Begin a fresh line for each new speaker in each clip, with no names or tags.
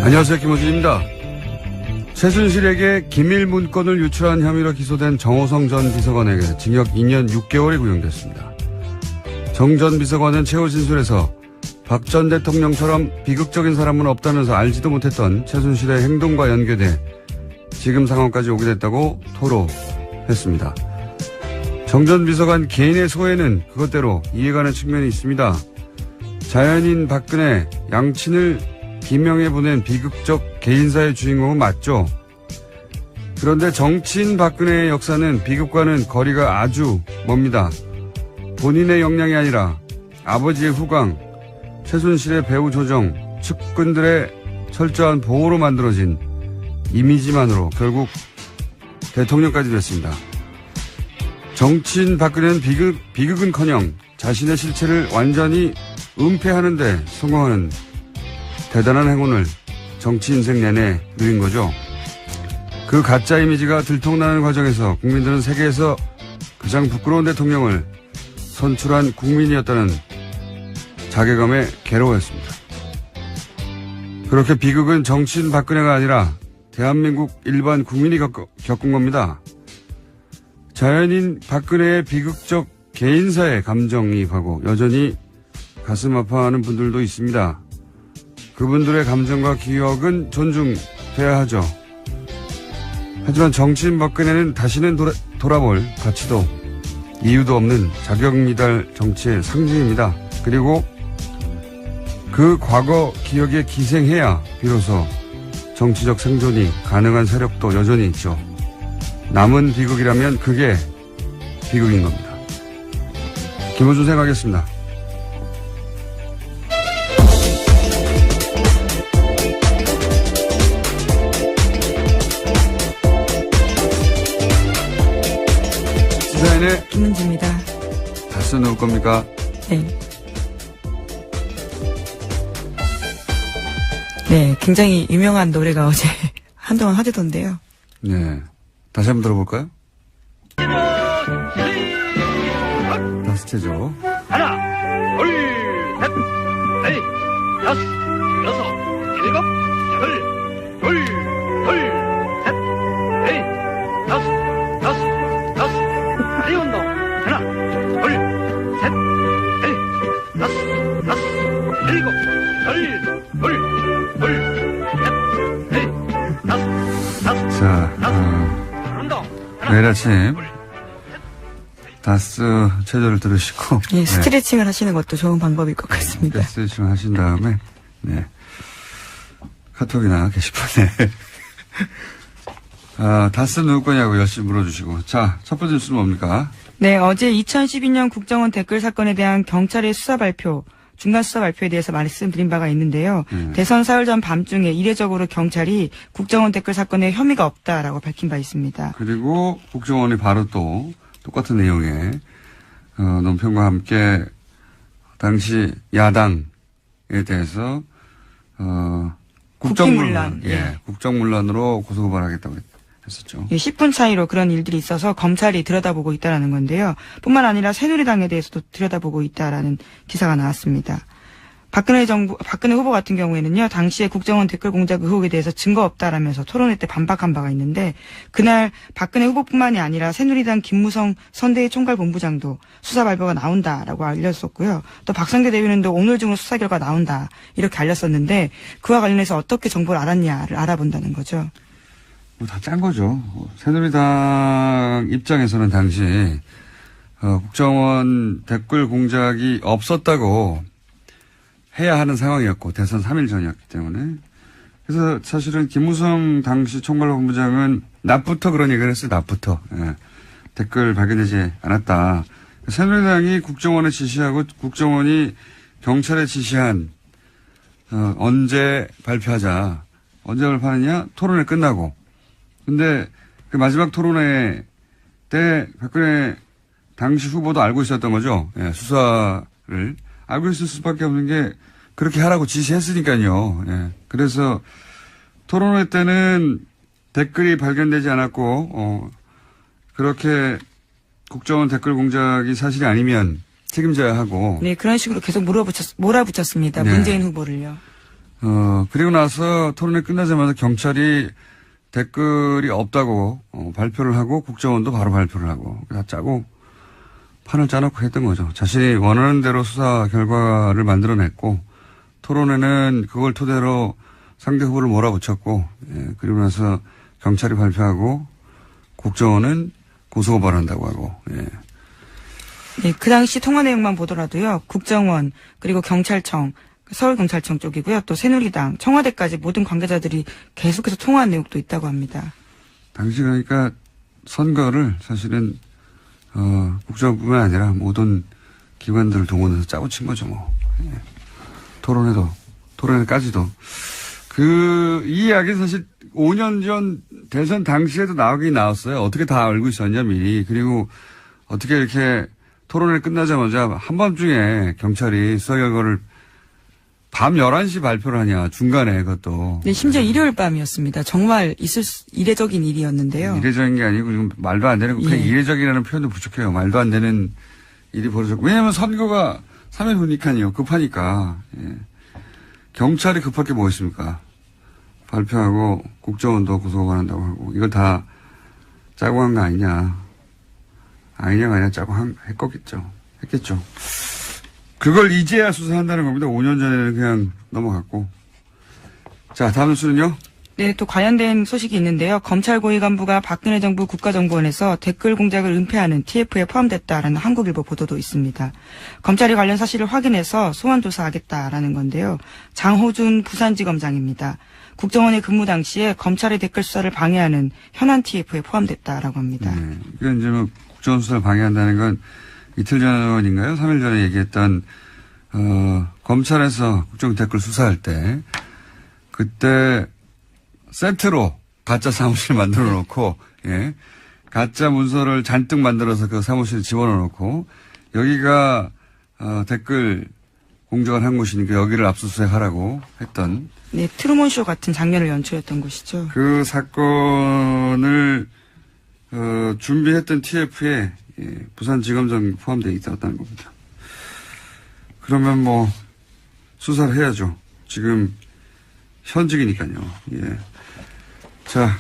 안녕하세요. 김호준입니다. 최순실에게 기밀 문건을 유출한 혐의로 기소된 정호성 전 비서관에게 징역 2년 6개월이 구형됐습니다. 정 전 비서관은 최후 진술에서 박 전 대통령처럼 비극적인 사람은 없다면서 알지도 못했던 최순실의 행동과 연계돼 지금 상황까지 오게 됐다고 토로했습니다. 정 전 비서관 개인의 소회는 그것대로 이해가는 측면이 있습니다. 자연인 박근혜, 양친을 비명에 보낸 비극적 개인사의 주인공은 맞죠. 그런데 정치인 박근혜의 역사는 비극과는 거리가 아주 멉니다. 본인의 역량이 아니라 아버지의 후광, 최순실의 배후 조정, 측근들의 철저한 보호로 만들어진 이미지만으로 결국 대통령까지 됐습니다. 정치인 박근혜는 비극은커녕 자신의 실체를 완전히 은폐하는 데 성공하는 대단한 행운을 정치 인생 내내 누린 거죠. 그 가짜 이미지가 들통나는 과정에서 국민들은 세계에서 가장 부끄러운 대통령을 선출한 국민이었다는 자괴감에 괴로워했습니다. 그렇게 비극은 정치인 박근혜가 아니라 대한민국 일반 국민이 겪은 겁니다. 자연인 박근혜의 비극적 개인사에 감정이입하고 여전히 가슴 아파하는 분들도 있습니다. 그분들의 감정과 기억은 존중돼야 하죠. 하지만 정치인 박근혜는 다시는 돌아볼 가치도 이유도 없는 자격미달 정치의 상징입니다. 그리고 그 과거 기억에 기생해야 비로소 정치적 생존이 가능한 세력도 여전히 있죠. 남은 비극이라면 그게 비극인 겁니다. 김호준 생각하겠습니다. 시사인의
김은지입니다.
다스 누울 겁니까?
네. 네, 굉장히 유명한 노래가 어제 한동안 화제던데요.
네. 다시 한번 들어볼까요? 다스체죠.
하나, 둘, 셋, 넷, 다섯, 여섯, 일곱, 여덟, 둘, 셋, 넷, 다섯. 다리 운동. 하나, 둘, 셋, 넷, 다섯, 일곱, 여덟, 둘, 셋, 넷, 다섯.
자,
운동.
매일 아침 다스 체조를 들으시고
예, 스트레칭을 하시는 것도 좋은 방법일 것 같습니다.
스트레칭을 하신 다음에 네, 카톡이나 게시판에 다스 누울 거냐고 열심히 물어주시고. 자, 첫 번째 뉴스는 뭡니까?
네, 어제 2012년 국정원 댓글 사건에 대한 경찰의 수사 발표, 중간 수사 발표에 대해서 말씀드린 바가 있는데요. 대선 사흘 전 밤중에 이례적으로 경찰이 국정원 댓글 사건에 혐의가 없다라고 밝힌 바 있습니다.
그리고 국정원이 바로 또 똑같은 내용의 논평과 함께 당시 야당에 대해서 국정문란,
예.
국정문란으로 고소고발하겠다고 했었죠.
예, 10분 차이로 그런 일들이 있어서 검찰이 들여다보고 있다라는 건데요. 뿐만 아니라 새누리당에 대해서도 들여다보고 있다라는 기사가 나왔습니다. 박근혜 후보 같은 경우에는요, 당시에 국정원 댓글 공작 의혹에 대해서 증거 없다라면서 토론회 때 반박한 바가 있는데, 그날 박근혜 후보뿐만이 아니라 새누리당 김무성 선대위 총괄본부장도 수사 발표가 나온다라고 알렸었고요. 또 박성대 대변인도 오늘 중으로 수사 결과 나온다 이렇게 알렸었는데, 그와 관련해서 어떻게 정보를 알았냐를 알아본다는 거죠.
다 짠 거죠. 새누리당 입장에서는 당시 국정원 댓글 공작이 없었다고 해야 하는 상황이었고, 대선 3일 전이었기 때문에. 그래서 사실은 김무성 당시 총괄본부장은 낮부터 그런 얘기를 했어요. 낮부터. 예. 댓글 발견되지 않았다. 새누리당이 국정원에 지시하고 국정원이 경찰에 지시한 언제 발표하자. 언제 발표하느냐? 토론회 끝나고. 근데 그 마지막 토론회 때 박근혜 당시 후보도 알고 있었던 거죠. 예, 수사를. 알고 있을 수밖에 없는 게 그렇게 하라고 지시했으니까요. 예. 그래서 토론회 때는 댓글이 발견되지 않았고, 그렇게 국정원 댓글 공작이 사실이 아니면 책임져야 하고.
네, 그런 식으로 계속 몰아붙였습니다.
네.
문재인 후보를요.
그리고 나서 토론회 끝나자마자 경찰이 댓글이 없다고 발표를 하고 국정원도 바로 발표를 하고 다 짜고 판을 짜놓고 했던 거죠. 자신이 원하는 대로 수사 결과를 만들어냈고 토론회는 그걸 토대로 상대 후보를 몰아붙였고 그리고 나서 경찰이 발표하고 국정원은 고소고발한다고 하고
네, 그 당시 통화 내용만 보더라도요. 국정원 그리고 경찰청 서울경찰청 쪽이고요. 또 새누리당, 청와대까지 모든 관계자들이 계속해서 통화한 내용도 있다고 합니다. 당시
그러니까 선거를 사실은 국정원뿐만 아니라 모든 기관들을 동원해서 짜고 친 거죠. 뭐. 토론회까지도. 이 이야기는 사실 5년 전 대선 당시에도 나오긴 나왔어요. 어떻게 다 알고 있었냐 미리. 그리고 어떻게 이렇게 토론회 끝나자마자 한밤중에 경찰이 수사 결과를 밤 11시 발표를 하냐, 중간에 그것도.
네, 심지어 일요일 밤이었습니다. 정말 이례적인 일이었는데요.
이례적인 게 아니고, 지금 말도 안 되는, 그냥 이례적이라는 표현도 부족해요. 말도 안 되는 일이 벌어졌고. 왜냐면 선거가 3일 후니까요. 급하니까. 경찰이 급할 게 뭐 있습니까? 발표하고, 국정원도 고소고발한다고 하고, 이걸 다 짜고 한 거 아니냐. 아니냐가 아니라 짜고 했겠죠. 그걸 이제야 수사한다는 겁니다. 5년 전에는 그냥 넘어갔고. 자, 다음 뉴스는요? 네, 또 관련된 소식이 있는데요. 검찰 고위 간부가 박근혜 정부 국가정보원에서 댓글 공작을 은폐하는 TF에 포함됐다라는 한국일보 보도도 있습니다. 검찰이 관련 사실을 확인해서 소환 조사하겠다라는 건데요. 장호준 부산지검장입니다. 국정원의 근무 당시에 검찰의 댓글 수사를 방해하는 현안 TF에 포함됐다라고 합니다. 네, 그러니까 이제 뭐 국정원 수사를 방해한다는 건 이틀 전인가요? 3일 전에 얘기했던, 검찰에서 국정 댓글 수사할 때, 그때 세트로 가짜 사무실 만들어 놓고, 가짜 문서를 잔뜩 만들어서 그 사무실에 집어넣어 놓고, 여기가, 댓글 공작을 한 곳이니까 여기를 압수수색 하라고 했던. 네, 트루먼쇼 같은 장면을 연출했던 곳이죠. 그 사건을, 준비했던 TF에 부산지검장 포함되어 있었다는 겁니다. 그러면 뭐 수사를 해야죠. 지금 현직이니까요. 자,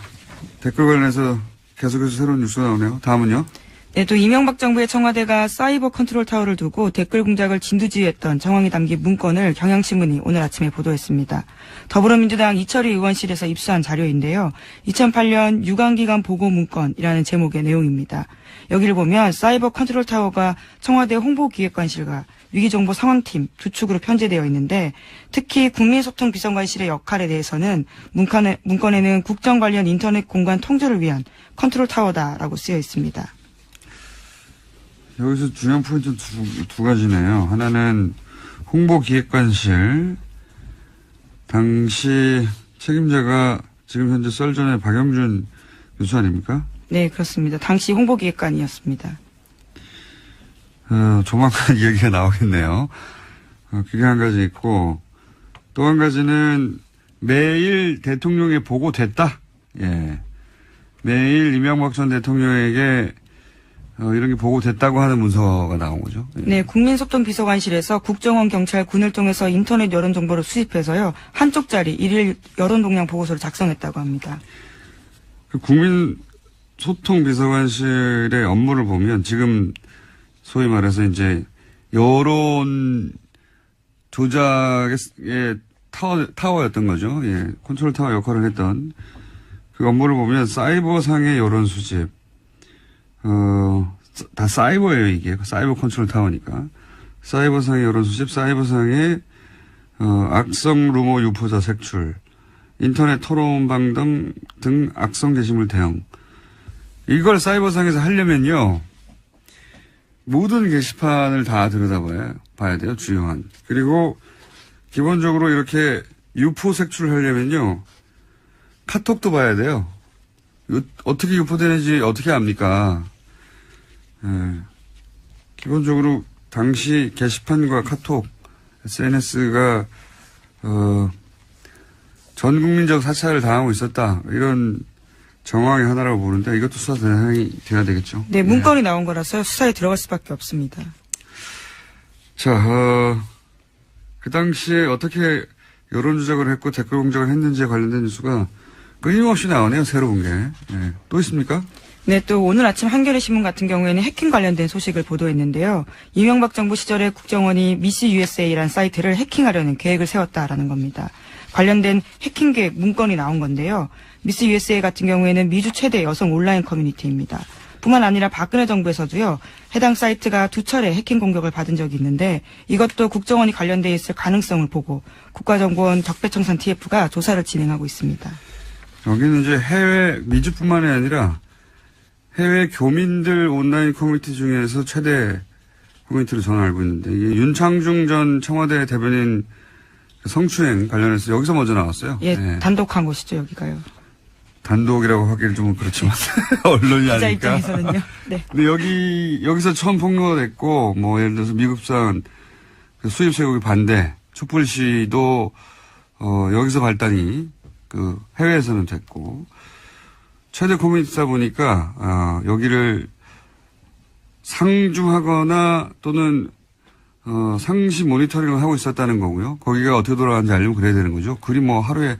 댓글 관련해서 계속해서 새로운 뉴스가 나오네요. 다음은요. 네, 또 이명박 정부의 청와대가 사이버 컨트롤 타워를 두고 댓글 공작을 진두지휘했던 정황이 담긴 문건을 경향신문이 오늘 아침에 보도했습니다. 더불어민주당 이철희 의원실에서 입수한 자료인데요. 2008년 유관기관 보고 문건이라는 제목의 내용입니다. 여기를 보면 사이버 컨트롤 타워가 청와대 홍보기획관실과 위기정보 상황팀 두 축으로 편제되어 있는데 특히 국민소통비서관실의 역할에 대해서는 문건에는 국정 관련 인터넷 공간 통제를 위한 컨트롤 타워다라고 쓰여 있습니다. 여기서 중요한 포인트는 두 가지네요. 하나는 홍보기획관실 당시 책임자가 지금 현재 썰전의 박영준 교수 아닙니까? 네, 그렇습니다. 당시 홍보기획관이었습니다. 조만간 얘기가 나오겠네요. 그게 한 가지 있고 또 한 가지는 매일 대통령에 보고됐다. 매일 이명박 전 대통령에게 이런 게 보고됐다고 하는 문서가 나온 거죠. 네, 국민소통비서관실에서 국정원, 경찰, 군을 통해서 인터넷 여론 정보를 수집해서요. 한 쪽짜리 일일 여론 동향 보고서를 작성했다고 합니다. 그 국민소통비서관실의 업무를 보면 지금 소위 말해서 이제 여론 조작의 타워였던 거죠. 컨트롤 타워 역할을 했던 그 업무를 보면 사이버상의 여론 수집, 다 사이버예요, 이게. 사이버 컨트롤 타워니까. 사이버상의 여론 수집, 사이버상의, 악성 루머 유포자 색출, 인터넷 토론방 등 악성 게시물 대응. 이걸 사이버상에서 하려면요, 모든 게시판을 다 들여다봐야 돼요, 주요한. 그리고, 기본적으로 이렇게 유포 색출을 하려면요, 카톡도 봐야 돼요. 어떻게 유포되는지 어떻게 압니까? 기본적으로 당시 게시판과 카톡, SNS가 전 국민적 사찰을 당하고 있었다. 이런 정황의 하나라고 보는데 이것도 수사 대상이 돼야 되겠죠. 네, 문건이 나온 거라서 수사에 들어갈 수밖에 없습니다. 자, 그 당시에 어떻게 여론 조작을 했고 댓글 공작을 했는지에 관련된 뉴스가 끊임없이 나오네요. 새로운 게. 예. 또 있습니까?
네, 또 오늘 아침 한겨레 신문 같은 경우에는 해킹 관련된 소식을 보도했는데요. 이명박 정부 시절에 국정원이 미스 USA라는 사이트를 해킹하려는 계획을 세웠다라는 겁니다. 관련된 해킹 계획 문건이 나온 건데요. 미스 USA 같은 경우에는 미주 최대 여성 온라인 커뮤니티입니다. 뿐만 아니라 박근혜 정부에서도요. 해당 사이트가 2차례 해킹 공격을 받은 적이 있는데 이것도 국정원이 관련돼 있을 가능성을 보고 국가정보원 적폐청산 TF가 조사를 진행하고 있습니다.
여기는 이제 해외 미주뿐만이 아니라 해외 교민들 온라인 커뮤니티 중에서 최대 커뮤니티로 저는 알고 있는데 이게 윤창중 전 청와대 대변인 성추행 관련해서 여기서 먼저 나왔어요.
예,
네.
단독한 곳이죠, 여기가요.
단독이라고 하기는 좀 그렇지만 언론이
기자
아니니까.
입장에서는요. 네.
근데 여기서 처음 폭로가 됐고 뭐 예를 들어서 미국산 그 수입 쇠고기 반대 촛불 시도 여기서 발단이 그 해외에서는 됐고 최대 커뮤니티다 보니까 여기를 상주하거나 또는 상시 모니터링을 하고 있었다는 거고요. 거기가 어떻게 돌아가는지 알려면 그래야 되는 거죠. 글이 뭐 하루에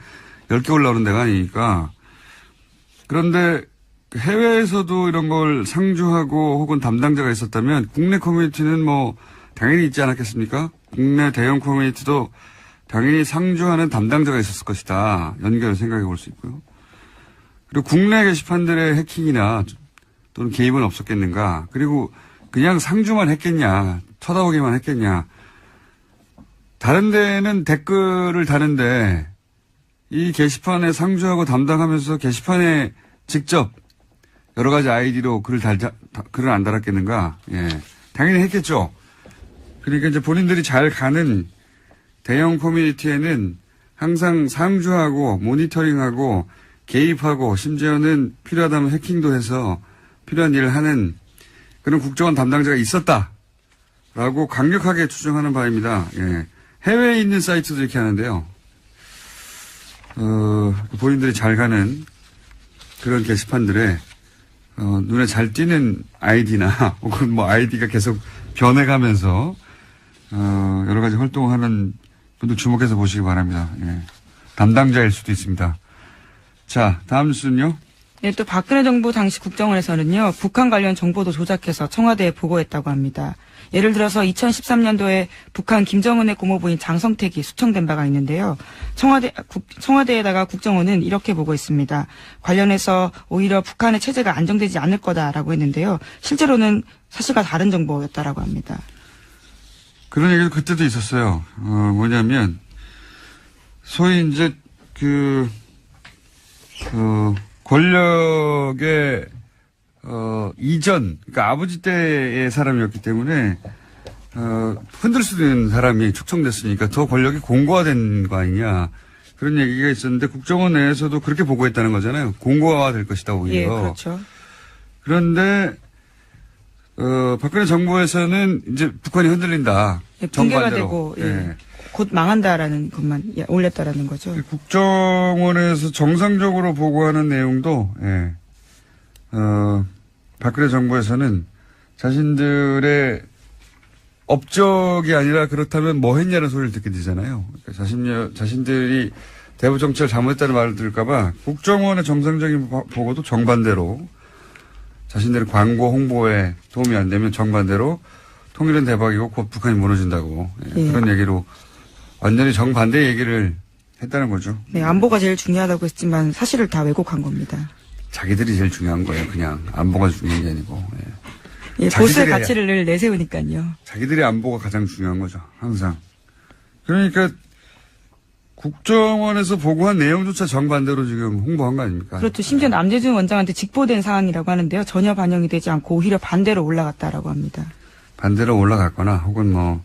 10개 올라오는 데가 아니니까. 그런데 해외에서도 이런 걸 상주하고 혹은 담당자가 있었다면 국내 커뮤니티는 뭐 당연히 있지 않았겠습니까? 국내 대형 커뮤니티도 당연히 상주하는 담당자가 있었을 것이다. 연결을 생각해 볼 수 있고요. 그리고 국내 게시판들의 해킹이나 또는 개입은 없었겠는가. 그리고 그냥 상주만 했겠냐. 쳐다보기만 했겠냐. 다른 데는 댓글을 다는데 이 게시판에 상주하고 담당하면서 게시판에 직접 여러 가지 아이디로 글을 안 달았겠는가. 예. 당연히 했겠죠. 그러니까 이제 본인들이 잘 가는 대형 커뮤니티에는 항상 상주하고 모니터링하고 개입하고 심지어는 필요하다면 해킹도 해서 필요한 일을 하는 그런 국정원 담당자가 있었다라고 강력하게 추정하는 바입니다. 예. 해외에 있는 사이트도 이렇게 하는데요. 본인들이 잘 가는 그런 게시판들에 눈에 잘 띄는 아이디나 혹은 뭐 아이디가 계속 변해가면서 여러 가지 활동하는 분들 주목해서 보시기 바랍니다. 예. 담당자일 수도 있습니다. 자, 다음 뉴스는요.
네, 또 박근혜 정부 당시 국정원에서는요, 북한 관련 정보도 조작해서 청와대에 보고했다고 합니다. 예를 들어서 2013년도에 북한 김정은의 고모부인 장성택이 수청된 바가 있는데요. 청와대에다가 국정원은 이렇게 보고했습니다. 관련해서 오히려 북한의 체제가 안정되지 않을 거다라고 했는데요. 실제로는 사실과 다른 정보였다라고 합니다.
그런 얘기도 그때도 있었어요. 뭐냐면 소위 이제 권력의 이전, 그러니까 아버지 때의 사람이었기 때문에 흔들 수도 있는 사람이 축청됐으니까 더 권력이 공고화된 거 아니냐 그런 얘기가 있었는데 국정원 내에서도 그렇게 보고했다는 거잖아요. 공고화될 것이다 오히려.
예, 그렇죠.
그런데 박근혜 정부에서는 이제 북한이 흔들린다.
예, 붕괴가
정반대로.
되고 예.
예.
곧 망한다라는 것만 올렸다라는 거죠.
국정원에서 정상적으로 보고하는 내용도 예. 박근혜 정부에서는 자신들의 업적이 아니라 그렇다면 뭐 했냐는 소리를 듣게 되잖아요. 그러니까 자신들이 대북 정책을 잘못했다는 말을 들을까봐 국정원의 정상적인 보고도 정반대로 자신들의 광고 홍보에 도움이 안 되면 정반대로 통일은 대박이고 곧 북한이 무너진다고 예. 그런 얘기로 완전히 정반대 얘기를 했다는 거죠.
네, 안보가 제일 중요하다고 했지만 사실을 다 왜곡한 겁니다.
자기들이 제일 중요한 거예요. 그냥 안보가 중요한 게 아니고. 예.
예, 보수의 가치를 늘 내세우니까요.
자기들의 안보가 가장 중요한 거죠. 항상. 그러니까 국정원에서 보고한 내용조차 정반대로 지금 홍보한 거 아닙니까?
그렇죠. 심지어 남재준 원장한테 직보된 사항이라고 하는데요. 전혀 반영이 되지 않고 오히려 반대로 올라갔다라고 합니다.
반대로 올라갔거나 혹은 뭐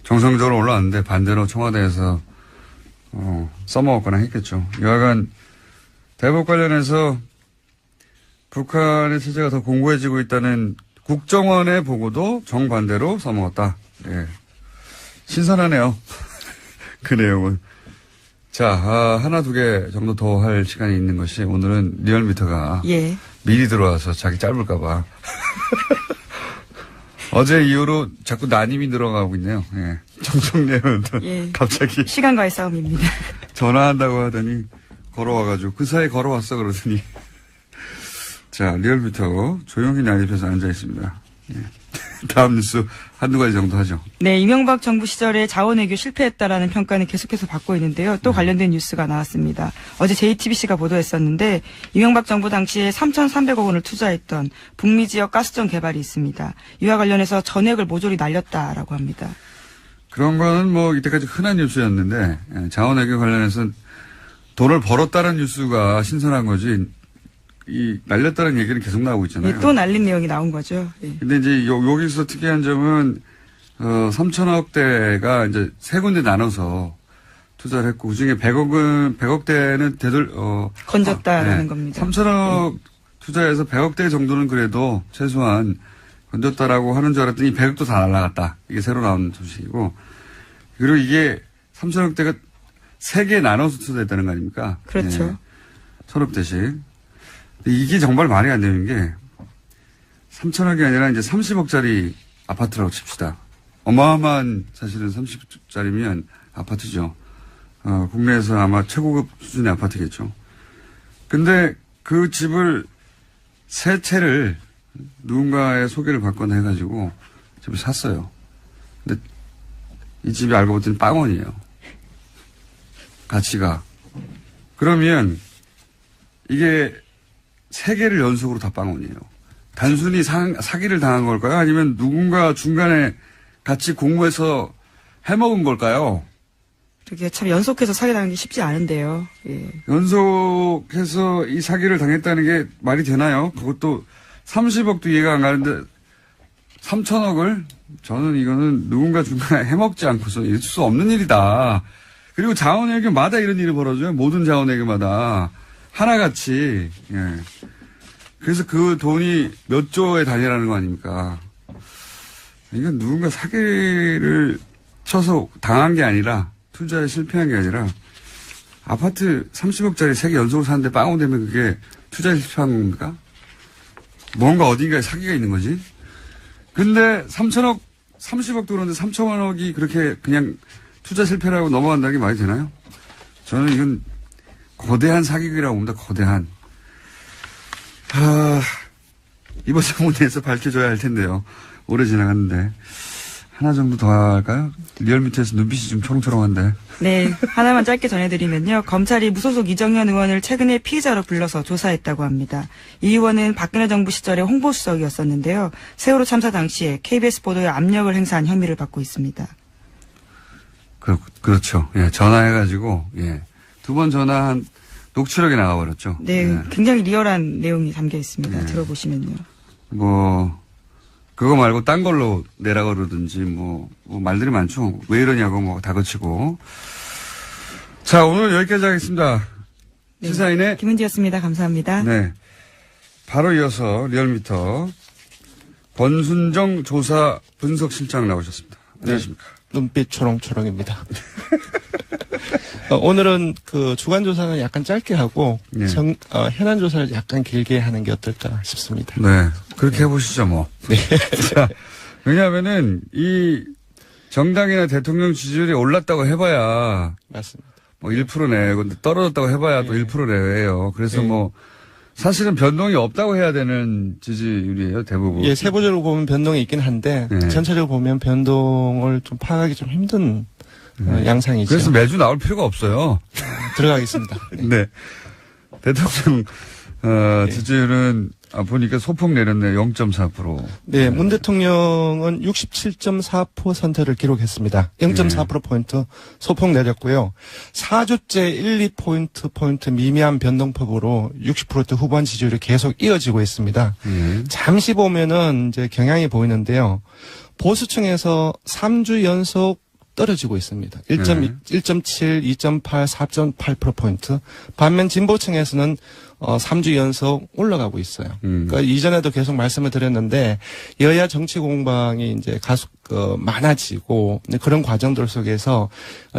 정상적으로 올라왔는데 반대로 청와대에서 써먹었거나 했겠죠. 여하간 대북 관련해서 북한의 체제가 더 공고해지고 있다는 국정원의 보고도 정반대로 써먹었다. 예. 신선하네요. 그 내용은. 자, 하나 두 개 정도 더 할 시간이 있는 것이 오늘은 리얼미터가
예.
미리 들어와서 자기 짧을까봐 어제 이후로 자꾸 난임이 늘어가고 있네요. 예. 정청래 의원도
예.
갑자기
시간과의 싸움입니다.
전화한다고 하더니 걸어와가지고 그 사이에 걸어왔어 그러더니 자 리얼미터 조용히 난입해서 앉아있습니다. 예. 다음 뉴스 한두 가지 정도 하죠.
네, 이명박 정부 시절에 자원외교 실패했다라는 평가는 계속해서 받고 있는데요. 또 관련된 뉴스가 나왔습니다. 어제 JTBC가 보도했었는데 이명박 정부 당시에 3,300억 원을 투자했던 북미 지역 가스전 개발이 있습니다. 이와 관련해서 전액을 모조리 날렸다라고 합니다.
그런 거는 뭐 이때까지 흔한 뉴스였는데 예, 자원외교 관련해서 돈을 벌었다는 뉴스가 신선한 거지 이 날렸다는 얘기는 계속 나오고 있잖아요.
예, 또 날린 내용이 나온 거죠. 예.
근데 이제 여기서 특이한 점은 3천억대가 이제 세 군데 나눠서 투자를 했고 그중에 100억대는
건졌다라는 겁니다.
3천억 투자해서 100억대 정도는 그래도 최소한 건졌다라고 하는 줄 알았더니 100억도 다 날라갔다. 이게 새로 나온 소식이고 그리고 이게 3천억대가 세 개 나눠서 투자했다는 거 아닙니까?
그렇죠.
예, 1,000억대씩. 이게 정말 말이 안 되는 게 3천억이 아니라 이제 30억짜리 아파트라고 칩시다. 어마어마한 사실은 30억짜리면 아파트죠. 국내에서 아마 최고급 수준의 아파트겠죠. 근데 그 집을 세 채를 누군가의 소개를 받거나 해가지고 집을 샀어요. 근데 이 집이 알고 봤더니 빵원이에요. 가치가. 그러면 이게 세 개를 연속으로 다 빵원이에요. 단순히 사기를 당한 걸까요? 아니면 누군가 중간에 같이 공모해서 해먹은 걸까요?
그게 참 연속해서 사기당하는 게 쉽지 않은데요. 예.
연속해서 이 사기를 당했다는 게 말이 되나요? 그것도 30억도 이해가 안 가는데 3천억을? 저는 이거는 누군가 중간에 해먹지 않고서 있을 수 없는 일이다. 그리고 자원외교마다 이런 일이 벌어져요. 모든 자원외교마다. 하나같이. 예. 그래서 그 돈이 몇 조의 단위라는 거 아닙니까? 이건 누군가 사기를 쳐서 당한 게 아니라 투자에 실패한 게 아니라 아파트 30억짜리 3개 연속으로 사는데 빵원 되면 그게 투자에 실패한 겁니까? 뭔가 어딘가에 사기가 있는 거지. 근데 3천억, 30억도 그런데 3천억이 그렇게 그냥 투자 실패라고 넘어간다는 게 말이 되나요? 저는 이건 거대한 사기라고 봅니다. 거대한. 이번 정부에서 밝혀줘야 할 텐데요. 오래 지나갔는데. 하나 정도 더 할까요? 리얼미터에서 눈빛이 좀 초롱초롱한데.
네, 하나만 짧게 전해드리면요. 검찰이 무소속 이정현 의원을 최근에 피의자로 불러서 조사했다고 합니다. 이 의원은 박근혜 정부 시절에 홍보수석이었었는데요. 세월호 참사 당시에 KBS 보도에 압력을 행사한 혐의를 받고 있습니다.
그렇죠. 예, 전화해가지고, 예. 2번 전화한 녹취록이 나와버렸죠.
네,
예.
굉장히 리얼한 내용이 담겨 있습니다.
네.
들어보시면요.
그거 말고 딴 걸로 내라 그러든지, 뭐 말들이 많죠. 왜 이러냐고 다 거치고. 자, 오늘 여기까지 하겠습니다.
네.
시사인의
김은지였습니다. 감사합니다.
네. 바로 이어서 리얼미터 권순정 조사 분석실장 나오셨습니다. 안녕하십니까.
눈빛 초롱초롱입니다. 오늘은 그 주간조사는 약간 짧게 하고,
네.
현안조사를 약간 길게 하는 게 어떨까 싶습니다.
네. 그렇게 해보시죠, 뭐.
네.
자, 왜냐하면은, 이 정당이나 대통령 지지율이 올랐다고 해봐야,
맞습니다.
뭐 1%네. 근데 떨어졌다고 해봐야 또 1% 내외예요. 그래서 뭐, 사실은 변동이 없다고 해야 되는 지지율이에요, 대부분.
예, 세부적으로 보면 변동이 있긴 한데,
네.
전체적으로 보면 변동을 좀 파악하기 좀 힘든 양상이죠.
그래서 매주 나올 필요가 없어요.
들어가겠습니다.
네. 대통령, 지지율은, 보니까 소폭 내렸네, 0.4%.
네, 문 대통령은 67.4%를 기록했습니다. 0.4%포인트 소폭 내렸고요. 4주째 1, 2포인트 미미한 변동폭으로 60% 후반 지지율이 계속 이어지고 있습니다. 잠시 보면은 이제 경향이 보이는데요. 보수층에서 3주 연속 떨어지고 있습니다. 1.7, 2.8, 4.8%포인트. 반면 진보층에서는 3주 연속 올라가고 있어요. 그러니까 이전에도 계속 말씀을 드렸는데 여야 정치 공방이 이제 많아지고 그런 과정들 속에서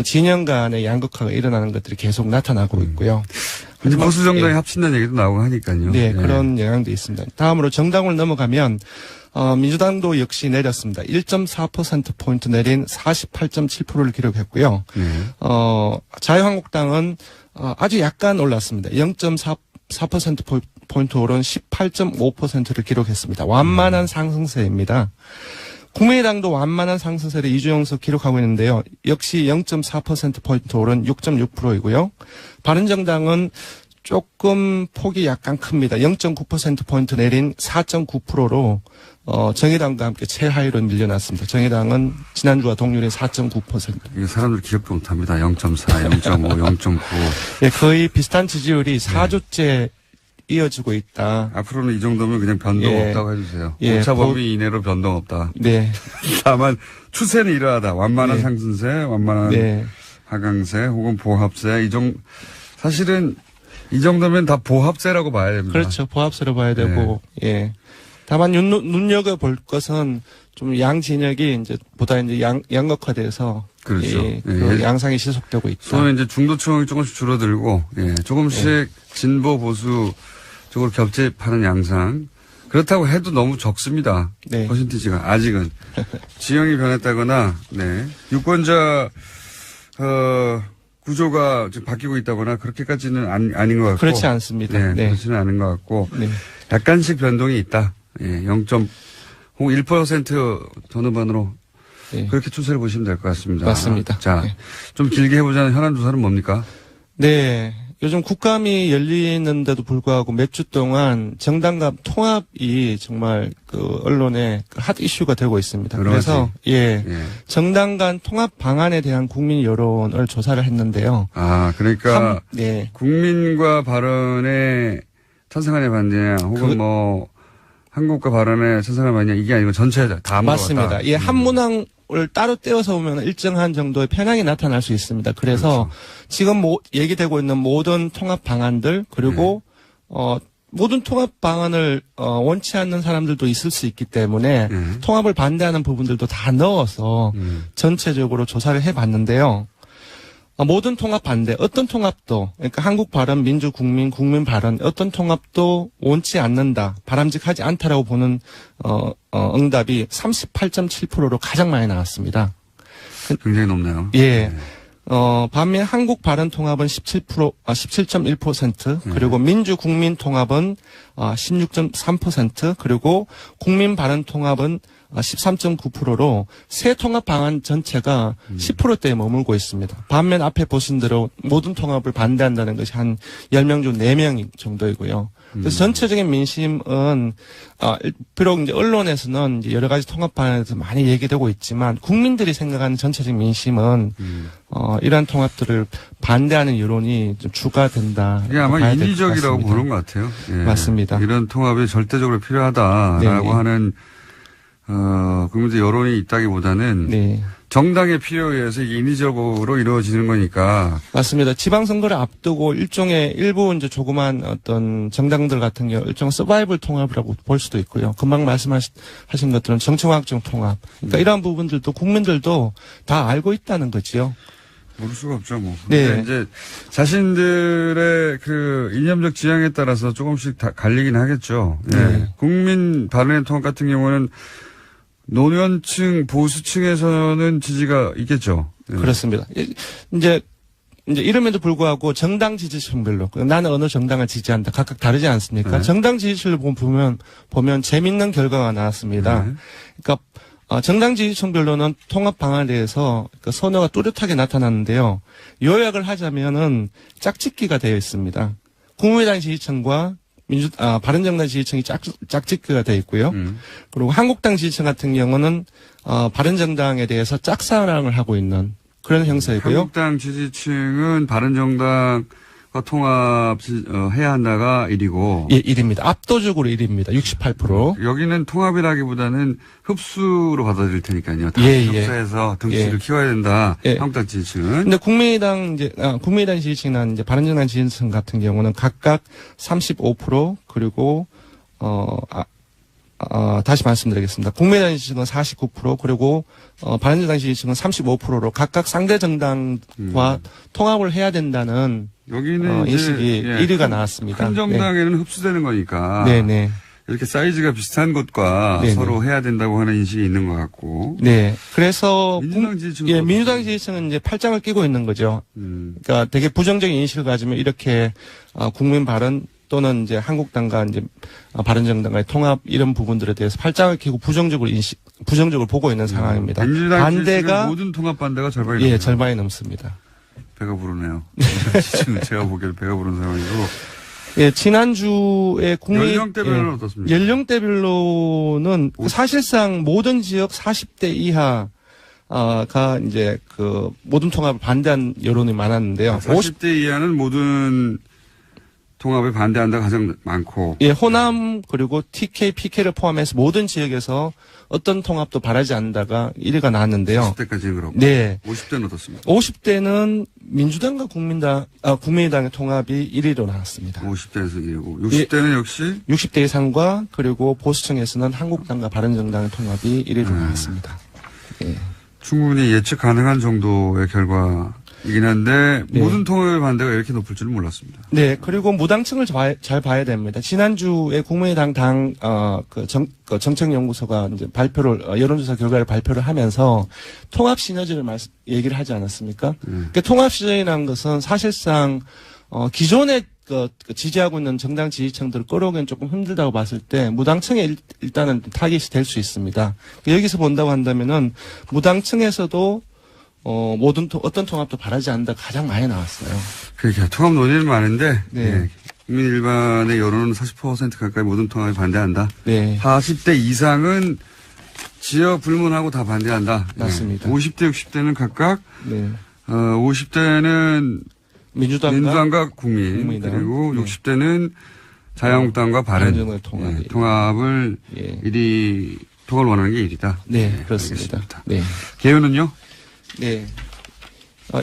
진영 간의 양극화가 일어나는 것들이 계속 나타나고 있고요.
이제 보수 정당이
예.
합친다는 얘기도 나오고 하니까요.
네, 그런 영향도 있습니다. 다음으로 정당을 넘어가면 민주당도 역시 내렸습니다. 1.4%포인트 내린 48.7%를 기록했고요. 자유한국당은 아주 약간 올랐습니다. 0.4% 오른 18.5%를 기록했습니다. 완만한 상승세입니다. 국민의당도 완만한 상승세를 이주영석 기록하고 있는데요. 역시 0.4%포인트 오른 6.6%이고요. 바른정당은 조금 폭이 약간 큽니다. 0.9%포인트 내린 4.9%로 정의당과 함께 최하위로 밀려났습니다. 정의당은 지난주와 동률인 4.9%.
이게 사람들 기억도 못합니다. 0.4, 0.5, 0.9.
예, 거의 비슷한 지지율이 4주째 이어지고 있다.
앞으로는 이 정도면 그냥 변동
예.
없다고 해주세요.
예,
오차 범위 이내로 변동 없다.
네.
다만 추세는 이러하다. 완만한
네.
상승세, 완만한
네.
하강세, 혹은 보합세. 사실은 이 정도면 다 보합세라고 봐야 됩니다.
그렇죠. 보합세로 봐야 되고, 예. 다만 눈여겨볼 것은 좀 양 진영이 이제 보다 이제 양극화돼서
그렇죠.
예, 그 양상이 지속되고 있다.
소위 이제 중도층이 조금씩 줄어들고, 조금씩 진보 보수 쪽으로 겹집하는 양상. 그렇다고 해도 너무 적습니다.
네.
퍼센티지가 아직은 지형이 변했다거나, 유권자 구조가 좀 바뀌고 있다거나 그렇게까지는 아닌 것 같고.
그렇지 않습니다. 네.
그렇지는 않은 것 같고.
네.
약간씩 변동이 있다. 0.1% 전후반으로
네.
그렇게 추세를 보시면 될 것 같습니다.
맞습니다.
자,
네.
좀 길게 해보자는 현안 조사는 뭡니까?
네. 요즘 국감이 열리는데도 불구하고 몇 주 동안 정당 간 통합이 정말 그 언론의 핫 이슈가 되고 있습니다. 그래서 정당 간 통합 방안에 대한 국민 여론을 조사를 했는데요.
그러니까
네.
국민과 발언에 찬성하냐 반대냐 혹은 한국과 발언에 찬성하냐 반대냐 이게 아니고 전체 다
맞습니다. 예, 한 문항을 따로 떼어서 보면 일정한 정도의 편향이 나타날 수 있습니다. 그래서 지금 얘기되고 있는 모든 통합 방안들 그리고 모든 통합 방안을 원치 않는 사람들도 있을 수 있기 때문에 통합을 반대하는 부분들도 다 넣어서 전체적으로 조사를 해봤는데요. 모든 통합 반대, 어떤 통합도, 그러니까 한국 발언, 민주, 국민 발언, 어떤 통합도 원치 않는다, 바람직하지 않다라고 보는, 응답이 38.7%로 가장 많이 나왔습니다.
굉장히 높네요.
예. 반면 한국 발언 통합은 17.1%, 그리고 민주, 국민 통합은 16.3%, 그리고 국민 발언 통합은 13.9%로 새 통합 방안 전체가 10%대에 머물고 있습니다. 반면 앞에 보신 대로 모든 통합을 반대한다는 것이 한 10명 중 4명 정도이고요. 그래서 전체적인 민심은 비록 이제 언론에서는 이제 여러 가지 통합 방안에 대해서 많이 얘기되고 있지만 국민들이 생각하는 전체적인 민심은 이러한 통합들을 반대하는 여론이 좀 주가 된다.
이게 아마 인위적이라고 보는 것 같아요. 예.
맞습니다.
이런 통합이 절대적으로 필요하다라고 하는 국민들 여론이 있다기보다는 정당의 필요에 의해서 이게 인위적으로 이루어지는 거니까.
맞습니다. 지방선거를 앞두고 일부 이제 조그만 어떤 정당들 같은 경우 일종 서바이벌 통합이라고 볼 수도 있고요. 금방 말씀하신 것들은 정치화학적 통합. 그러니까 이러한 부분들도 국민들도 다 알고 있다는 거지요.
모를 수가 없죠, 뭐.
네.
근데 이제 자신들의 그 이념적 지향에 따라서 조금씩 다 갈리긴 하겠죠. 네. 국민 발언의 통합 같은 경우는 노년층, 보수층에서는 지지가 있겠죠. 네.
그렇습니다. 이제 이름에도 불구하고 정당 지지층별로 나는 어느 정당을 지지한다. 각각 다르지 않습니까?
네.
정당 지지층을 보면 재밌는 결과가 나왔습니다. 그러니까 정당 지지층별로는 통합 방안에 대해서 선호가 뚜렷하게 나타났는데요. 요약을 하자면은 짝짓기가 되어 있습니다. 국민의당 지지층과 바른정당 지지층이 짝짓기가 되어 있고요. 그리고 한국당 지지층 같은 경우는 바른정당에 대해서 짝사랑을 하고 있는 그런 형사이고요.
한국당 지지층은 바른정당과 통합해야 한다가 1위고.
예, 1위입니다. 압도적으로 1위입니다. 68%.
여기는 통합이라기보다는 흡수로 받아들일 테니까요. 다
예,
흡수해서 등치를 키워야 된다.
예.
한국당 지지층은.
근데 국민의당 지지층이나 이제 바른정당 지지층 같은 경우는 각각 35% 그리고 다시 말씀드리겠습니다. 국민의당 지지층은 49% 그리고 바른정당 지지층은 35%로 각각 상대 정당과 통합을 해야 된다는
여기는
인식이
이제
1위가 나왔습니다.
한 정당에는 흡수되는 거니까.
네네.
이렇게 사이즈가 비슷한 것과
네네.
서로 해야 된다고 하는 인식이 있는 것 같고.
네. 그래서
민주당 지지층은
예,
어떻습니까?
민주당 지지층은 이제 팔짱을 끼고 있는 거죠. 그러니까 되게 부정적인 인식을 가지면 이렇게 국민 발언 또는 이제 한국당과 이제 바른정당과의 통합 이런 부분들에 대해서 팔짱을 끼고 부정적으로 보고 있는 상황입니다.
민주당
반대가
지지층은 모든 통합 반대가 절반이
예,
넘어요.
절반이 넘습니다.
배가 부르네요. 지금 제가 보기에는 배가 부른 상황이고.
예, 지난주에
연령대별로는 어떻습니까?
연령대별로는 사실상 모든 지역 40대 이하 가 이제 그 모든 통합을 반대한 여론이 많았는데요.
40대 이하는 모든 통합에 반대한다가 가장 많고.
예, 호남 그리고 TK, PK를 포함해서 모든 지역에서 어떤 통합도 바라지 않는다가 1위가 나왔는데요.
40대까지는 그렇고.
네.
50대는 어떻습니까?
50대는 민주당과 국민의당의 통합이 1위로 나왔습니다.
50대에서 1위고. 60대는 역시
60대 이상과 그리고 보수층에서는 한국당과 바른정당의 통합이 1위로 나왔습니다. 예.
충분히 예측 가능한 정도의 결과이긴 한데
네.
모든 통합의 반대가 이렇게 높을 줄은 몰랐습니다.
네, 그리고 무당층을 잘 봐야 됩니다. 지난주에 국민의당 정책연구소가 이제 여론조사 결과를 발표를 하면서 통합 시너지를 얘기를 하지 않았습니까? 그러니까 통합 시너지라는 것은 사실상, 기존에 지지하고 있는 정당 지지층들을 끌어오기는 조금 힘들다고 봤을 때 무당층에 일단은 타깃이 될 수 있습니다. 여기서 본다고 한다면은 무당층에서도 어떤 통합도 바라지 않는다 가장 많이 나왔어요.
그러니까 통합 논의는 많은데
네.
예, 국민 일반의 여론은 40% 가까이 모든 통합에 반대한다.
네.
40대 이상은 지역 불문하고 다 반대한다.
맞습니다.
50대, 60대는 각각
네.
50대는 민주당과 국민의당. 그리고
네.
60대는 자유한국당과
바른정당의 통합이.
통합을
예.
통합을 원하는 게 1위다.
네, 그렇습니다.
알겠습니다.
네.
개요는요?
네.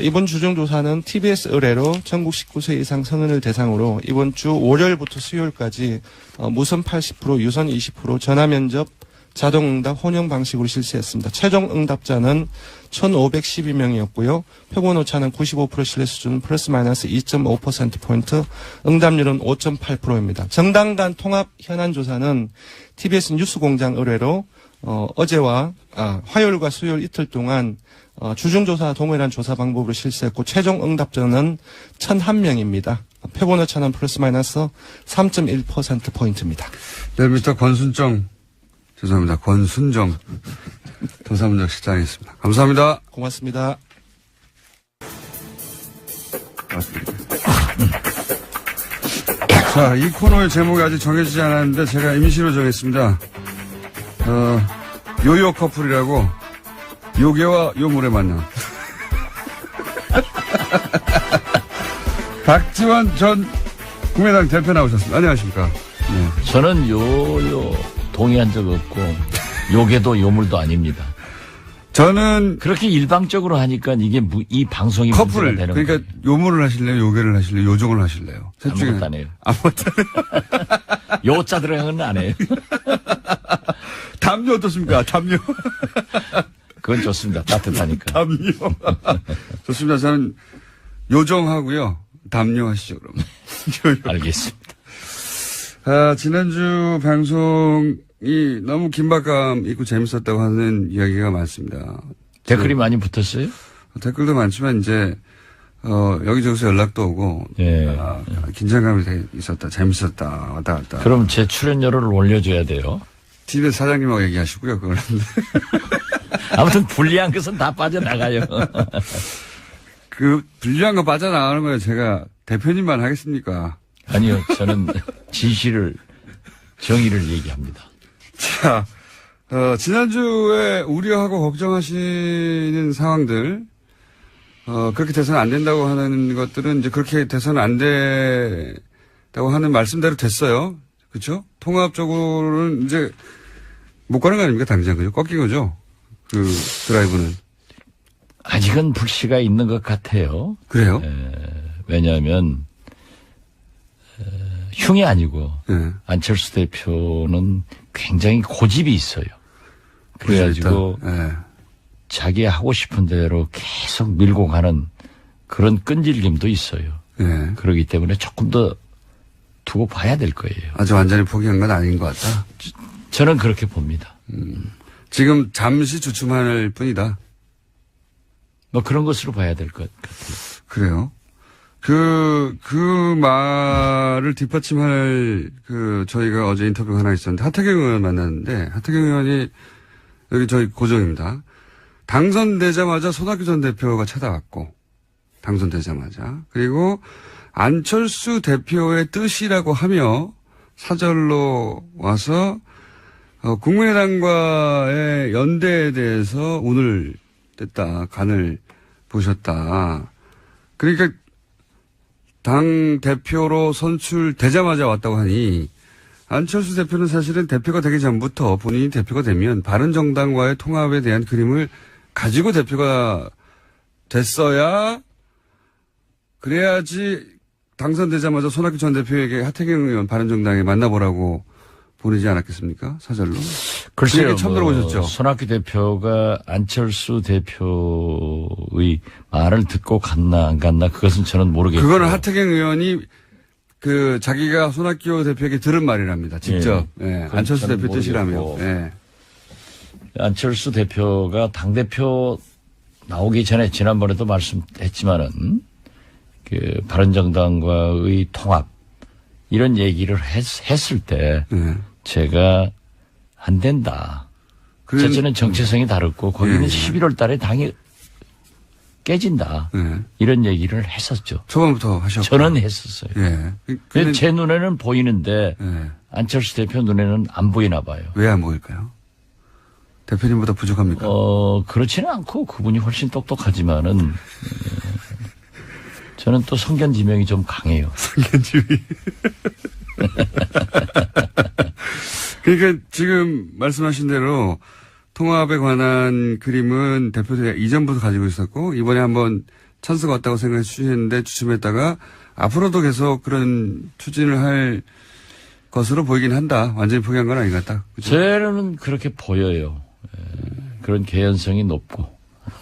이번 주정조사는 TBS 의뢰로 전국 19세 이상 성인을 대상으로 이번 주 월요일부터 수요일까지 무선 80%, 유선 20%, 전화면접, 자동응답, 혼용 방식으로 실시했습니다. 최종 응답자는 1,512명이었고요. 표본 오차는 95% 신뢰 수준 플러스 마이너스 2.5%포인트, 응답률은 5.8%입니다. 정당 간 통합 현안 조사는 TBS 뉴스공장 의뢰로 어제와 화요일과 수요일 이틀 동안 주중조사 동일한 조사 방법으로 실시했고 최종 응답자는 1,001명입니다. 표본 오차는 플러스 마이너스 3.1%포인트입니다.
내일부터 권순정 도사문적 실장이었습니다. 감사합니다.
고맙습니다.
자, 이 코너의 제목이 아직 정해지지 않았는데 제가 임시로 정했습니다. 요요 커플이라고 요괴와 요물의 만남. 박지원 전 국민의당 대표 나오셨습니다. 안녕하십니까. 네.
저는 동의한 적 없고 요괴도 요물도 아닙니다.
저는
그렇게 일방적으로 하니까 이게 이 방송이
커플을
문제가 되는
그러니까
거예요.
요물을 하실래요? 요괴를 하실래요? 요정을 하실래요? 셋 중에
아무것도 안 해요.
아무것도 안 해요.
요자 들어간 건 안 해요.
담요 어떻습니까? 담요.
그건 좋습니다. 따뜻하니까.
담요. 좋습니다. 저는 요정하고요. 담요 하시죠, 그러면.
알겠습니다.
지난주 방송이 너무 긴박감 있고 재밌었다고 하는 이야기가 많습니다.
댓글이 많이 붙었어요?
댓글도 많지만 이제 여기저기서 연락도 오고
네.
긴장감이 되게 있었다. 재밌었다. 왔다 갔다.
그럼 제 출연료를 올려줘야 돼요.
TBS 사장님하고 얘기하시고요. 그거는.
아무튼 불리한 것은 다 빠져나가요.
그 불리한 거 빠져나가는 거예요. 제가 대표님만 하겠습니까?
아니요. 저는 진실을 정의를 얘기합니다.
자, 지난주에 우려하고 걱정하시는 상황들, 그렇게 돼서는 안 된다고 하는 것들은 이제 그렇게 돼서는 안 된다고 하는 말씀대로 됐어요. 그렇죠? 통합적으로는 이제 못 가는 거 아닙니까? 당장 그죠? 꺾인 거죠? 그 드라이브는.
아직은 불씨가 있는 것 같아요.
그래요?
왜냐하면 흉이 아니고
예.
안철수 대표는 굉장히 고집이 있어요. 그래가지고
예.
자기 하고 싶은 대로 계속 밀고 가는 그런 끈질김도 있어요.
예.
그렇기 때문에 조금 더 두고 봐야 될 거예요.
아주 완전히 포기한 건 아닌 것 같다.
저는 그렇게 봅니다.
지금 잠시 주춤할 뿐이다.
뭐 그런 것으로 봐야 될 것 같아요.
그래요. 그 말을 뒷받침할 저희가 어제 인터뷰가 하나 있었는데 하태경 의원 만났는데 하태경 의원이 여기 저희 고정입니다. 당선되자마자 손학규 전 대표가 찾아왔고 당선되자마자 그리고 안철수 대표의 뜻이라고 하며 사절로 와서 국민의당과의 연대에 대해서 오늘 됐다 간을 보셨다. 그러니까 당 대표로 선출되자마자 왔다고 하니 안철수 대표는 사실은 대표가 되기 전부터 본인이 대표가 되면 바른정당과의 통합에 대한 그림을 가지고 대표가 됐어야 그래야지 당선되자마자 손학규 전 대표에게 하태경 의원 바른정당에 만나보라고 보내지 않았겠습니까? 사절로.
글쎄요.
얘기 처음 들어보셨죠?
손학규 대표가 안철수 대표의 말을 듣고 갔나 안 갔나 그것은 저는 모르겠고.
그거는 하태경 의원이 자기가 손학규 대표에게 들은 말이랍니다. 직접. 예. 안철수
저는
대표 뜻이라며.
모르겠고.
예.
안철수 대표가 당대표 나오기 전에 지난번에도 말씀했지만은 바른정당과의 통합 이런 얘기를 했을 때
예.
제가 안 된다. 첫째는 정체성이 다르고 거기는 11월 달에 당이 깨진다.
예.
이런 얘기를 했었죠.
초반부터 하셨고.
저는 했었어요.
예.
근데 제 눈에는 보이는데
예.
안철수 대표 눈에는 안 보이나 봐요.
왜 안 보일까요? 대표님보다 부족합니까?
그렇지는 않고 그분이 훨씬 똑똑하지만은 저는 또 성견지명이 좀 강해요.
성견지위. 그러니까 지금 말씀하신 대로 통합에 관한 그림은 대표가 이전부터 가지고 있었고 이번에 한번 찬스가 왔다고 생각해 주셨는데 주춤했다가 앞으로도 계속 그런 추진을 할 것으로 보이긴 한다. 완전히 포기한 건 아닌 것 같다. 그죠?
저는 그렇게 보여요. 그런 개연성이 높고.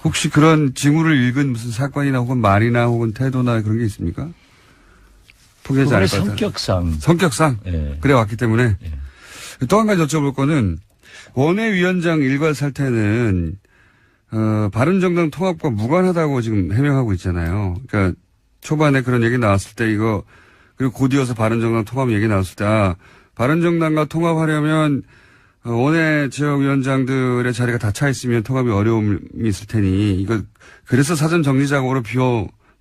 혹시 그런 징후를 읽은 무슨 사건이나 혹은 말이나 혹은 태도나 그런 게 있습니까? 포기하지 않을
그분의
것 같다.
성격상.
성격상?
예.
그래 왔기 때문에. 또 한 가지 여쭤볼 거는 원외위원장 일괄 사퇴는 바른정당 통합과 무관하다고 지금 해명하고 있잖아요. 그러니까 초반에 그런 얘기 나왔을 때 이거 그리고 곧이어서 바른정당 통합 얘기 나왔을 때 바른정당과 통합하려면 원외 지역위원장들의 자리가 다 차 있으면 통합이 어려움이 있을 테니 이거 그래서 사전 정리작업으로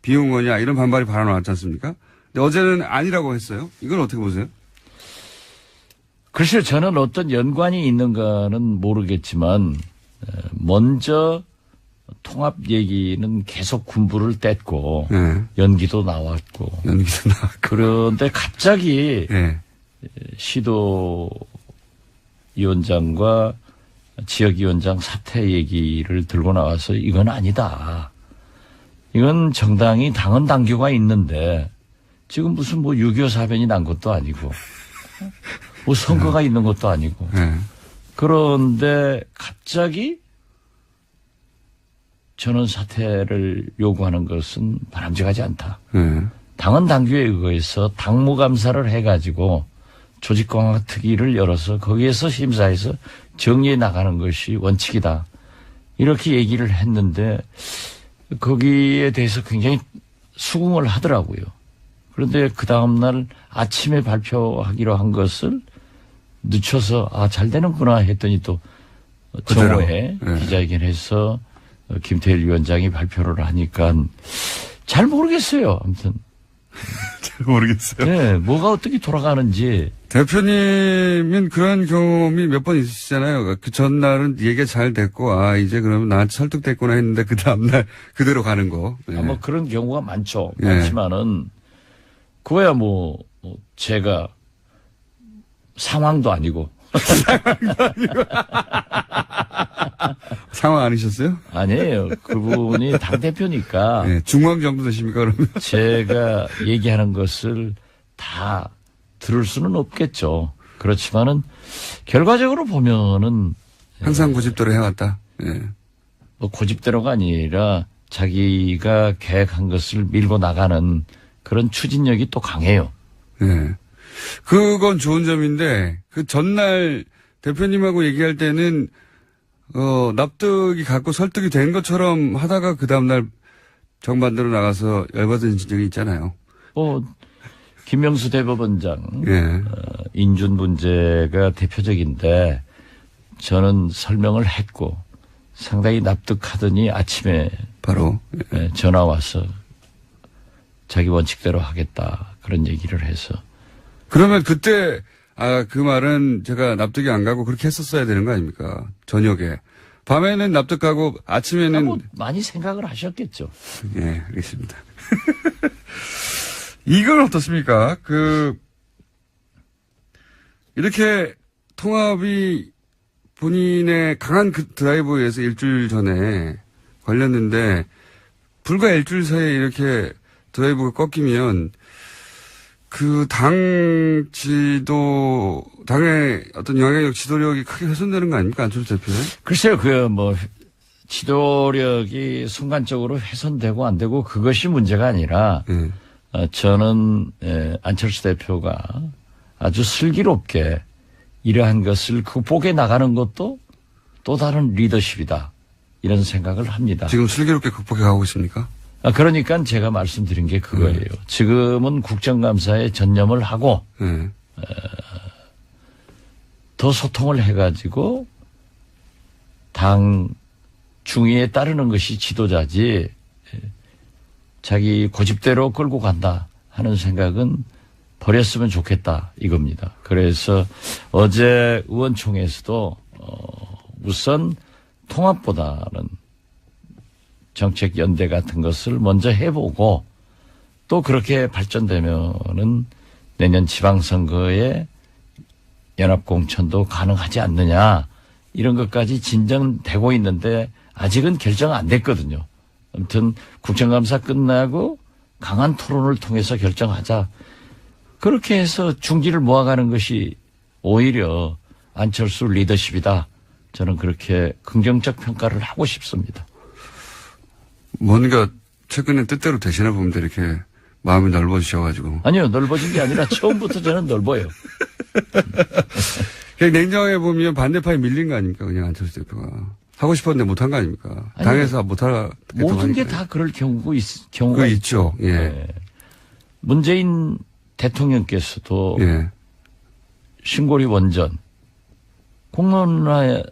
비운 거냐 이런 반발이 발언나왔지 않습니까? 근데 어제는 아니라고 했어요. 이건 어떻게 보세요?
글쎄요, 저는 어떤 연관이 있는가는 모르겠지만 먼저 통합 얘기는 계속 군부를 뗐고
네.
연기도 나왔고 그런데 갑자기
네.
시도위원장과 지역위원장 사퇴 얘기를 들고 나와서 이건 아니다. 이건 정당이 당헌 당규가 있는데 지금 무슨 6.25 사변이 난 것도 아니고 뭐 선거가 있는 것도 아니고
네.
그런데 갑자기 저는 사퇴를 요구하는 것은 바람직하지 않다.
네.
당헌 당규에 의해서 당무감사를 해가지고 조직공학 특위를 열어서 거기에서 심사해서 정리해 나가는 것이 원칙이다. 이렇게 얘기를 했는데 거기에 대해서 굉장히 수긍을 하더라고요. 그런데 그 다음날 아침에 발표하기로 한 것을 늦춰서 잘 되는구나 했더니 또 정오에
네.
기자회견에서 김태일 위원장이 발표를 하니까 잘 모르겠어요. 아무튼.
잘 모르겠어요.
네, 뭐가 어떻게 돌아가는지.
대표님은 그런 경험이 몇 번 있으시잖아요. 그 전날은 얘기가 잘 됐고, 이제 그러면 나한테 설득됐구나 했는데 그 다음날 그대로 가는 거. 네.
뭐 그런 경우가 많죠.
네.
많지만은, 그거야 제가 상황도 아니고.
상황 아니셨어요?
아니에요. 그분이 당대표니까.
네, 중앙 정도 되십니까, 그러면?
제가 얘기하는 것을 다 들을 수는 없겠죠. 그렇지만은 결과적으로 보면은
항상 고집대로 해왔다. 예.
뭐 고집대로가 아니라 자기가 계획한 것을 밀고 나가는 그런 추진력이 또 강해요.
예. 그건 좋은 점인데, 그 전날 대표님하고 얘기할 때는, 납득이 갖고 설득이 된 것처럼 하다가 그 다음날 정반대로 나가서 열받은 적이 있잖아요.
김명수 대법원장,
예.
인준 문제가 대표적인데 저는 설명을 했고 상당히 납득하더니 아침에
바로.
전화 와서 자기 원칙대로 하겠다 그런 얘기를 해서
그러면 그때, 그 말은 제가 납득이 안 가고 그렇게 했었어야 되는 거 아닙니까? 저녁에. 밤에는 납득하고 아침에는.
뭐 많이 생각을 하셨겠죠.
예, 알겠습니다. 이건 어떻습니까? 이렇게 통합이 본인의 강한 그 드라이브에 의해서 일주일 전에 걸렸는데, 불과 일주일 사이에 이렇게 드라이브가 꺾이면, 당의 어떤 영향력, 지도력이 크게 훼손되는 거 아닙니까? 안철수 대표는?
글쎄요, 지도력이 순간적으로 훼손되고 안 되고 그것이 문제가 아니라, 저는, 안철수 대표가 아주 슬기롭게 이러한 것을 극복해 나가는 것도 또 다른 리더십이다. 이런 생각을 합니다.
지금 슬기롭게 극복해 가고 있습니까?
그러니까 제가 말씀드린 게 그거예요. 지금은 국정감사에 전념을 하고, 더 소통을 해가지고, 당 중의에 따르는 것이 지도자지, 자기 고집대로 끌고 간다 하는 생각은 버렸으면 좋겠다 이겁니다. 그래서 어제 의원총회에서도, 우선 통합보다는 정책 연대 같은 것을 먼저 해보고 또 그렇게 발전되면은 내년 지방선거에 연합공천도 가능하지 않느냐 이런 것까지 진전되고 있는데 아직은 결정 안 됐거든요. 아무튼 국정감사 끝나고 강한 토론을 통해서 결정하자. 그렇게 해서 중지를 모아가는 것이 오히려 안철수 리더십이다. 저는 그렇게 긍정적 평가를 하고 싶습니다.
뭔가 최근에 뜻대로 되시나 봅니다. 이렇게 마음이 넓어지셔가지고.
아니요. 넓어진 게 아니라 처음부터 저는 넓어요.
그냥 냉정하게 보면 반대파에 밀린 거 아닙니까? 그냥 안철수 대표가. 하고 싶었는데 못한 거 아닙니까?
아니,
당에서 못하겠다고
모든 게
하니까요.
다 그럴 경우가
있죠. 예.
네. 문재인 대통령께서도
예.
신고리 원전 공론화에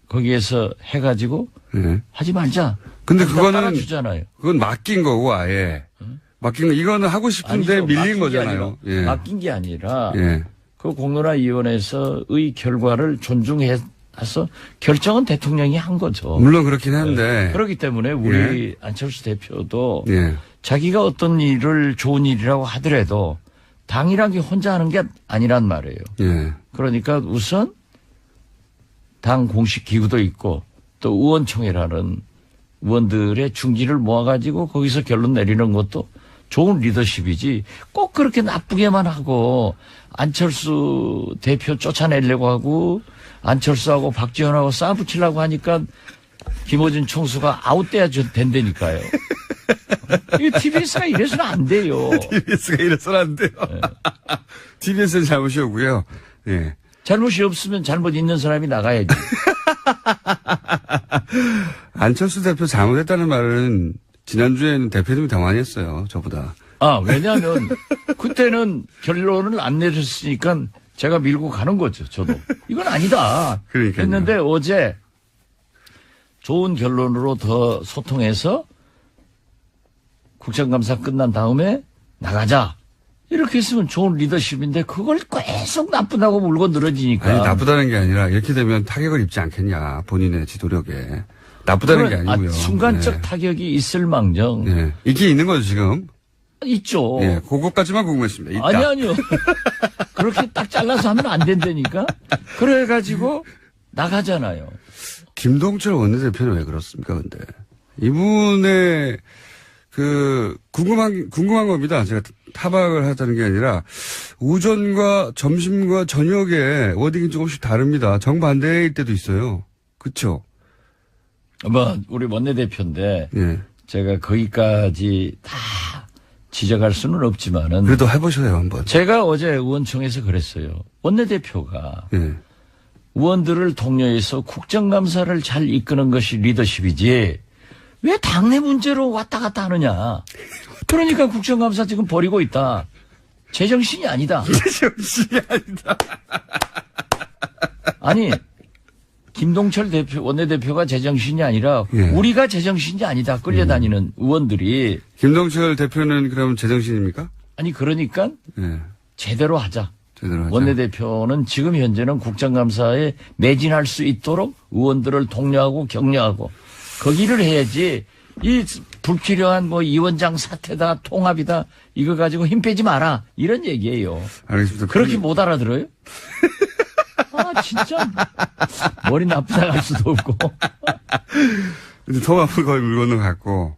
거기에서 해가지고
예.
하지 말자.
근데 그거는
주잖아요.
그건 맡긴 거고 아예. 맡긴 거 이거는 하고 싶은데
아니죠.
밀린
맡긴 게
거잖아요.
아니라,
예.
맡긴 게 아니라
예.
그 공론화위원회에서의 결과를 존중해서 결정은 대통령이 한 거죠.
물론 그렇긴 한데.
그렇기 때문에 우리 안철수 대표도
예.
자기가 어떤 일을 좋은 일이라고 하더라도 당이란 게 혼자 하는 게 아니란 말이에요.
예.
그러니까 우선 당 공식 기구도 있고 또 의원총회라는 의원들의 중지를 모아가지고 거기서 결론 내리는 것도 좋은 리더십이지 꼭 그렇게 나쁘게만 하고 안철수 대표 쫓아내려고 하고 안철수하고 박지원하고 싸붙이려고 하니까 김어준 총수가 아웃돼야 된다니까요. 이 TBS가 이래서는 안 돼요.
TBS가 이래서는 안 돼요.
네.
TBS는 잘못이 오고요. 예.
잘못이 없으면 잘못 있는 사람이 나가야지.
안철수 대표 잘못했다는 말은 지난주에는 대표님이 더 많이 했어요. 저보다.
왜냐하면 그때는 결론을 안 내렸으니까 제가 밀고 가는 거죠. 저도. 이건 아니다.
그러니까요.
했는데 어제 좋은 결론으로 더 소통해서 국정감사 끝난 다음에 나가자. 이렇게 했으면 좋은 리더십인데 그걸 계속 나쁘다고 물고 늘어지니까.
아니, 나쁘다는 게 아니라 이렇게 되면 타격을 입지 않겠냐. 본인의 지도력에. 나쁘다는 게 아니고요.
순간적
네.
타격이 있을 망정.
네. 있긴 있는 거죠, 지금.
있죠.
예, 그것까지만 궁금했습니다. 있다.
아니요. 그렇게 딱 잘라서 하면 안 된다니까. 그래가지고 나가잖아요.
김동철 원내대표는 왜 그렇습니까, 근데? 이분의 궁금한 겁니다. 제가 타박을 하자는 게 아니라, 오전과 점심과 저녁에 워딩이 조금씩 다릅니다. 정반대일 때도 있어요. 그쵸?
뭐 우리 원내대표인데
예.
제가 거기까지 다 지적할 수는 없지만은
그래도 해보셔요, 한번.
제가 어제 의원총회에서 그랬어요. 원내대표가
예.
의원들을 독려해서 국정감사를 잘 이끄는 것이 리더십이지 왜 당내 문제로 왔다 갔다 하느냐. 그러니까 국정감사 지금 버리고 있다. 제정신이 아니다.
제정신이 아니다.
아니 김동철 대표 원내대표가 제정신이 아니라
예.
우리가 제정신이 아니다. 끌려다니는 의원들이
김동철 대표는 그럼 제정신입니까?
아니 그러니까
예.
제대로 하자.
제대로 하자.
원내대표는 지금 현재는 국정감사에 매진할 수 있도록 의원들을 독려하고 격려하고 거기를 해야지 이 불필요한 뭐 이 원장 사태다 통합이다 이거 가지고 힘 빼지 마라 이런 얘기예요.
알겠습니다.
그렇게 못 알아들어요? 아 진짜 머리 나쁘다 할 수도 없고.
근데 통합은 거의 물 건너갔고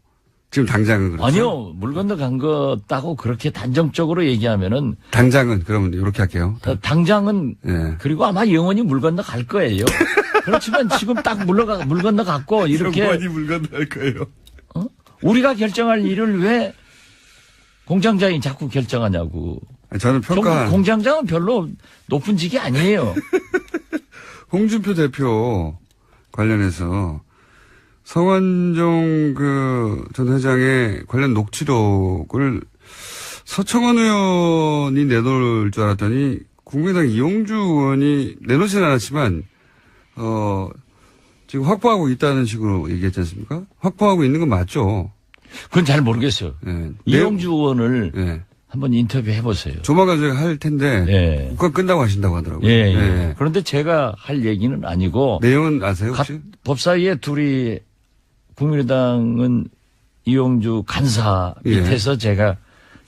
지금 당장은 그렇죠.
아니요 물 건너 간 거다고 그렇게 단정적으로 얘기하면은
당장은 그러면 이렇게 할게요.
당장은
예.
그리고 아마 영원히 물 건너 갈 거예요. 그렇지만 지금 딱 물 건너 갔고 이렇게
많이 물 건너갈 거예요.
우리가 결정할 일을 왜 공장장이 자꾸 결정하냐고.
저는 평가.
공장장은 별로 높은 직이 아니에요.
홍준표 대표 관련해서 성완종 전 회장의 관련 녹취록을 서청원 의원이 내놓을 줄 알았더니 국민의당 이용주 의원이 내놓지는 않았지만 지금 확보하고 있다는 식으로 얘기했지 않습니까? 확보하고 있는 건 맞죠?
그건 잘 모르겠어요.
예.
이용주 의원을
예.
한번 인터뷰 해보세요.
조만간 저희가 할 텐데
예.
국가 끝나고 하신다고 하더라고요.
예, 예.
예.
그런데 제가 할 얘기는 아니고
내용은 아세요 혹시?
법사위에 둘이 국민의당은 이용주 간사 밑에서 제가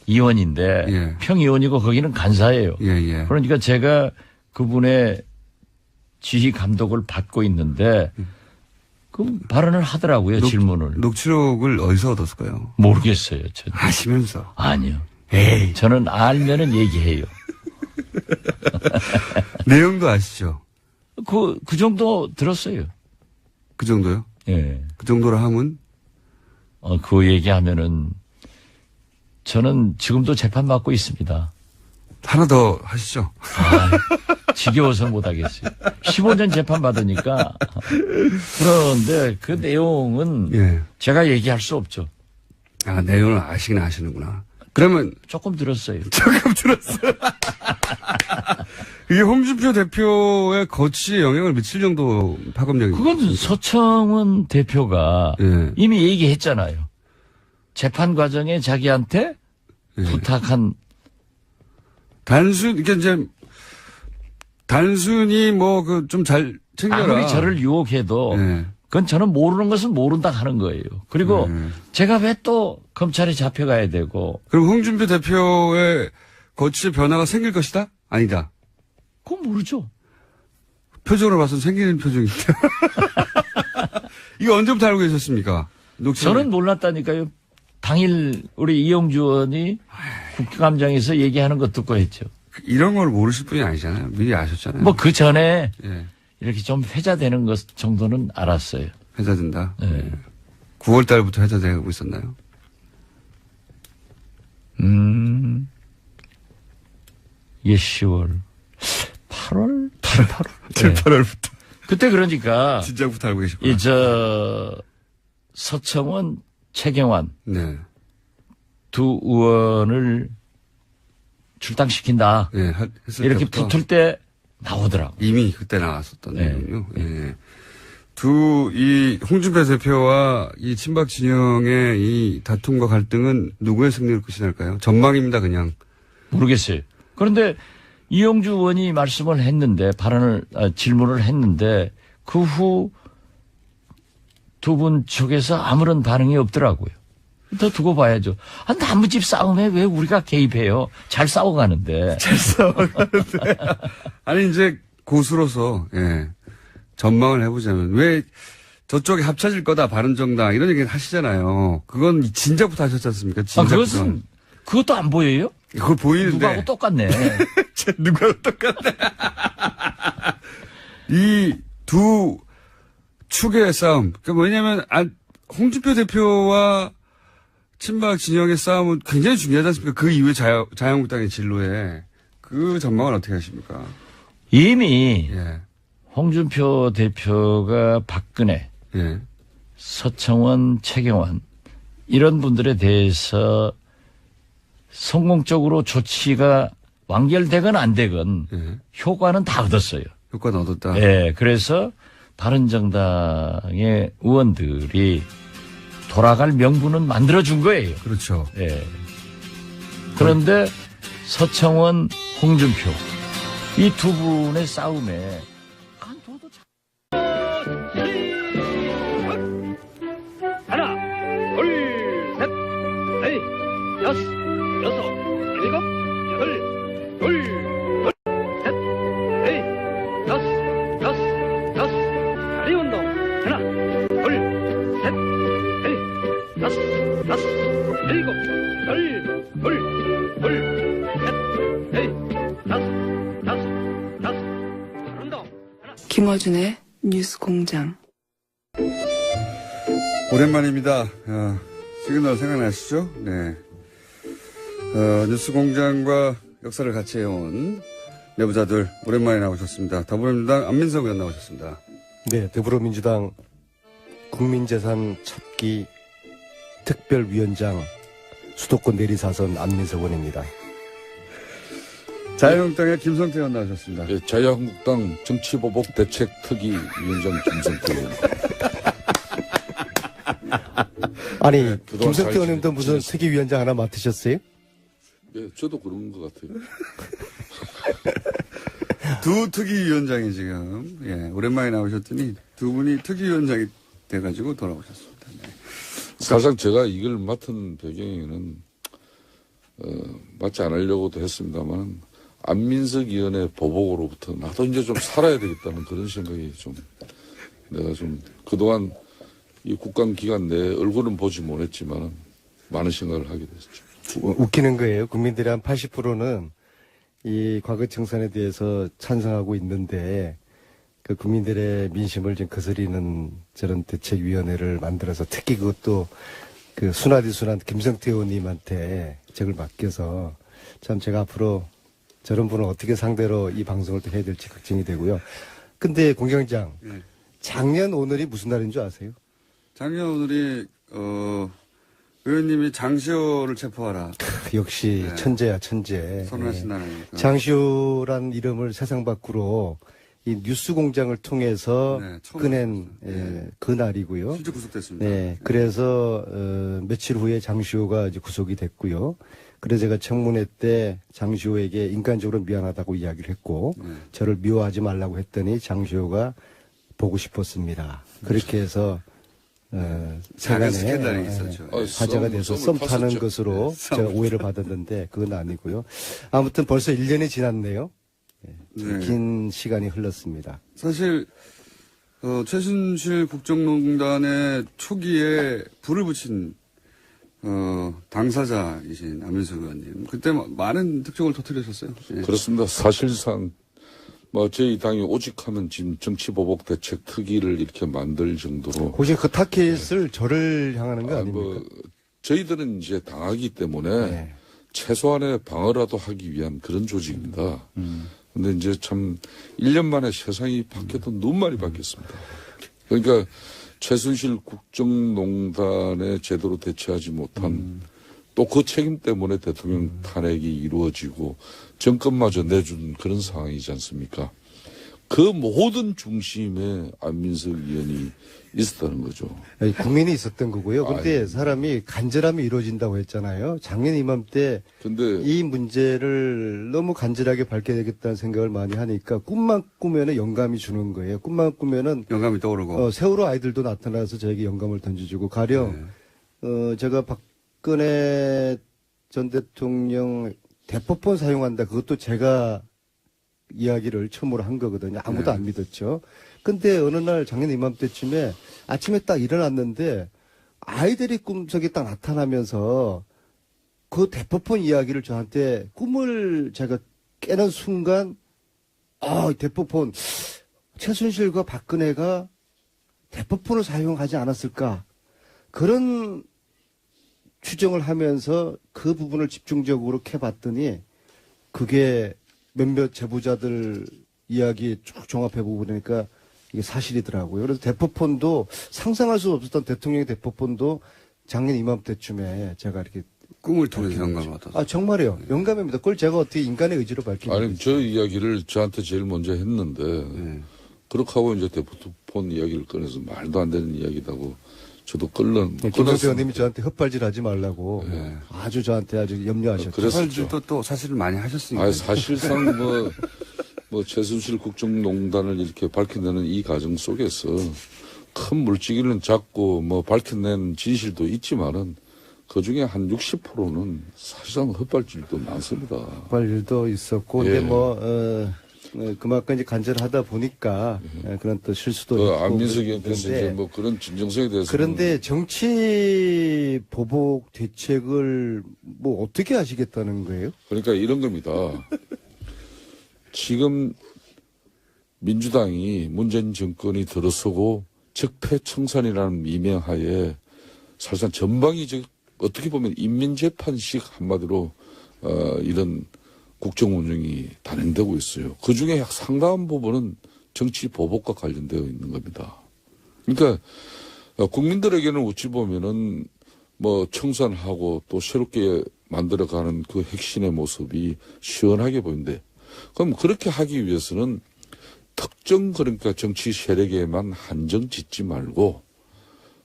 의원인데
예.
평의원이고 거기는 간사예요.
예, 예.
그러니까 제가 그분의 지휘 감독을 받고 있는데 그 발언을 하더라고요. 질문을.
녹취록을 어디서 얻었을까요?
모르겠어요.
아시면서.
아니요.
에이.
저는 알면은 얘기해요.
내용도 아시죠?
그 정도 들었어요.
그 정도요?
예.
그 정도로 하면?
그 얘기하면은 저는 지금도 재판받고 있습니다.
하나 더 하시죠.
지겨워서 못하겠어요. 15년 재판 받으니까. 그런데 그 내용은
예.
제가 얘기할 수 없죠.
아, 내용을 아시긴 아시는구나. 그러면
조금 들었어요.
조금 들었어요. 이게 홍준표 대표의 거취에 영향을 미칠 정도 파급력이.
그건 서청원 대표가
예.
이미 얘기했잖아요. 재판 과정에 자기한테
예.
부탁한
단순히 뭐 좀 잘 챙겨라.
아무리 저를 유혹해도
예.
그건 저는 모르는 것은 모른다 하는 거예요. 그리고 제가 왜 또 검찰에 잡혀가야 되고
그럼 홍준표 대표의 거취에 변화가 생길 것이다? 아니다.
그건 모르죠.
표정으로 봐서 생기는 표정인데. 이거 언제부터 알고 계셨습니까?
저는 몰랐다니까요. 당일 우리 이용주 의원이 국감장에서 얘기하는 거 듣고 했죠.
이런 걸 모르실 분이 아니잖아요. 미리 아셨잖아요.
뭐 그 전에
예.
이렇게 좀 회자되는 것 정도는 알았어요.
회자된다.
네.
9월 달부터 회자되고 있었나요?
이게 10월, 8월,
7, 8월부터.
그때 그러니까
진작부터 알고 계시구나.
서청원, 최경환
네.
두 의원을 출당시킨다.
예, 했을
이렇게
때부터
붙을 때 나오더라고.
이미 그때 나왔었던
네.
내용이요. 예. 이 홍준표 대표와 이 친박 진영의 이 다툼과 갈등은 누구의 승리를 끝이날까요? 전망입니다, 그냥.
모르겠어요. 그런데 이용주 의원이 말씀을 했는데 질문을 했는데 그 후 두 분 쪽에서 아무런 반응이 없더라고요. 더 두고 봐야죠. 나무집 싸움에 왜 우리가 개입해요? 잘 싸워가는데.
아니, 이제 고수로서, 예. 전망을 해보자면, 왜 저쪽에 합쳐질 거다, 바른정당, 이런 얘기 하시잖아요. 그건 진작부터 하셨지 않습니까? 진작부터.
그것도 안 보여요?
그걸 보이는데.
누구하고 똑같네.
누구하고 똑같네. 이 두 축의 싸움. 그러니까 왜냐면, 홍준표 대표와 친박 진영의 싸움은 굉장히 중요하지 않습니까? 그 이후에 자유한국당의 진로에. 그 전망은 어떻게 하십니까?
이미
예.
홍준표 대표가 박근혜,
예.
서청원, 최경환 이런 분들에 대해서 성공적으로 조치가 완결되건 안 되건
예.
효과는 다 얻었어요.
효과는 얻었다.
예, 그래서 바른정당의 의원들이 돌아갈 명분은 만들어준 거예요.
그렇죠.
예. 그런데 서청원, 홍준표 이 두 분의 싸움에 간도도
하나, 둘, 셋, 넷, 여섯, 일곱, 여덟, 둘, 셋, 넷, 여섯, 다리 운동. 하나, 둘, 셋, 넷, 여섯, 일곱, 여덟, 둘, 셋, 넷, 다리 운동.
김어준의 뉴스 공장.
오랜만입니다. 시그널 생각나시죠? 네. 뉴스 공장과 역사를 같이 해온 내부자들 오랜만에 나오셨습니다. 더불어민주당 안민석 의원 나오셨습니다.
네, 더불어민주당 국민재산 찾기 특별위원장 수도권 내리사선 안민석 의원입니다.
자유한국당의 김성태 의원 나오셨습니다.
예, 자유한국당 정치보복 대책특위위원장 김성태 의원입니다.
아니,
그동안
김성태
잘
의원님도 무슨
지냈습니다.
특위위원장 하나 맡으셨어요?
예, 저도 그런 것 같아요.
두 특위위원장이 지금 오랜만에 나오셨더니 두 분이 특위위원장이 돼가지고 돌아오셨습니다. 네.
사실상 제가 이걸 맡은 배경에는 맡지 않으려고도 했습니다만 안민석 의원의 보복으로부터 나도 이제 좀 살아야 되겠다는 그런 생각이 좀 내가 좀 그동안 이 국감 기간 내에 얼굴은 보지 못했지만 많은 생각을 하게 됐죠.
웃기는 거예요. 국민들의 한 80%는 이 과거 청산에 대해서 찬성하고 있는데 그 국민들의 민심을 좀 거스리는 저런 대책위원회를 만들어서 특히 그것도 그 순하디순한 김성태 의원님한테 적을 맡겨서 참 제가 앞으로 저런 분을 어떻게 상대로 이 방송을 또 해야 될지 걱정이 되고요. 근데 공장장,
네.
작년 오늘이 무슨 날인 줄 아세요?
작년 오늘이 의원님이 장시호를 체포하라
역시
네.
천재야, 천재.
선언하신
네.
날이니까.
장시호란 이름을 세상 밖으로 이 뉴스 공장을 통해서
네, 처음
꺼낸
네.
그 날이고요.
실제 구속됐습니다.
네, 그래서 며칠 후에 장시호가 이제 구속이 됐고요. 그래서 제가 청문회 때 장시호에게 인간적으로 미안하다고 이야기를 했고
네.
저를 미워하지 말라고 했더니 장시호가 보고 싶었습니다. 그렇게 해서
작은
세간에
스캔들이 있었죠.
화제가 돼서 썸 타는 것으로
네,
제가 오해를 받았는데 그건 아니고요. 아무튼 벌써 1년이 지났네요.
네.
긴 시간이 흘렀습니다.
사실 최순실 국정농단의 초기에 불을 붙인 당사자이신 안민석 의원님 그때 많은 특종을 터뜨리셨어요. 예.
그렇습니다. 사실상 저희 당이 오직하면 지금 정치보복 대책특위를 이렇게 만들 정도로
혹시 그 타켓을 저를 향하는 거 아닙니까?
저희들은 이제 당하기 때문에
네.
최소한의 방어라도 하기 위한 그런 조직입니다. 근데 이제 참 1년 만에 세상이 바뀌어도 너무 많이 바뀌었습니다. 그러니까 최순실 국정농단에 제대로 대처하지 못한 또 그 책임 때문에 대통령 탄핵이 이루어지고 정권마저 내준 그런 상황이지 않습니까? 그 모든 중심에 안민석 의원이 있었다는 거죠.
국민이 있었던 거고요. 근데 사람이 간절함이 이루어진다고 했잖아요. 작년 이맘때
근데
이 문제를 너무 간절하게 밝혀야 되겠다는 생각을 많이 하니까 꿈만 꾸면은 영감이 주는 거예요. 꿈만 꾸면은
영감이 떠오르고.
세월호 아이들도 나타나서 저에게 영감을 던져주고 가령 제가 박근혜 전 대통령 대포폰 사용한다. 그것도 제가 이야기를 처음으로 한 거거든요. 아무도 안 믿었죠. 근데 어느 날 작년 이맘때쯤에 아침에 딱 일어났는데 아이들이 꿈속에 딱 나타나면서 그 대포폰 이야기를 저한테 꿈을 제가 깨는 순간, 대포폰, 최순실과 박근혜가 대포폰을 사용하지 않았을까. 그런 추정을 하면서 그 부분을 집중적으로 캐봤더니 그게 몇몇 제보자들 이야기 쭉 종합해 보니까 이게 사실이더라고요. 그래서 대포폰도 상상할 수 없었던 대통령의 대포폰도 작년 이맘때쯤에 제가 이렇게
꿈을 통해서 영감을 얻었어요.
정말이요. 영감입니다. 그걸 제가 어떻게 인간의 의지로 밝히는
아니, 저 이야기를 저한테 제일 먼저 했는데, 그렇게 하고 이제 대포폰 이야기를 꺼내서 말도 안 되는 이야기다고 저도
김성태 의원님이 저한테 헛발질하지 말라고 아주 저한테 아주 염려하셨죠.
그래서 또 사실을 많이 하셨으니까.
사실상 뭐 최순실 국정농단을 이렇게 밝혀내는 이 과정 속에서 큰 물지기는 잡고 뭐 밝혀낸 진실도 있지만은 그 중에 한 60%는 사실상 헛발질도 많습니다.
헛발질도 있었고,
예.
근데 그만큼 이제 간절하다 보니까 그런 또 실수도 있고.
안민석 의원께서 이제 뭐 그런 진정성에 대해서.
그런데 정치 보복 대책을 뭐 어떻게 하시겠다는 거예요?
그러니까 이런 겁니다. 지금 민주당이 문재인 정권이 들어서고 적폐청산이라는 미명하에 사실상 전방위 어떻게 보면 인민재판식 한마디로 이런 국정 운영이 단행되고 있어요. 그중에 상당한 부분은 정치 보복과 관련되어 있는 겁니다. 그러니까 국민들에게는 어찌 보면은 뭐 청산하고 또 새롭게 만들어가는 그 핵심의 모습이 시원하게 보이는데, 그럼 그렇게 하기 위해서는 특정 그러니까 정치 세력에만 한정 짓지 말고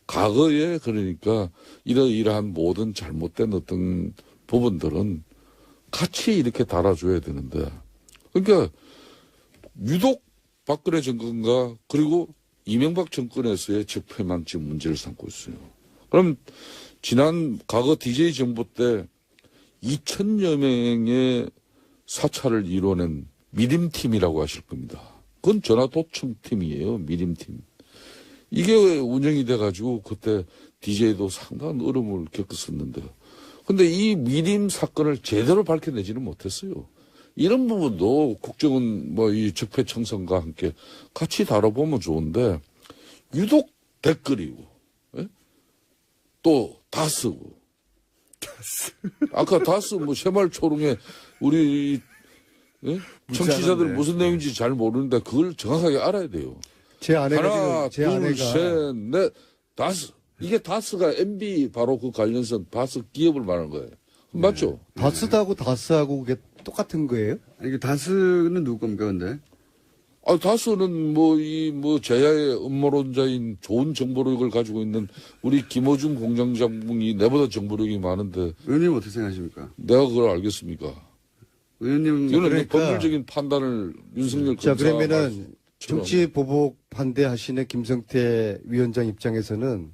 과거에 그러니까 이러이러한 모든 잘못된 어떤 부분들은 같이 이렇게 달아줘야 되는데, 그러니까 유독 박근혜 정권과 그리고 이명박 정권에서의 적폐만 지금 문제를 삼고 있어요. 그럼 지난 과거 DJ 정부 때 2,000여 명의 사찰을 이뤄낸 미림팀이라고 하실 겁니다. 그건 전화도청팀이에요. 미림팀. 이게 운영이 돼가지고 그때 DJ도 상당한 어려움을 겪었었는데, 근데 이 미림 사건을 제대로 밝혀내지는 못했어요. 이런 부분도 국정은 뭐 이 적폐청산과 함께 같이 다뤄보면 좋은데, 유독 댓글이고, 예? 또 다스고. 아까 다스 뭐 새말초롱에 우리 예? 청취자들 무슨 내용인지 잘 모르는데 그걸 정확하게 알아야 돼요.
제 아내가
하나,
제
둘,
아내가
셋, 넷, 다스. 이게 다스가 MB 바로 그 관련성 다스 기업을 말하는 거예요. 맞죠?
다스하고 다스하고 그게 똑같은 거예요?
이게 다스는 누구 겁니까, 근데?
다스는 제야의 음모론자인 좋은 정보력을 가지고 있는 우리 김어준 공장장군이 내보다 정보력이 많은데.
의원님 어떻게 생각하십니까?
내가 그걸 알겠습니까?
의원님.
이거는
그러니까,
법률적인 판단을 윤석열
자,
검사가
그러면은 정치 보복 반대하시는 김성태 위원장 입장에서는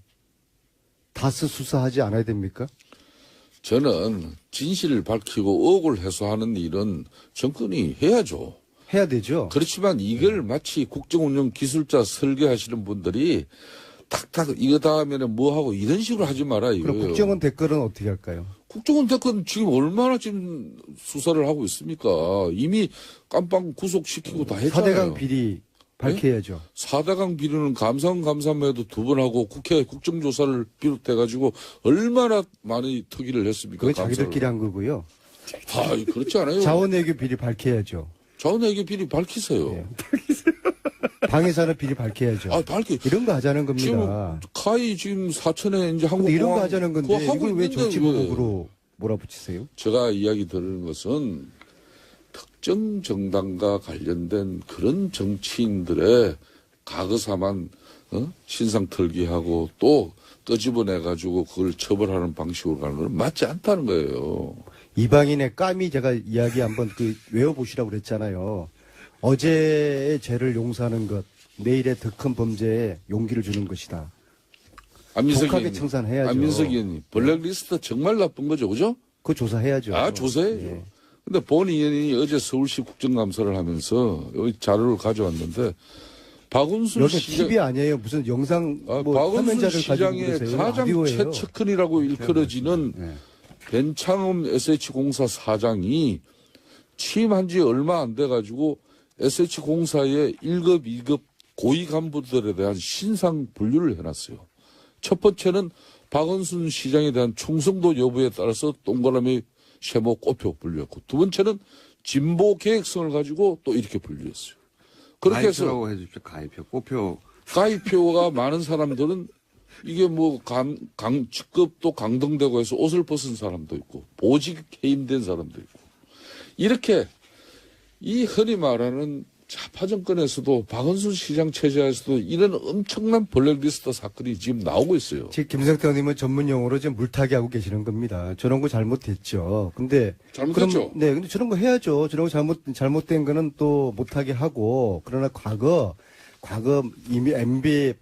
다스 수사하지 않아야 됩니까?
저는 진실을 밝히고 의혹을 해소하는 일은 정권이 해야죠.
해야 되죠.
그렇지만 이걸 마치 국정운영 기술자 설계하시는 분들이 탁탁 이거 다음에는 뭐 하고 이런 식으로 하지 마라 이거예요.
그럼 국정원 댓글은 어떻게 할까요?
국정원 댓글은 지금 얼마나 지금 수사를 하고 있습니까? 이미 깜빵 구속시키고 다 했잖아요.
4대강 비리 밝혀야죠.
4대강 비리는 감사해도 2번 하고 국회 국정조사를 비롯해가지고 얼마나 많이 특위를 했습니까?
그건 자기들끼리 한 거고요.
그렇지 않아요.
자원외교 비리 밝혀야죠.
자원외교 비리 밝히세요.
네. 방해산업 비리 밝혀야죠. 이런 거 하자는 겁니다.
지금 카이 지금 사천에 이제 한국
근데 이런 거 하자는 건데 이걸 왜 정치 보복으로 몰아붙이세요?
제가 이야기 들은 것은 특정 정당과 관련된 그런 정치인들의 과거사만 신상 털기하고 또 끄집어내가지고 그걸 처벌하는 방식으로 가는 건 맞지 않다는 거예요.
이방인의 까미 제가 이야기 한번 외워보시라고 그랬잖아요. 어제의 죄를 용서하는 것, 내일의 더 큰 범죄에 용기를 주는 것이다. 독하게 청산해야죠.
안민석 의원님, 블랙리스트 정말 나쁜 거죠, 그죠?
그거 조사해야죠.
조사해야죠.
예.
근데 본 의원이 어제 서울시 국정감사를 하면서 여기 자료를 가져왔는데, 박은순
여기
시장.
TV 아니에요. 무슨 영상,
박은순
화면자를 가지고
시장의
그러세요.
가장
라디오예요.
최측근이라고 일컬어지는 변창흠 SH공사 사장이 취임한 지 얼마 안 돼가지고 SH공사의 1급, 2급 고위 간부들에 대한 신상 분류를 해놨어요. 첫 번째는 박원순 시장에 대한 충성도 여부에 따라서 동그라미 세모 꼬표 분류했고, 두 번째는 진보 계획성을 가지고 또 이렇게 분류했어요. 그렇게 해서
가입표라고 해주십시오. 가입표, 꼬표.
가입표가 많은 사람들은 이게 뭐 직급도 강등되고 해서 옷을 벗은 사람도 있고 보직 해임된 사람도 있고, 이렇게 이 흔히 말하는 좌파 정권에서도 박원순 시장 체제에서도 이런 엄청난 블랙리스트 사건이 지금 나오고 있어요.
지금 김성태 의원님은 전문 용어로 지금 물타기 하고 계시는 겁니다. 저런 거 잘못됐죠. 근데
잘못했죠?
네, 근데 저런 거 해야죠. 저런 거 잘못된 거는 또 못하게 하고, 그러나 과거 이미 MB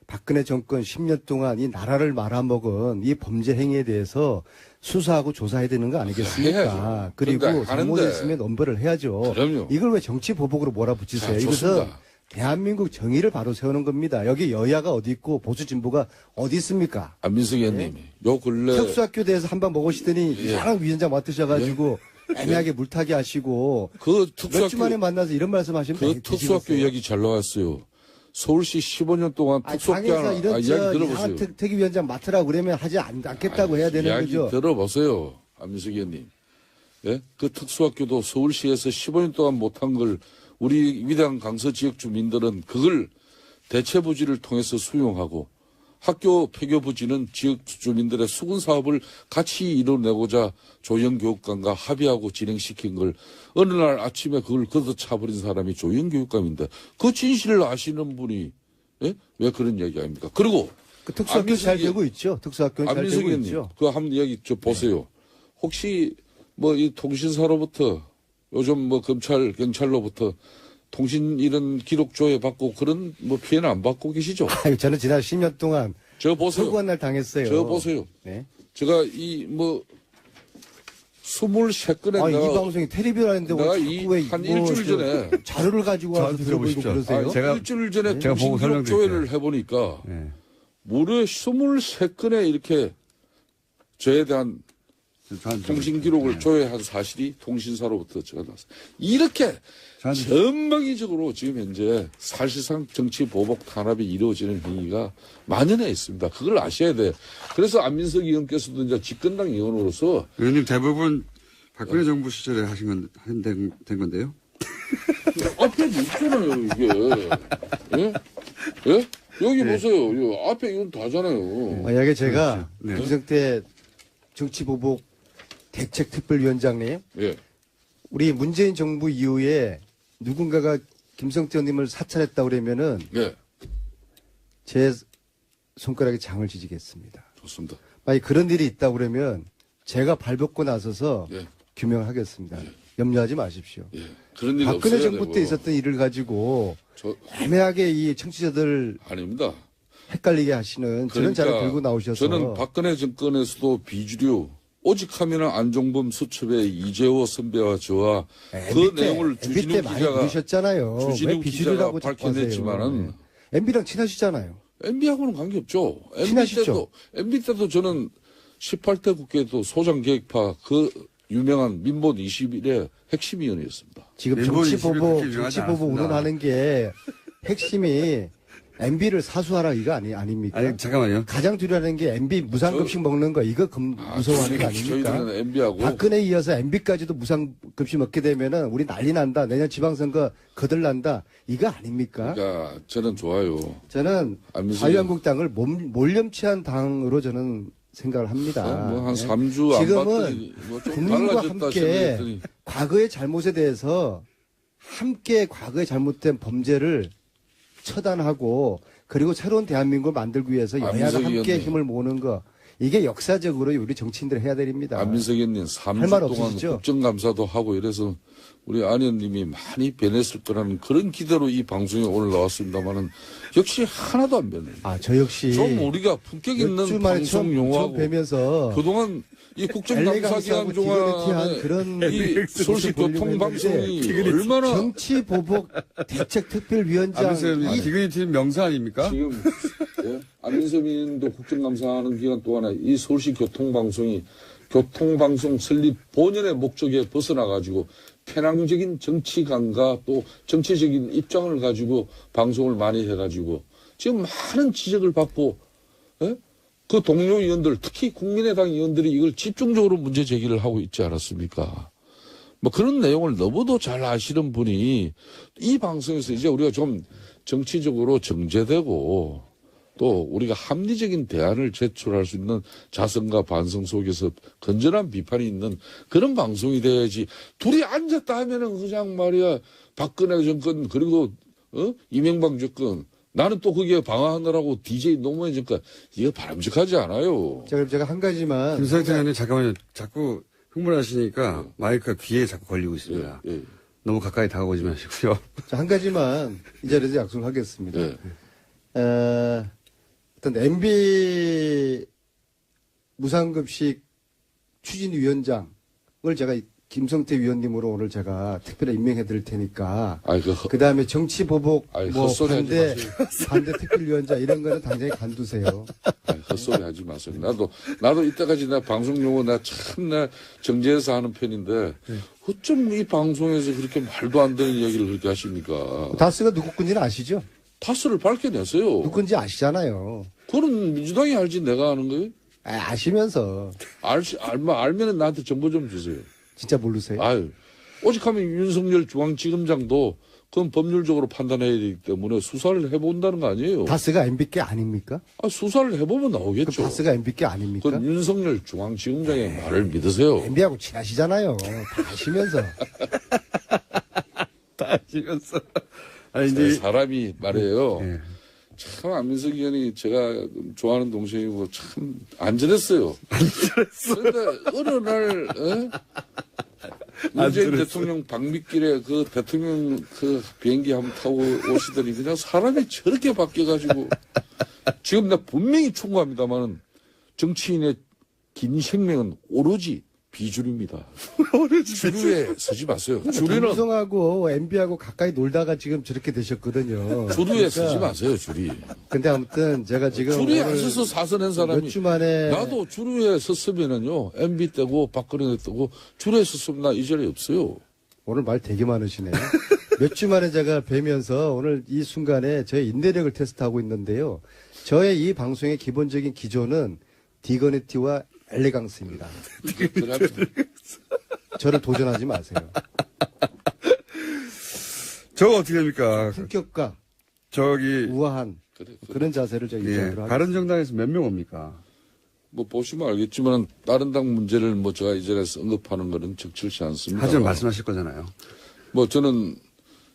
박근혜 정권 10년 동안 이 나라를 말아먹은 이 범죄 행위에 대해서 수사하고 조사해야 되는 거 아니겠습니까?
해야죠.
그리고
그런데
잘못했으면 엄벌을 해야죠.
그럼요.
이걸 왜 정치 보복으로 몰아붙이세요?
자,
이것은
좋습니다.
대한민국 정의를 바로 세우는 겁니다. 여기 여야가 어디 있고 보수 진보가 어디 있습니까?
안민석 의원님이 요 근래
특수학교 대해서 한 방 먹으시더니
예.
이상한 위원장 맡으셔가지고 애매하게 물타기 하시고
그
몇 주 만에 만나서 이런 말씀하시면
그 특수학교 이야기 잘 나왔어요. 서울시 15년 동안 특수학교
당에서
하나
이런
이야기 들어보세요.
특위위원장 맡으라고 그러면 하지 않겠다고 해야 되는
이야기
거죠.
들어보세요. 안민석 의원님. 예? 그 특수학교도 서울시에서 15년 동안 못한 걸 우리 위대한 강서 지역 주민들은 그걸 대체부지를 통해서 수용하고, 학교 폐교 부지는 지역 주민들의 수군 사업을 같이 이뤄내고자 조영교육감과 합의하고 진행시킨 걸 어느 날 아침에 그걸 걷어차버린 사람이 조영교육감인데 그 진실을 아시는 분이 예? 왜 그런 얘기 아닙니까? 그리고
그 특수학교 잘 되고 있죠. 특수학교는 잘
안민석
되고
의원님,
있죠.
그 한번 이야기 좀 보세요. 혹시 뭐 이 통신사로부터 요즘 뭐 검찰, 경찰로부터 통신 이런 기록 조회 받고 그런 뭐 피해는 안 받고 계시죠?
아유, 저는 지난 10년 동안
저 보세요.
서구한 날 당했어요.
저 보세요.
네.
제가 이 뭐 23건에
이 방송이 텔레비전인데
내가
한
일주일 전에
자료를 가지고 와서 들어보시고 그러세요?
제가-
일주일 전에
제가 보고
통신 기록
설명드릴게요.
조회를 해보니까
예.
무려 23건에 이렇게 저에 대한 통신 기록을 조회한 사실이 통신사로부터 제가 나왔어요. 이렇게 전방위적으로 지금 현재 사실상 정치 보복 탄압이 이루어지는 행위가 만연해 있습니다. 그걸 아셔야 돼. 그래서 안민석 의원께서도 이제 집권당 의원으로서
의원님 대부분 박근혜 정부 시절에 된 건데요.
앞에 있잖아요, 이게. 예? 예? 여기 보세요. 이 앞에 이건 다잖아요.
만약에 제가
네.
김성태 정치보복 대책특별위원장님,
예.
우리 문재인 정부 이후에 누군가가 김성태 의원님을 사찰했다 그러면은
예.
제 손가락에 장을 지지겠습니다.
좋습니다.
만약 그런 일이 있다 그러면 제가 발벗고 나서서
예.
규명을 하겠습니다. 염려하지 마십시오.
예. 그런 일이
박근혜
없어야
정부
되고.
때 있었던 일을 가지고
저,
애매하게 이 청취자들
아닙니다.
헷갈리게 하시는 저런 자료 들고 나오셔서
저는 박근혜 정권에서도 비주류 오직 하면은 안종범 수첩의 이재호 선배와 저와 그 내용을
MB 때
주진우
많이
기자가
부르셨잖아요. 왜
주진우 기자가
비주류라고 자꾸 하세요.
밝혀냈지만은
MB랑 친하시잖아요.
MB하고는 관계없죠.
친하시죠?
MB 때도 저는 18대 국회도 소장계획파 그 유명한 민본 21의 핵심위원이었습니다.
지금
일본이
정치보복
그렇게 유명하지
운운하는 게 핵심이 MB를 사수하라 이거 아닙니까?
아니 잠깐만요.
가장 두려워하는 게 MB 무상급식 먹는 거 이거 무서워하는 거 아닙니까?
저희들은 MB하고
박근혜에 이어서 MB까지도 무상급식 먹게 되면은 우리 난리 난다. 내년 지방선거 거들난다. 이거 아닙니까?
그러니까 저는 좋아요.
저는
안민석
자유한국당을 몰염치한 당으로 저는 생각을 합니다.
뭐한
네.
3주 안
지금은
봤더니 뭐좀
국민과
달라졌다
함께
생각했더니
과거의 잘못에 대해서 함께 과거에 잘못된 범죄를 처단하고 그리고 새로운 대한민국을 만들기 위해서 여야가
안민석
함께
의원님.
힘을 모으는 거 이게 역사적으로 우리 정치인들이 해야 됩니다.
안민석 의원님
할말
3주 동안
없으시죠?
국정감사도 하고 이래서 우리 안 의원님이 많이 변했을 거라는 그런 기대로 이 방송에 오늘 나왔습니다만은 역시 하나도 안 변해요.
저 역시
좀 우리가 품격
몇
있는
주 만에
방송
처음
용어하고
뵈면서
그동안 이 국정감사
엘레강스하고
기간
디그니티한
동안에
그런
이 서울시 교통방송이 얼마나
정치보복 대책특별위원장
안민석 의원님 디그니티 명사 아닙니까?
지금 예? 안민석 의원도 국정감사하는 기간 동안에 이 서울시 교통방송이 교통방송 설립 본연의 목적에 벗어나가지고 편향적인 정치관과 또 정치적인 입장을 가지고 방송을 많이 해가지고 지금 많은 지적을 받고 그 동료 의원들 특히 국민의당 의원들이 이걸 집중적으로 문제 제기를 하고 있지 않았습니까? 뭐 그런 내용을 너무도 잘 아시는 분이 이 방송에서 이제 우리가 좀 정치적으로 정제되고 또 우리가 합리적인 대안을 제출할 수 있는 자성과 반성 속에서 건전한 비판이 있는 그런 방송이 돼야지 둘이 앉았다 하면은 그냥 말이야 박근혜 정권 그리고 이명박 정권 나는 또 거기에 방어하느라고 DJ 노무현 정권 이거 바람직하지 않아요.
자, 그럼 제가 한 가지만.
김성태 의원님 잠깐만요. 자꾸 흥분하시니까 마이크가 귀에 자꾸 걸리고 있습니다.
예.
너무 가까이 다가오지 마시고요.
자, 한 가지만 이 자리에서 약속하겠습니다.
예.
어떤 MB 무상급식 추진위원장을 제가 김성태 위원님으로 오늘 제가 특별히 임명해 드릴 테니까. 그 다음에 정치보복,
헛소리 하지
반대 특별위원장 이런 거는 당장에 간두세요.
헛소리 하지 마세요. 나도 이때까지 나 방송 용어 나 정제해서 하는 편인데 어쩜 이 방송에서 그렇게 말도 안 되는 이야기를 그렇게 하십니까?
다스가 누구 건지는 아시죠?
다스를 밝혀내세요.
누구 건지 아시잖아요.
그건 민주당이 알지 내가 아는 거예요?
아시면서.
알면은 나한테 정보 좀 주세요.
진짜 모르세요?
아유, 오직하면 윤석열 중앙지검장도 그건 법률적으로 판단해야 되기 때문에 수사를 해본다는 거 아니에요?
다스가 MB께 아닙니까?
수사를 해보면 나오겠죠.
그럼 다스가 MB께 아닙니까?
그건 윤석열 중앙지검장의 말을 믿으세요.
MB하고 친하시잖아요. 다 아시면서.
다 아시면서. 아니,
사람이 말이에요.
예.
참 안민석 의원이 제가 좋아하는 동생이고 참 안전했어요. 그런데 어느 날 문재인 대통령 방미길에 그 대통령 그 비행기 한번 타고 오시더니 그냥 사람이 저렇게 바뀌어가지고 지금 나 분명히 충고합니다만은 정치인의 긴 생명은 오로지 비주류입니다. 주류에 서지 마세요. 주류는
김성하고 MB하고 가까이 놀다가 지금 저렇게 되셨거든요.
주류에 서지 마세요. 주리.
근데 아무튼 제가 지금
주류에 안 서서 사선한 사람이
몇 주 만에
나도 주류에 섰으면은요 MB 때고 박근혜 때고 주류에 섰으면 나 이 자리에 없어요.
오늘 말 되게 많으시네요. 몇 주 만에 제가 뵈면서 오늘 이 순간에 저의 인내력을 테스트하고 있는데요. 저의 이 방송의 기본적인 기조는 디거니티와 엘레강스입니다. 저를 도전하지 마세요.
저거 어떻게 됩니까?
품격과
저기,
우아한 그런 자세를 저희 유지하도록 하겠습니다.
바른정당에서 몇 명 옵니까?
뭐 보시면 알겠지만 다른 당 문제를 뭐 제가 이 자리에서 언급하는 것은 적절치 않습니다.
하지만 말씀하실 거잖아요.
뭐 저는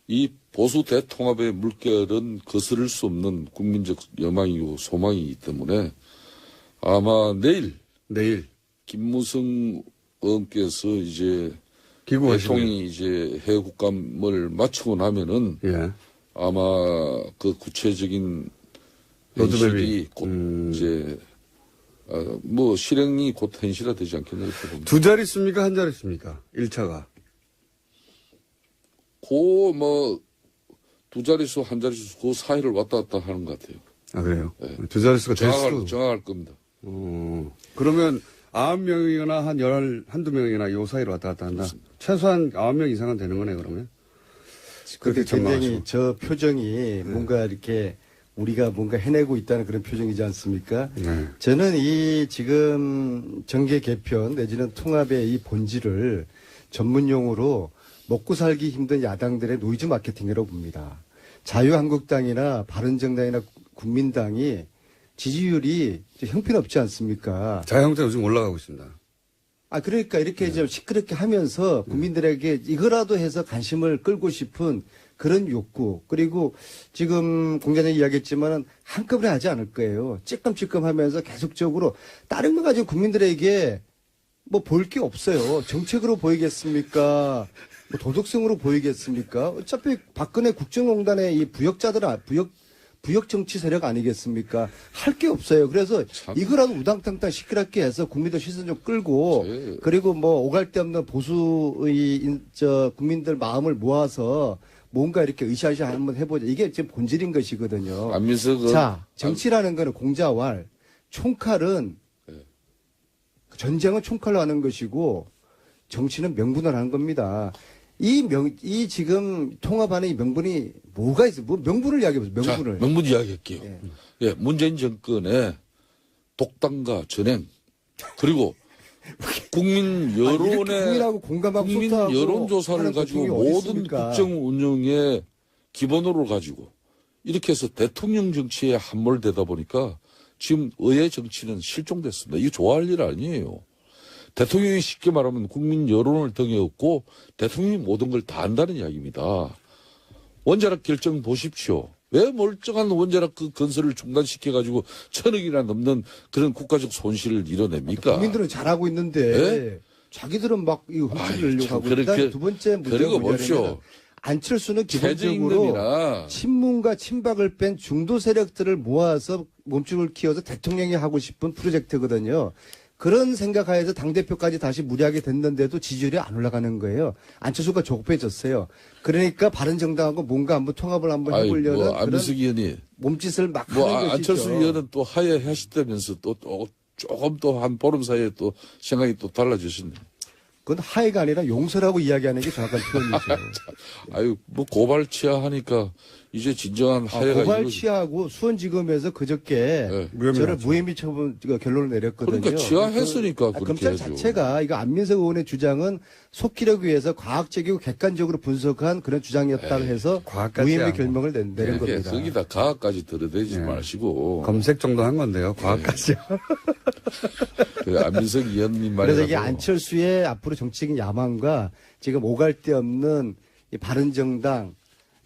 이 보수 대통합의 물결은 거스를 수 없는 국민적 여망이고 소망이기 때문에 아마 내일 김무성 의원께서 이제 대통령이 이제 해외 국감을 마치고 나면은 아마 그 구체적인 현실이 곧 이제 뭐 실행이 곧 현실화되지 않겠나 이렇게 봅니다.
두 자릿수입니까? 한 자릿수입니까? 1차가.
뭐 두 자릿수 한 자릿수 그 사이를 왔다 갔다 하는 것 같아요.
아 그래요?
네.
두 자릿수가
정확할 겁니다.
그러면 9명이거나 한두 명이나 요 사이로 왔다 갔다 한다. 그렇습니다. 최소한 9명 이상은 되는 거네, 그러면.
그렇게 굉장히 저 표정이 뭔가 이렇게 우리가 뭔가 해내고 있다는 그런 표정이지 않습니까?
네.
저는 이 지금 정계 개편 내지는 통합의 이 본질을 전문용어로 먹고 살기 힘든 야당들의 노이즈 마케팅이라고 봅니다. 자유한국당이나 바른정당이나 국민당이 지지율이 형편없지 않습니까?
자유한국당 요즘 올라가고 있습니다.
그러니까 이렇게 좀 시끄럽게 하면서 국민들에게 이거라도 해서 관심을 끌고 싶은 그런 욕구. 그리고 지금 공장장이 이야기했지만은 한꺼번에 하지 않을 거예요. 찔끔찔끔 하면서 계속적으로 다른 거 가지고 국민들에게 뭐 볼 게 없어요. 정책으로 보이겠습니까? 뭐 도덕성으로 보이겠습니까? 어차피 박근혜 국정농단의 이 부역 정치 세력 아니겠습니까? 할 게 없어요. 그래서 이거라도 우당탕탕 시끄럽게 해서 국민들 시선 좀 끌고 그리고 뭐 오갈 데 없는 보수의 국민들 마음을 모아서 뭔가 이렇게 으쌰으쌰 한번 해보자. 이게 지금 본질인 것이거든요.
안민석은
자, 정치라는 거는 공자왈, 총칼은
전쟁은 총칼로 하는 것이고 정치는 명분을 하는 겁니다. 이 지금 통합하는 이 명분이 뭐가 있어요? 뭐 명분을 이야기해보세요. 명분을.
자, 명분 이야기할게요.
예.
예, 문재인 정권의 독단과 전행 그리고 국민
이렇게
여론의
국민하고 공감하고
국민
소통하고
여론조사를
하는
가지고
대통령이 어디
모든
있습니까?
국정 운영의 기본으로 가지고 이렇게 해서 대통령 정치에 함몰되다 보니까 지금 의회 정치는 실종됐습니다. 이거 좋아할 일 아니에요. 대통령이 쉽게 말하면 국민 여론을 등에 업고 대통령이 모든 걸 다 한다는 이야기입니다. 원자력 결정 보십시오. 왜 멀쩡한 원자력 그 건설을 중단시켜가지고 1,000억이나 넘는 그런 국가적 손실을 이뤄냅니까?
국민들은 잘하고 있는데
네?
자기들은 막 이거 훔치려고
참
하고
그렇게-
일단 두 번째 문제가
그리고
뭐냐면
봅시오.
안철수는 기본적으로
최저임금이나
친문과 친박을 뺀 중도 세력들을 모아서 몸집을 키워서 대통령이 하고 싶은 프로젝트거든요. 그런 생각하에서 당대표까지 다시 무리하게 됐는데도 지지율이 안 올라가는 거예요. 안철수가 조급해졌어요. 그러니까 바른정당하고 뭔가 한번 통합을 한번
아이,
해보려는
뭐
그런
안민석 의원이
몸짓을 막
뭐
하는 것이죠.
안철수 의원은 또 하야 하시다면서 또 조금 또 한 보름 사이에 또 생각이 또 달라지셨네.
그건 하해가 아니라 용서라고 이야기하는 게 정확한 표현이죠.
아유 뭐 고발 취하하니까 이제 진정한 하야가
고발
이루어지-
취하고 수원지검에서 그저께
네.
저를 무혐의 처분 결론을 내렸거든요.
그러니까 취하했으니까 그렇게
검찰
해야죠.
자체가 이거 안민석 의원의 주장은 속기력 위해서 과학적이고 객관적으로 분석한 그런 주장이었다고 해서
과학까지
무혐의
하고.
결명을 내린
이렇게
겁니다.
거기다 가학까지 들어대지
네.
마시고
검색 정도 한 건데요. 과학까지.
그 안민석 의원님 말에
그래서 이게 안철수의 앞으로 정치적인 야망과 지금 오갈 데 없는 이 바른정당,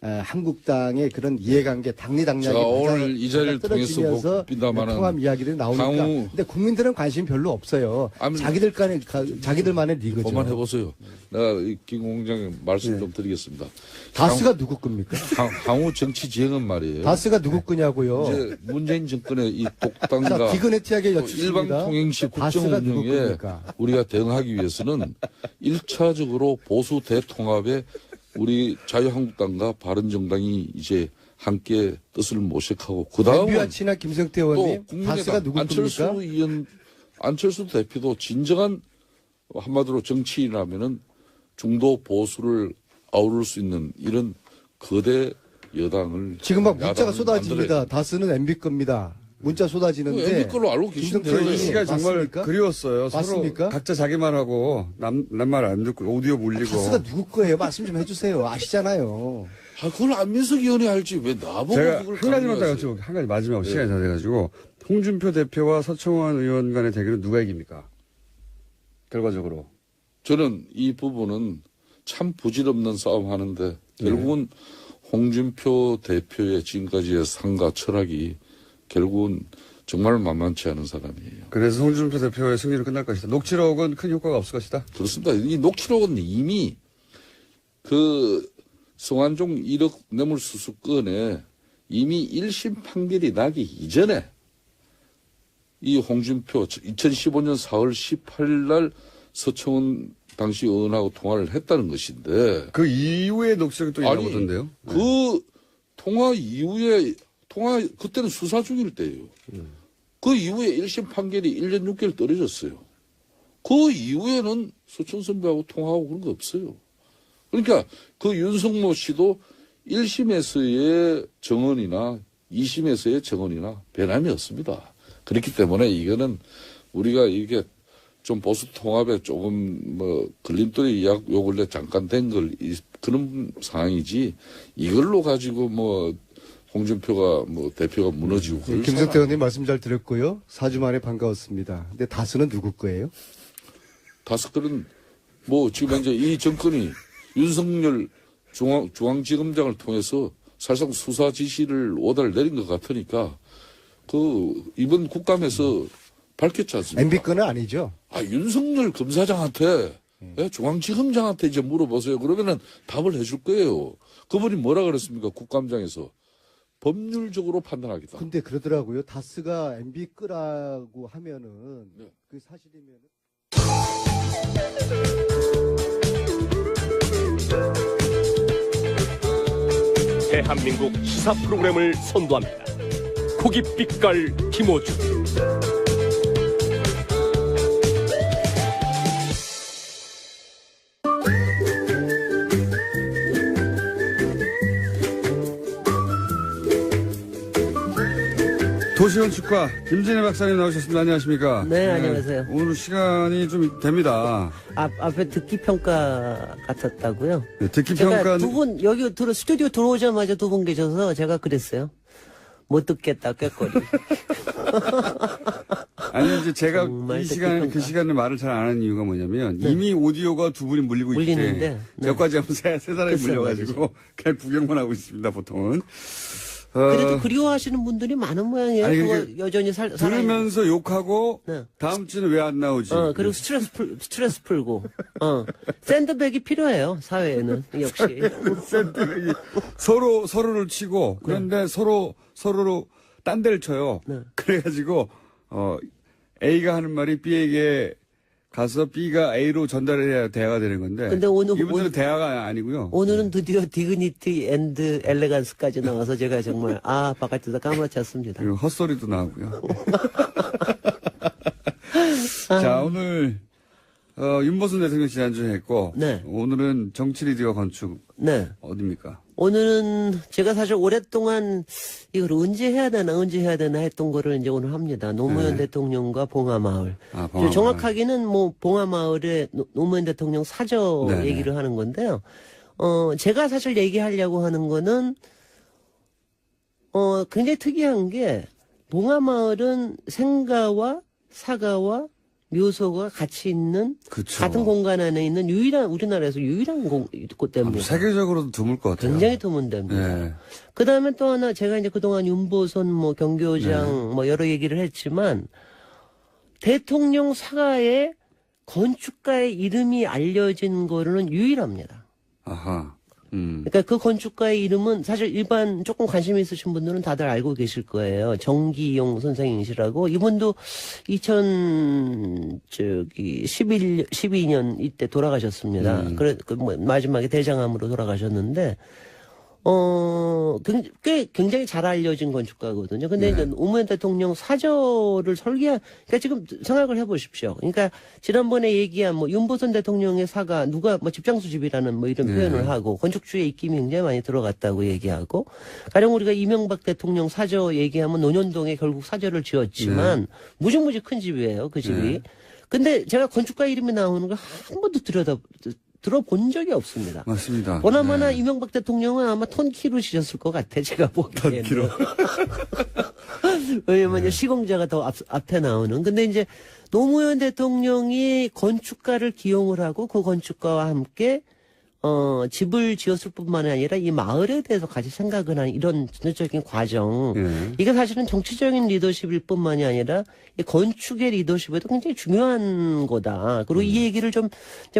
한국당의 그런 이해관계, 당리당략이
제가 오늘 이 자리를 통해서
떨어지면서
봅니다마는
통합 이야기들이 나오니까.
향후-
근데 국민들은 관심이 별로 없어요. 자기들만의 리그죠.
그만해보세요. 내가 김 공장에 말씀
네.
좀 드리겠습니다.
다스가 누구 겁니까?
향후 정치 지형은 말이에요.
다스가 누구 거냐고요.
이제 문재인 정권의 이
자,
독단과
비그네티하게
또
여쭙습니다.
일방 통행시 국정
다스가 누구
운영에
겁니까?
우리가 대응하기 위해서는 1차적으로 보수 대통합에 우리 자유한국당과 바른정당이 이제 함께 뜻을 모색하고 그 다음은
MB와치나 김성태
또
의원님, 다스가
국민의당
누구
안철수
겁니까?
의원, 안철수 대표도 진정한 한마디로 정치인이라면은 중도 보수를 아우를 수 있는 이런 거대 여당을
지금 막 문자가
야당을
쏟아집니다.
만들어야
다스는 MB 겁니다. 문자 쏟아지는데.
MB 걸로 알고
김성태
계신데
의원님,
시가 정말
맞습니까?
그리웠어요.
맞습니까?
서로 각자 자기 말하고 남 말 안 듣고 오디오 물리고.
다스가 누구 거예요? 말씀 좀 해주세요. 아시잖아요.
아, 그걸 안민석 의원이 알지 왜 나보고
제가
그걸
한 가지만 더
강요하세요?
여쭤볼게요. 한 가지 마지막으로
네.
시간이 다 돼가지고 홍준표 대표와 서청원 의원 간의 대결은 누가 이깁니까? 결과적으로.
저는 이 부분은 참 부질없는 싸움 하는데 결국은 홍준표 대표의 지금까지의 상과 철학이 결국은 정말 만만치 않은 사람이에요.
그래서 홍준표 대표의 승리로 끝날 것이다. 녹취록은 큰 효과가 없을 것이다.
그렇습니다. 이 녹취록은 이미 그 성완종 1억 뇌물수수 건에 이미 1심 판결이 나기 이전에 이 홍준표 2015년 4월 18일 날 서청원 당시 의원하고 통화를 했다는 것인데
그 이후에 녹취록이 또 있나 보던데요.
그 통화 이후에 그때는 수사 중일 때예요. 그 이후에 1심 판결이 1년 6개월 떨어졌어요. 그 이후에는 서청 선배하고 통화하고 그런 거 없어요. 그러니까 그 윤석모 씨도 1심에서의 정언이나 2심에서의 정언이나 변함이 없습니다. 그렇기 때문에 이거는 우리가 이게 좀 보수 통합에 조금 뭐 걸림돌이 요 근래 잠깐 된 걸 그런 상황이지 이걸로 가지고 뭐 홍준표가 뭐 대표가 무너지고 그럴
김성태 의원님 말씀 잘 들었고요. 4주 만에 반가웠습니다. 근데 다스는 누구 거예요?
다스들은 뭐 지금 현재 이 정권이 윤석열 중앙지검장을 통해서 사실상 수사 지시를 오다를 내린 것 같으니까 그 이번 국감에서 밝혔지 않습니까?
MB 건은 아니죠.
윤석열 검사장한테 중앙지검장한테 이제 물어보세요. 그러면은 답을 해줄 거예요. 그분이 뭐라 그랬습니까? 국감장에서 법률적으로 판단하겠다.
근데 그러더라고요. 다스가 MB 끄라고 하면은 그 사실이면은.
대한민국 시사 프로그램을 선도합니다. 고깃빛깔 김어준.
도시건축가 김진애 박사님 나오셨습니다. 안녕하십니까?
네, 안녕하세요.
오늘 시간이 좀 됩니다.
앞에 듣기 평가 같았다고요?
네, 듣기
제가
평가
두 분 여기 스튜디오 들어오자마자 두 분 계셔서 제가 그랬어요. 못 듣겠다 꾀꼬리.
아니 이제 제가
정말
이 시간
듣기
그 시간에 말을 잘 안 하는 이유가 뭐냐면 이미 오디오가 두 분이 물리고 있기
물리는데,
때문에
네.
저까지 하면 세 사람이
글쎄
물려가지고 그냥 구경만 하고 있습니다 보통은.
그래도 그리워하시는 분들이 많은 모양이에요.
아니,
그거
그게
여전히
들으면서 욕하고
네.
다음 주는 왜 안 나오지?
그리고 스트레스 풀고. 샌드백이 필요해요, 사회에는. 역시.
샌드백이 서로를 치고 그런데 서로로 딴 데를 쳐요.
네.
그래가지고 A가 하는 말이 B에게 가서 B가 A로 전달해야 대화가 되는 건데.
근데 오늘
대화가 아니고요.
오늘은 드디어 디그니티 앤드 엘레간스까지 나와서 제가 정말 바깥에서 까무러쳤습니다.
그리고 헛소리도 나오고요. 자, 오늘 윤보순 대통령 지난주에 했고
네.
오늘은 정치 리디어 건축
네.
어디입니까?
오늘은 제가 사실 오랫동안 이걸 언제 해야 되나 했던 거를 이제 오늘 합니다. 노무현
네.
대통령과 봉하마을.
봉하마을.
정확하게는 봉하마을의 노무현 대통령 사저
네.
얘기를 하는 건데요. 제가 사실 얘기하려고 하는 거는 굉장히 특이한 게 봉하마을은 생가와 사가와 묘소가 같이 있는
그쵸.
같은 공간 안에 있는 우리나라에서 유일한 곳대입니다.
세계적으로도 드물 것 같아요.
굉장히 드문 데입니다.
네.
그 다음에 또 하나 제가 이제 그동안 윤보선 경교장 여러 얘기를 했지만 대통령 사가에 건축가의 이름이 알려진 거로는 유일합니다.
아하.
그러니까 그 건축가의 이름은 사실 일반 조금 관심 있으신 분들은 다들 알고 계실 거예요. 정기용 선생님이시라고 이분도 12년 이때 돌아가셨습니다. 마지막에 대장암으로 돌아가셨는데 굉장히 잘 알려진 건축가거든요. 근데 이제 노무현 대통령 사저를 그러니까 지금 생각을 해보십시오. 그러니까 지난번에 얘기한 윤보선 대통령의 사가 누가 집장수집이라는 이런 표현을 하고 건축주의 입김이 굉장히 많이 들어갔다고 얘기하고 가령 우리가 이명박 대통령 사저 얘기하면 논현동에 결국 사저를 지었지만 무지무지 큰 집이에요. 그 집이. 근데 제가 건축가 이름이 나오는 걸 한 번도 들어본 적이 없습니다.
맞습니다.
보나마나 이명박 대통령은 아마 턴키로 지셨을 것 같아, 제가 보기에는. 턴키로. 왜냐면 시공자가 더 앞에 나오는. 근데 이제 노무현 대통령이 건축가를 기용을 하고 그 건축가와 함께 집을 지었을 뿐만 아니라 이 마을에 대해서 같이 생각을 하는 이런 전체적인 과정. 이게 사실은 정치적인 리더십일 뿐만이 아니라 이 건축의 리더십에도 굉장히 중요한 거다. 그리고 이 얘기를 좀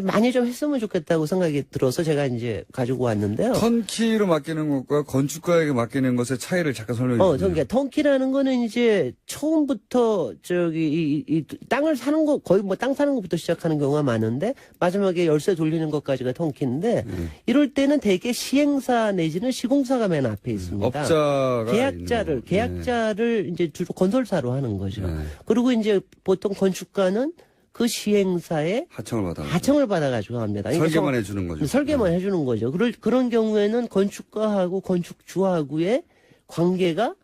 많이 좀 했으면 좋겠다고 생각이 들어서 제가 이제 가지고 왔는데요.
턴키로 맡기는 것과 건축가에게 맡기는 것의 차이를 잠깐 설명해 주세요.
그러니까 턴키라는 거는 이제 처음부터 이 땅을 사는 거 거의 땅 사는 것부터 시작하는 경우가 많은데 마지막에 열쇠 돌리는 것까지가 턴키인데 이럴 때는 대개 시행사 내지는 시공사가 맨 앞에 있습니다.
업자가
계약자를 이제 주로 건설사로 하는 거죠. 그리고 이제 보통 건축가는 그 시행사에 하청을 받아가지고 합니다.
설계만 해주는 거죠.
설계만 해주는 거죠. 그런 경우에는 건축가하고 건축주하고의 관계가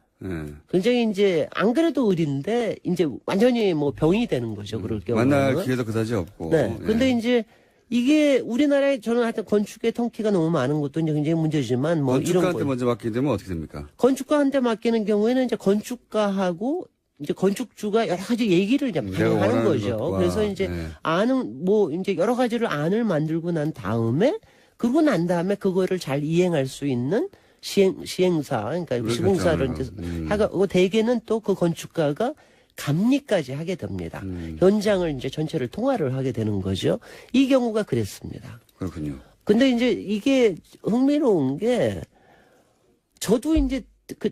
굉장히 이제 안 그래도 을인데 이제 완전히 병이 되는 거죠. 그럴 경우는.
만날 기회도 그다지 없고.
근데 이제 이게 우리나라에 저는 하여튼 건축의 턴키가 너무 많은 것도 이제 굉장히 문제지만
건축가한테 먼저 맡기게 되면 어떻게 됩니까?
건축가한테 맡기는 경우에는 이제 건축가하고 이제 건축주가 여러 가지 얘기를 이제 많이 하는 거죠. 그래서 이제 이제 여러 가지를 안을 만들고 난 다음에 그러고 난 다음에 그거를 잘 이행할 수 있는 시행사 그러니까 시공사를 이제 하고 대개는 또 그 건축가가 감리까지 하게 됩니다. 현장을 이제 전체를 통화를 하게 되는 거죠. 이 경우가 그랬습니다.
그렇군요.
근데 이제 이게 흥미로운 게 저도 이제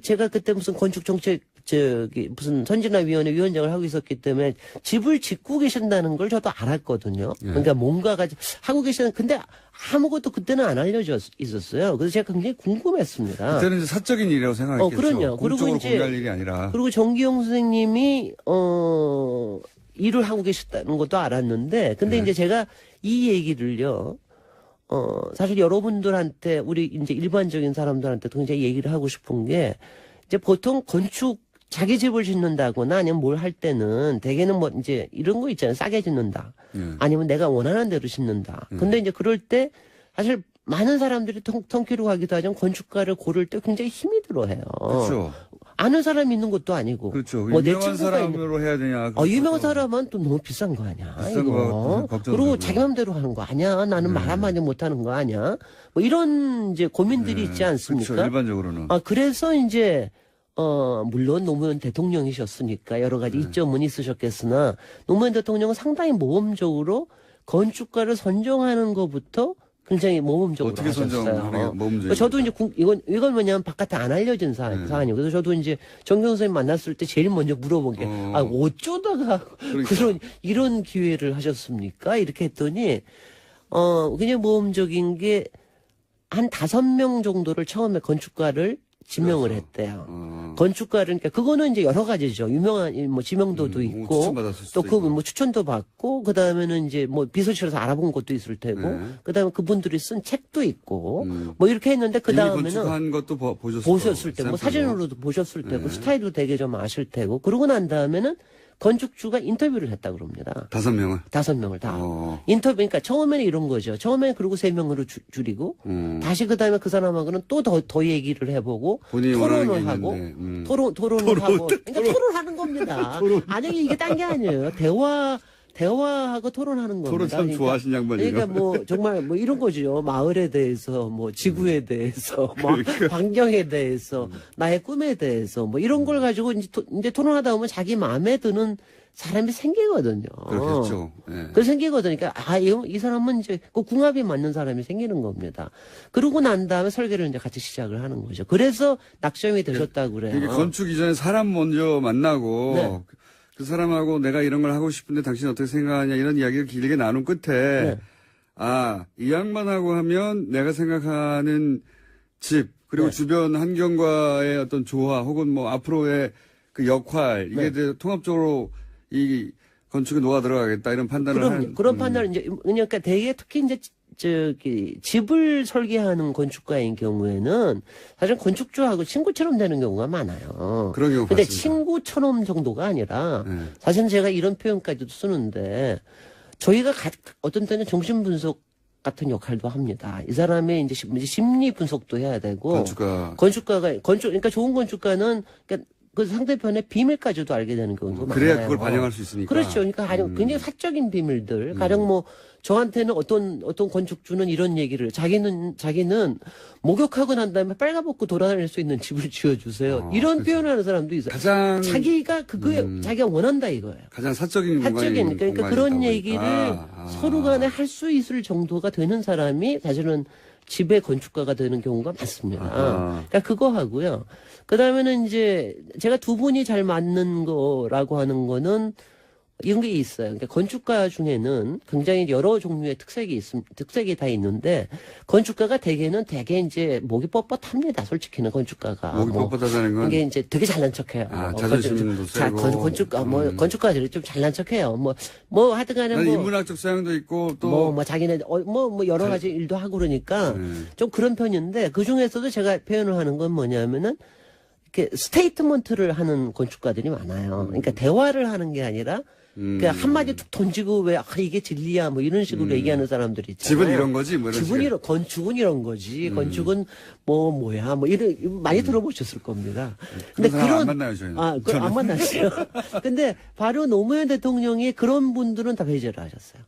제가 그때 무슨 건축정책 무슨 선진화위원회 위원장을 하고 있었기 때문에 집을 짓고 계신다는 걸 저도 알았거든요. 그러니까 뭔가가 하고 근데 아무것도 그때는 안 알려져 있었어요. 그래서 제가 굉장히 궁금했습니다.
그때는 이제 사적인 일이라고 생각했겠죠.
그럼요.
공적으로 공개할 일이 아니라.
그리고 정기용 선생님이 일을 하고 계셨다는 것도 알았는데, 근데 이제 제가 이 얘기를요. 사실 여러분들한테 우리 이제 일반적인 사람들한테 굉장히 얘기를 하고 싶은 게 이제 보통 건축 자기 집을 짓는다거나 아니면 뭘 할 때는 대개는 뭐 이제 이런 거 있잖아요. 싸게 짓는다. 아니면 내가 원하는 대로 짓는다. 근데 이제 그럴 때 사실 많은 사람들이 통키로 가기도 하지만 건축가를 고를 때 굉장히 힘이 들어해요.
그렇죠.
아는 사람이 있는 것도 아니고.
그렇죠.
뭐 내
유명한
친구가
사람으로 해야 되냐.
유명한 사람은 또 너무 비싼 거 아니야.
비싼 거 걱정되고.
그리고 자기 맘대로 하는 거 아니야. 나는 말 한마디 못 하는 거 아니야. 뭐 이런 이제 고민들이 있지 않습니까?
그렇죠. 일반적으로는.
그래서 이제 물론 노무현 대통령이셨으니까 여러 가지 이점은 있으셨겠으나 노무현 대통령은 상당히 모험적으로 건축가를 선정하는 것부터 굉장히 모험적으로
어떻게
하셨어요.
선정하는 모험적이죠?
저도 이제 이건 뭐냐면 바깥에 안 알려진 사안이고 그래서 저도 이제 정경 선생님 만났을 때 제일 먼저 물어본 게 어쩌다가
그러니까.
이런 기회를 하셨습니까? 이렇게 했더니 굉장히 모험적인 게 한 5명 정도를 처음에 건축가를 지명을 했대요. 건축가를, 그러니까 그거는 이제 여러 가지죠. 유명한, 뭐 지명도도 있고,
추천받았을
또
수도
그 뭐 추천도 받고, 그 다음에는 이제 뭐 비서실에서 알아본 것도 있을 테고, 그 다음에 그분들이 쓴 책도 있고, 뭐 이렇게 했는데 그 다음에는.
건축한 것도
보셨을 때, 뭐 사진으로도 보셨을 테고, 스타일도 되게 좀 아실 테고, 그러고 난 다음에는 건축주가 인터뷰를 했다 그럽니다.
5명을?
5명을 다. 인터뷰, 그러니까 처음에는 이런 거죠. 처음에는 그리고 3명으로 줄이고, 다시 그 다음에 그 사람하고는 또 더 얘기를 해보고, 토론을 하고, 토론을 하고, 그러니까 토론하는 겁니다. 아니, 이게 딴 게 아니에요. 대화하고 토론하는 겁니다.
토론 참 좋아하신 양반이에요.
그러니까 뭐 정말 뭐 이런 거죠. 마을에 대해서, 뭐 지구에 대해서, 뭐 환경에 대해서, 나의 꿈에 대해서, 뭐 이런 걸 가지고 이제 토론하다 보면 자기 마음에 드는 사람이 생기거든요.
그렇겠죠. 네.
그 생기거든요. 그러니까 이 사람은 이제 그 궁합이 맞는 사람이 생기는 겁니다. 그러고 난 다음에 설계를 이제 같이 시작을 하는 거죠. 그래서 낙점이 되셨다고 그래요.
이게 건축 이전에 사람 먼저 만나고.
네.
그 사람하고 내가 이런 걸 하고 싶은데 당신 어떻게 생각하냐 이런 이야기를 길게 나눈 끝에 이 양반하고 하면 내가 생각하는 집 그리고 주변 환경과의 어떤 조화 혹은 뭐 앞으로의 그 역할 이게 통합적으로 이 건축에 녹아 들어가겠다 이런 판단을 하는
그런 판단을 이제 그러니까 대개 특히 이제 집을 설계하는 건축가인 경우에는 사실 건축주하고 친구처럼 되는 경우가 많아요.
그런 경우
근데
봤습니다.
친구처럼 정도가 아니라 사실 제가 이런 표현까지도 쓰는데 저희가 어떤 때는 정신 분석 같은 역할도 합니다. 이 사람의 이제 심리 분석도 해야 되고 그러니까 좋은 건축가는 그러니까 그 상대편의 비밀까지도 알게 되는 경우도 많아요.
그래야 그걸 반영할 수 있으니까.
그렇죠. 그러니까 굉장히 사적인 비밀들. 가령 뭐 저한테는 어떤 건축주는 이런 얘기를 자기는 목욕하고 난 다음에 빨가벗고 돌아다닐 수 있는 집을 지어주세요. 이런 표현하는 사람도 있어요. 자기가 그거에 자기가 원한다 이거예요.
가장 사적인
그러니까 그런 얘기를 서로 간에 할 수 있을 정도가 되는 사람이 사실은 집의 건축가가 되는 경우가 많습니다. 그러니까 그거 하고요. 그 다음에는 이제 제가 두 분이 잘 맞는 거라고 하는 이런 게 있어요. 그러니까 건축가 중에는 굉장히 여러 종류의 특색이 다 있는데 건축가가 대개 이제 목이 뻣뻣합니다. 솔직히는 건축가가.
목이 뻣뻣하다는 건
이게 이제 되게 잘난 척해요.
자존심도 세고.
건축가들이 좀 잘난 척해요. 뭐 하여튼간에 뭐
인문학적 사양도 있고 또
뭐 자기네 뭐 여러 가지 일도 하고 그러니까 좀 그런 편인데 그 중에서도 제가 표현을 하는 건 뭐냐면은 이렇게 스테이트먼트를 하는 건축가들이 많아요. 그러니까 대화를 하는 게 아니라 그러니까 한마디 툭 던지고 왜 이게 진리야 뭐 이런 식으로 얘기하는 사람들이 있잖아요.
집은 이런 거지 뭐 이런
건축은 이런 거지. 건축은 뭐야 뭐 이런 많이 들어보셨을 겁니다. 근데
안 만나요 저희는.
안 만났어요. 근데 바로 노무현 대통령이 그런 분들은 다 배제를 하셨어요.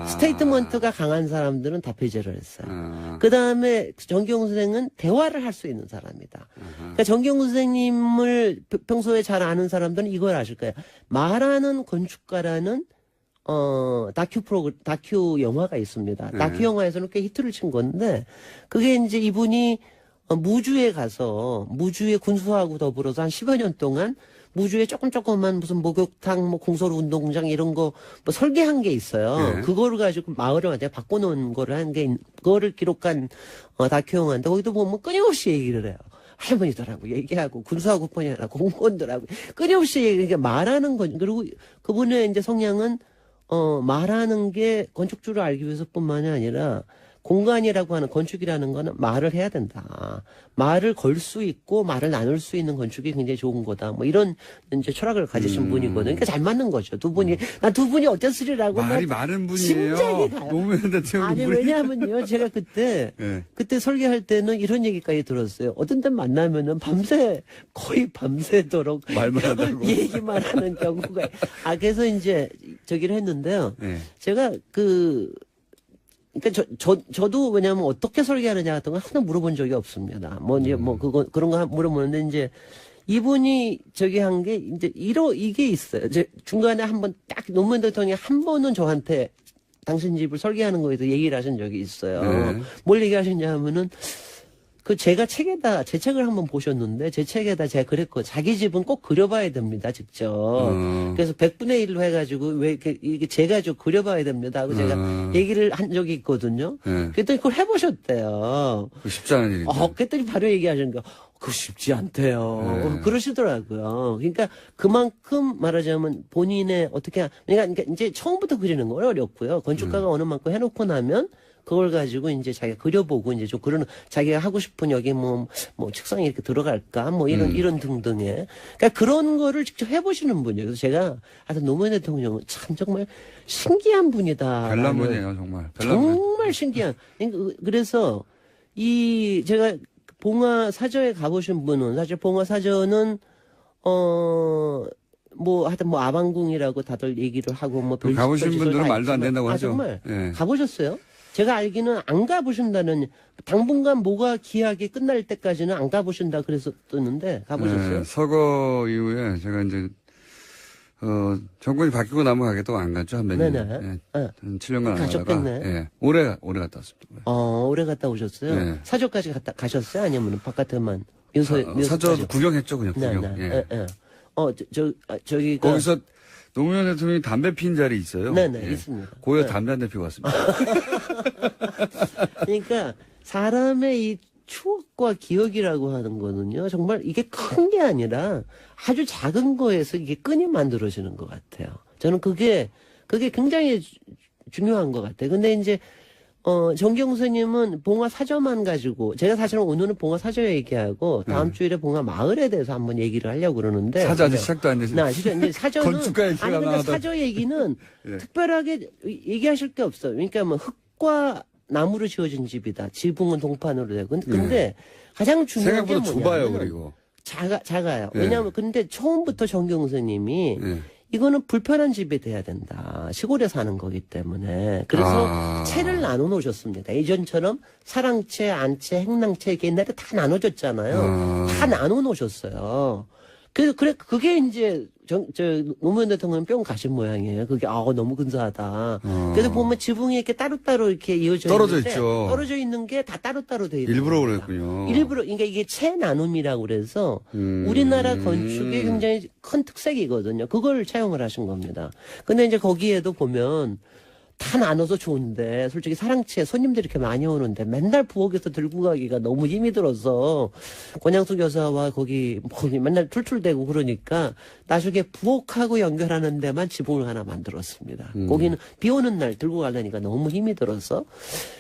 스테이트먼트가 강한 사람들은 다 배제를 했어요. 그 다음에 정경 선생은 대화를 할 수 있는 사람이다. 그러니까 정경 선생님을 평소에 잘 아는 사람들은 이걸 아실 거예요. 말하는 건축가라는 다큐 영화가 있습니다. 다큐 영화에서는 꽤 히트를 친 건데 그게 이제 이분이 무주에 가서 무주에 군수하고 더불어서 한 10여 년 동안 무주에 조금만 무슨 목욕탕, 뭐 공설 운동장 이런 거 뭐 설계한 게 있어요. 그거를 가지고 마을을 완전히 바꿔놓은 거를 그거를 기록한 다큐 영화인데 거기도 보면 끊임없이 얘기를 해요. 할머니들하고 얘기하고 군수하고 뿐이 아니라 공무원들하고 끊임없이 그러니까 말하는 건 그리고 그분의 이제 성향은 말하는 게 건축주를 알기 위해서뿐만이 아니라 공간이라고 하는 건축이라는 거는 말을 해야 된다. 말을 걸 수 있고 말을 나눌 수 있는 건축이 굉장히 좋은 거다. 뭐 이런 이제 철학을 가지신 분이거든요. 그러니까 잘 맞는 거죠. 두 분이 나 두 분이 어땠으리라고
말이 많은 분이에요.
심장이 가요.
노무현 대통령
아니
분이.
왜냐하면요, 제가 그때
네.
그때 설계할 때는 이런 얘기까지 들었어요. 어떤 때 만나면은 밤새 거의 밤새도록
말만 하다고.
얘기만 하는 경우가. 그래서 이제 저기를 했는데요.
네.
제가 그러니까 저도 왜냐하면 어떻게 설계하느냐 같은 거 하나 물어본 적이 없습니다. 뭐 이제 뭐 그런 거 물어보는데 이제 이분이 저기 한 게 이제 이게 있어요. 이제 중간에 한번 딱 노무현 대통령이 한 번은 저한테 당신 집을 설계하는 거에 대해서 얘기를 하신 적이 있어요.
네.
뭘 얘기하셨냐 하면은 제가 책에다, 제 책을 한번 보셨는데, 제 책에다 제가 그랬고, 자기 집은 꼭 그려봐야 됩니다, 직접. 그래서 100분의 1로 해가지고, 왜, 이게 제가 좀 그려봐야 됩니다 하고 제가 얘기를 한 적이 있거든요.
네.
그랬더니 그걸 해보셨대요.
쉽지 않은 일인데.
그랬더니 바로 얘기하시는 거, 그거 쉽지 않대요. 그러시더라고요. 그러니까 그만큼 말하자면 본인의 그러니까 이제 처음부터 그리는 건 어렵고요. 건축가가 어느 만큼 해놓고 나면, 그걸 가지고 이제 자기가 그려보고 이제 좀 그러는 자기가 하고 싶은 여기 뭐 책상에 이렇게 들어갈까 뭐 이런 등등의 그러니까 그런 거를 직접 해보시는 분이에요. 그래서 제가 하여튼 노무현 대통령은 참 정말 신기한 분이다.
별난 분이에요, 정말.
정말 신기한. 그래서 제가 봉화 사저에 가보신 분은 사실 봉화 사저는 하여튼 아방궁이라고 다들 얘기를 하고
가보신 분들은 말도 안 된다고 하죠.
정말
예.
가보셨어요? 제가 알기는 안 가보신다는 당분간 뭐가 기약이 끝날 때까지는 안 가보신다 그랬었는데 가보셨어요?
네, 서거 이후에 제가 이제 정권이 바뀌고 나면 가겠다고 안 갔죠 한 몇 년.
네네.
네. 한 7년간 안
가셨겠네.
가다가 예. 올해 갔다 왔습니다.
올해 갔다 오셨어요?
네.
사저까지 가셨어요? 아니면 바깥에만
사저 구경했죠 그냥 구경.
네네. 예. 저기가
거기서 노무현 대통령이 담배 핀 자리 있어요.
네네,
예.
있습니다.
고여
네.
담배 한 대 피고 왔습니다.
그러니까 사람의 이 추억과 기억이라고 하는 거는요, 정말 이게 큰 게 아니라 아주 작은 거에서 이게 끈이 만들어지는 것 같아요. 저는 그게 굉장히 중요한 것 같아요. 근데 이제 정경수 선생님은 봉화 사저만 가지고, 제가 사실은 오늘은 봉화 사저 얘기하고, 다음 주일에 봉화 마을에 대해서 한번 얘기를 하려고 그러는데.
사저 아직 시작도 안 됐어요.
이제 사저는.
건축가 얘기가
근데
나와도.
사저 얘기는
예.
특별하게 얘기하실 게 없어요. 그러니까 흙과 나무로 지어진 집이다. 지붕은 동판으로 되고. 근데 가장 중요한 게
생각보다 좁아요, 그리고.
작아요.
예.
왜냐하면 근데 처음부터 정경수 선생님이
예.
이거는 불편한 집이 돼야 된다. 시골에 사는 거기 때문에. 그래서 채를 나눠 놓으셨습니다. 예전처럼 사랑채, 안채, 행랑채 이렇게 옛날에 다 나눠줬잖아요. 다 나눠 놓으셨어요. 그래서 그게 이제 노무현 대통령 뿅 가신 모양이에요. 그게 너무 근사하다. 그래서 보면 지붕이 이렇게 따로따로 이렇게 이어져
떨어져
있는데
있죠.
떨어져 있는 게 다 따로따로 돼 있는
일부러
겁니다.
그랬군요.
일부러 그러니까 이게 채 나눔이라고 그래서 우리나라 건축의 굉장히 큰 특색이거든요. 그걸 차용을 하신 겁니다. 근데 이제 거기에도 보면 다 나눠서 좋은데 솔직히 사랑채 손님들이 이렇게 많이 오는데 맨날 부엌에서 들고 가기가 너무 힘이 들어서 권양숙 여사와 거기 맨날 툴툴대고 그러니까 나중에 부엌하고 연결하는 데만 지붕을 하나 만들었습니다. 거기는 비 오는 날 들고 가려니까 너무 힘이 들어서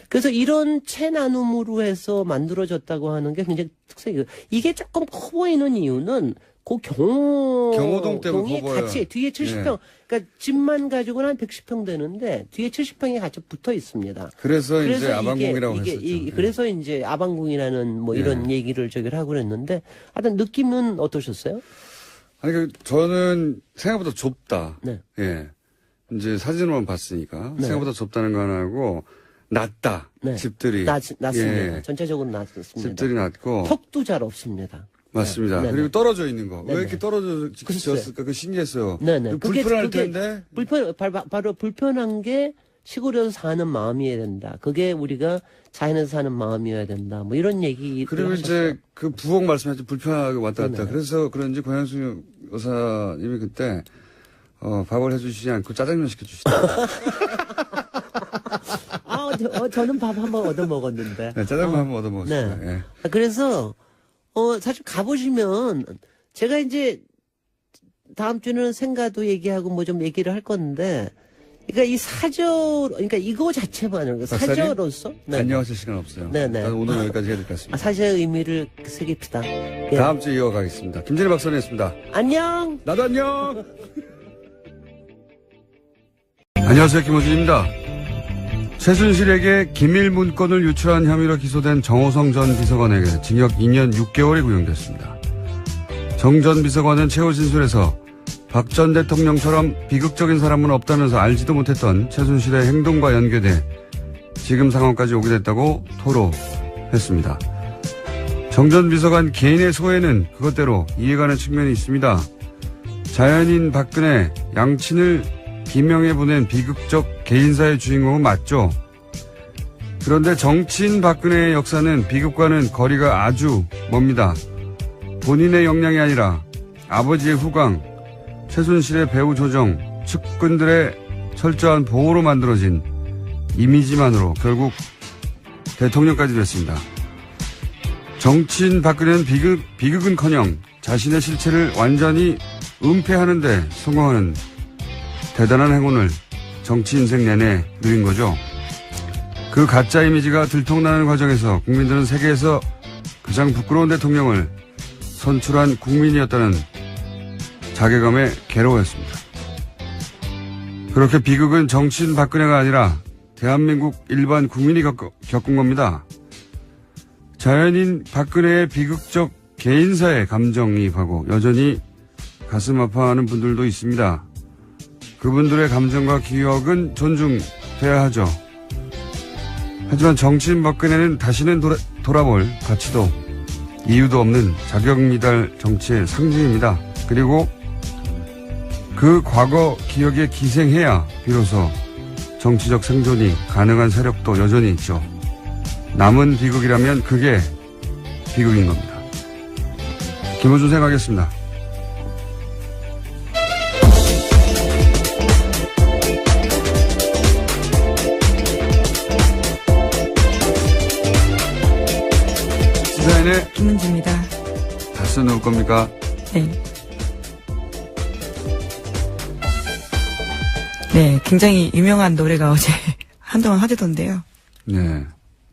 그래서 이런 채 나눔으로 해서 만들어졌다고 하는 게 굉장히 특색이에요. 이게 조금 커 보이는 이유는 그
경호동 때문에
동이
커 보여요.
같이 뒤에 70평, 그러니까 집만 가지고는 한 110평 되는데 뒤에 70평이 같이 붙어 있습니다.
그래서 이제 아방궁이라고 했었죠.
그래서 이제 아방궁이라는 이런 얘기를 저기를 하고 그랬는데 하여튼 느낌은 어떠셨어요?
아니 저는 생각보다 좁다.
네.
예. 이제 사진으로만 봤으니까
네.
생각보다 좁다는 거 하나고 낮다.
네.
집들이
낮습니다.
예.
전체적으로 낮습니다.
집들이 낮고
턱도 잘 없습니다.
맞습니다.
네.
그리고 떨어져 있는 거. 왜
네네.
이렇게 떨어져 지었을까? 그 신기했어요.
네네.
불편할 텐데.
바로 불편한 게 시골에서 사는 마음이어야 된다. 그게 우리가 자연에서 사는 마음이어야 된다. 뭐 이런 얘기.
그리고 이제 그 부엌 말씀하셨죠. 불편하게 왔다 갔다.
네네.
그래서 그런지 권양숙 여사님이 그때 밥을 해주시지 않고 짜장면 시켜주시더라고요.
저는 밥 한번 얻어 먹었는데.
네, 짜장면 한번 얻어 먹었어요.
네.
예.
그래서 사실 가보시면 제가 이제 다음 주는 생가도 얘기하고 뭐 좀 얘기를 할 건데 그러니까 이 사저, 그러니까 이거 자체만으로
박사님?
사저로서. 네.
안녕하실 시간 없어요.
네네.
일단 오늘 여기까지 해야 될 것 같습니다.
사저의 의미를 새깁시다. 예.
다음 주에 이어가겠습니다. 김진애 박사님이었습니다.
안녕.
나도 안녕. 안녕하세요, 김호준입니다. 최순실에게 기밀 문건을 유출한 혐의로 기소된 정호성 전 비서관에게 징역 2년 6개월이 구형됐습니다. 정 전 비서관은 최후 진술에서 박 전 대통령처럼 비극적인 사람은 없다면서 알지도 못했던 최순실의 행동과 연계돼 지금 상황까지 오게 됐다고 토로했습니다. 정 전 비서관 개인의 소회는 그것대로 이해가는 측면이 있습니다. 자연인 박근혜, 양친을 비명에 보낸 비극적 개인사의 주인공은 맞죠. 그런데 정치인 박근혜의 역사는 비극과는 거리가 아주 멉니다. 본인의 역량이 아니라 아버지의 후광, 최순실의 배후 조정, 측근들의 철저한 보호로 만들어진 이미지만으로 결국 대통령까지 됐습니다. 정치인 박근혜는 비극은커녕 자신의 실체를 완전히 은폐하는 데 성공하는 대단한 행운을 정치 인생 내내 누린 거죠. 그 가짜 이미지가 들통나는 과정에서 국민들은 세계에서 가장 부끄러운 대통령을 선출한 국민이었다는 자괴감에 괴로워했습니다. 그렇게 비극은 정치인 박근혜가 아니라 대한민국 일반 국민이 겪은 겁니다. 자연인 박근혜의 비극적 개인사에 감정이입하고 여전히 가슴 아파하는 분들도 있습니다. 그분들의 감정과 기억은 존중돼야 하죠. 하지만 정치인 박근혜는 다시는 돌아볼 가치도 이유도 없는 자격미달 정치의 상징입니다. 그리고 그 과거 기억에 기생해야 비로소 정치적 생존이 가능한 세력도 여전히 있죠. 남은 비극이라면 그게 비극인 겁니다. 김호준 생각하겠습니다. 시사인의
김은지입니다.
다스 누울 겁니까?
네. 네, 굉장히 유명한 노래가 어제 한동안 화제던데요.
네.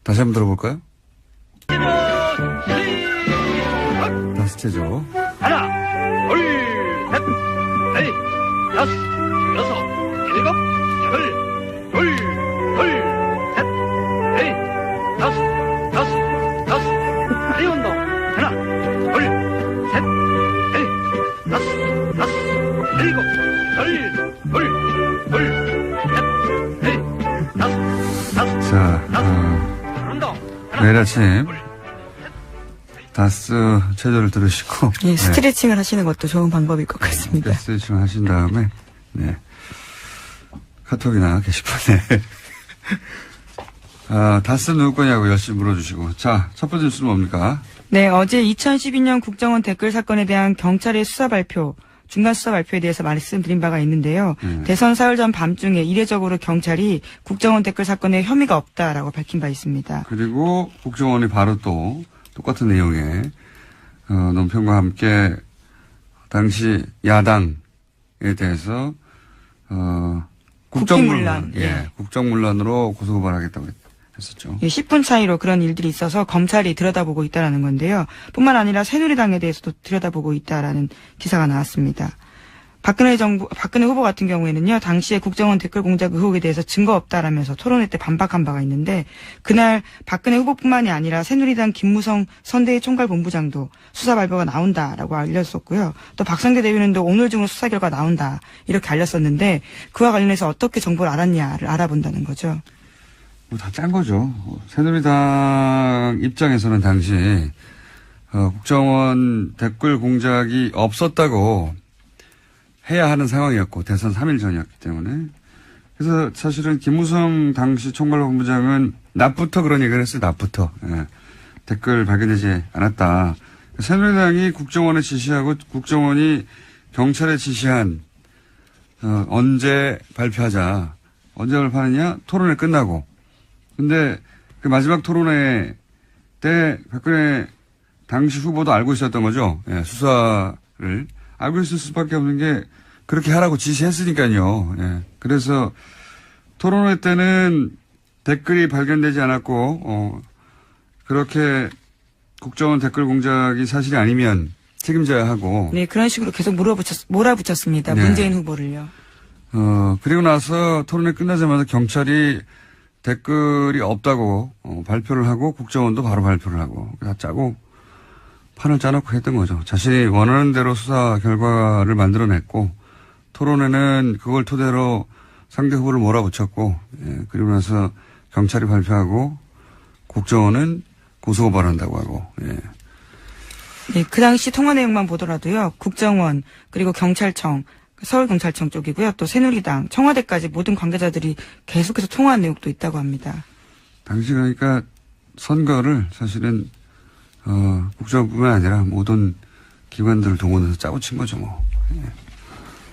다시 한번 들어볼까요? 다스체죠.
하나, 둘, 셋, 넷, 다섯, 여섯, 일곱, 여덟, 둘, 셋, 넷, 다섯. 다리 운동. 하나, 둘, 셋, 넷, 다섯, 일곱, 여덟, 둘, 셋, 넷, 다섯.
자,
운동.
내일 아침 다스 체조를 들으시고
예, 스트레칭을 하시는 것도 좋은 방법일 것 같습니다.
스트레칭을 하신 다음에 네. 카톡이나 게시판에 다스 누울 거냐고 열심히 물어주시고. 자, 첫 번째 뉴스는 뭡니까?
네, 어제 2012년 국정원 댓글 사건에 대한 경찰의 수사 발표, 중간 수사 발표에 대해서 말씀드린 바가 있는데요. 대선 사흘 전 밤중에 이례적으로 경찰이 국정원 댓글 사건에 혐의가 없다라고 밝힌 바 있습니다.
그리고 국정원이 바로 또 똑같은 내용의 논평과 함께 당시 야당에 대해서 국정문란,
예.
국정문란으로 고소고발하겠다고 했었죠.
예, 10분 차이로 그런 일들이 있어서 검찰이 들여다보고 있다는 건데요. 뿐만 아니라 새누리당에 대해서도 들여다보고 있다라는 기사가 나왔습니다. 박근혜 후보 같은 경우에는요, 당시에 국정원 댓글 공작 의혹에 대해서 증거 없다라면서 토론회 때 반박한 바가 있는데, 그날 박근혜 후보뿐만이 아니라 새누리당 김무성 선대위 총괄본부장도 수사 발표가 나온다라고 알렸었고요. 또 박성대 대변인도 오늘 중으로 수사 결과 나온다 이렇게 알렸었는데, 그와 관련해서 어떻게 정보를 알았냐를 알아본다는 거죠.
다 짠 거죠. 새누리당 입장에서는 당시 국정원 댓글 공작이 없었다고 해야 하는 상황이었고, 대선 3일 전이었기 때문에. 그래서 사실은 김무성 당시 총괄본부장은 낮부터 그런 얘기를 했어요. 낮부터. 예. 댓글 발견되지 않았다. 새누리당이 국정원에 지시하고 국정원이 경찰에 지시한 언제 발표하자. 언제 발표하느냐? 토론회 끝나고. 근데 그 마지막 토론회 때 박근혜 당시 후보도 알고 있었던 거죠. 예, 수사를. 알고 있을 수밖에 없는 게 그렇게 하라고 지시했으니까요. 예. 그래서 토론회 때는 댓글이 발견되지 않았고, 그렇게 국정원 댓글 공작이 사실이 아니면 책임져야 하고.
네, 그런 식으로 계속 몰아붙였습니다.
네.
문재인 후보를요.
그리고 나서 토론회 끝나자마자 경찰이 댓글이 없다고 발표를 하고 국정원도 바로 발표를 하고 다 짜고 판을 짜놓고 했던 거죠. 자신이 원하는 대로 수사 결과를 만들어냈고 토론회는 그걸 토대로 상대 후보를 몰아붙였고 그리고 나서 경찰이 발표하고 국정원은 고소고발한다고 하고.
네, 그 당시 통화 내용만 보더라도요. 국정원 그리고 경찰청, 서울경찰청 쪽이고요. 또 새누리당, 청와대까지 모든 관계자들이 계속해서 통화한 내용도 있다고 합니다.
당시 그러니까 선거를 사실은 국정원뿐만 아니라 모든 기관들을 동원해서 짜고 친 거죠. 뭐.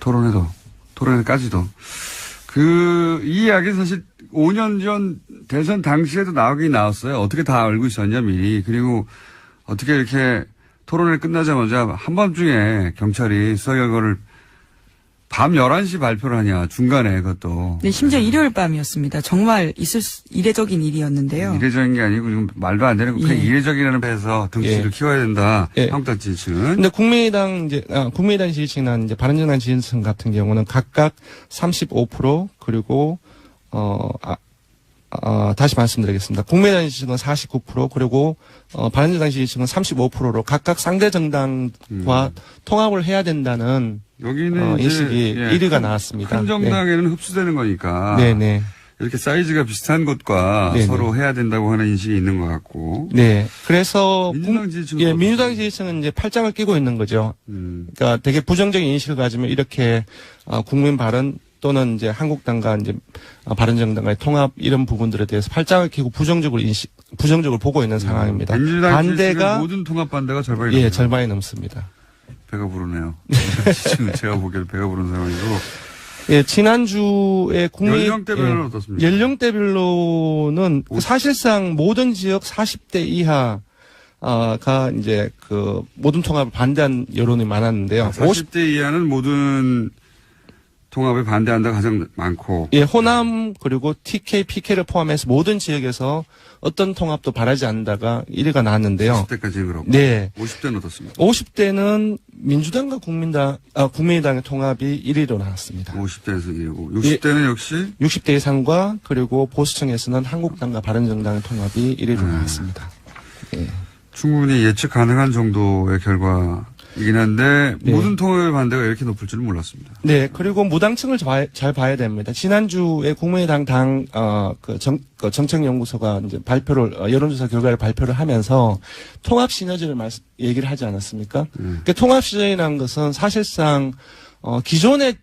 토론회까지도. 이 이야기는 사실 5년 전 대선 당시에도 나오긴 나왔어요. 어떻게 다 알고 있었냐 미리. 그리고 어떻게 이렇게 토론회 끝나자마자 한밤중에 경찰이 수사 결과를 밤 11시 발표를 하냐, 중간에 그것도.
네, 심지어 일요일 밤이었습니다. 정말 이례적인 일이었는데요.
이례적인 게 아니고 지금 말도 안 되는 그냥 이례적이라는 배에서 등치를 키워야 된다. 한국당 지지층은.
근데 국민의당 지지층이나 이제 바른정당 지지층 같은 경우는 각각 35% 그리고 다시 말씀드리겠습니다. 국민의당 지지층은 49% 그리고 바른정당 지지층은 35%로 각각 상대 정당과 통합을 해야 된다는
여기는
인식이 1위가 나왔습니다.
큰 정당에는 흡수되는 거니까.
네네.
이렇게 사이즈가 비슷한 것과
네네.
서로 해야 된다고 하는 인식이 있는 것 같고.
네. 그래서
민주당 지지층은
민주당 지지층은 이제 팔짱을 끼고 있는 거죠. 그러니까 되게 부정적인 인식을 가지면 이렇게 국민 발언 또는 이제 한국당과 이제 바른정당과의 통합 이런 부분들에 대해서 팔짱을 끼고 부정적으로 보고 있는 상황입니다.
민주당
반대가
모든 통합 반대가 절반이
넘습니다. 절반이 넘습니다.
배가 부르네요. 지금 제가 보기에는 배가 부른 상황이고.
예, 지난주에
연령대별로는 어떻습니까?
연령대별로는 사실상 모든 지역 40대 이하가 이제 그 모든 통합을 반대한 여론이 많았는데요.
40대 이하는 모든 통합에 반대한다가 가장 많고.
예, 호남 그리고 TK, PK를 포함해서 모든 지역에서 어떤 통합도 바라지 않는다가 1위가 나왔는데요.
40대까지는 그렇고.
네.
50대는 어떻습니까?
50대는 민주당과 국민의당의 통합이 1위로 나왔습니다.
50대에서 1위고. 60대는 역시?
60대 이상과 그리고 보수층에서는 한국당과 바른정당의 통합이 1위로 나왔습니다. 예.
충분히 예측 가능한 정도의 결과이긴 한데 모든 통합의 반대가 이렇게 높을 줄은 몰랐습니다.
네, 그리고 무당층을 잘 봐야 됩니다. 지난주에 국민의당 정책연구소가 이제 여론조사 결과를 발표를 하면서 통합 시너지를 얘기를 하지 않았습니까? 그러니까 통합 시너지라는 것은 사실상 기존에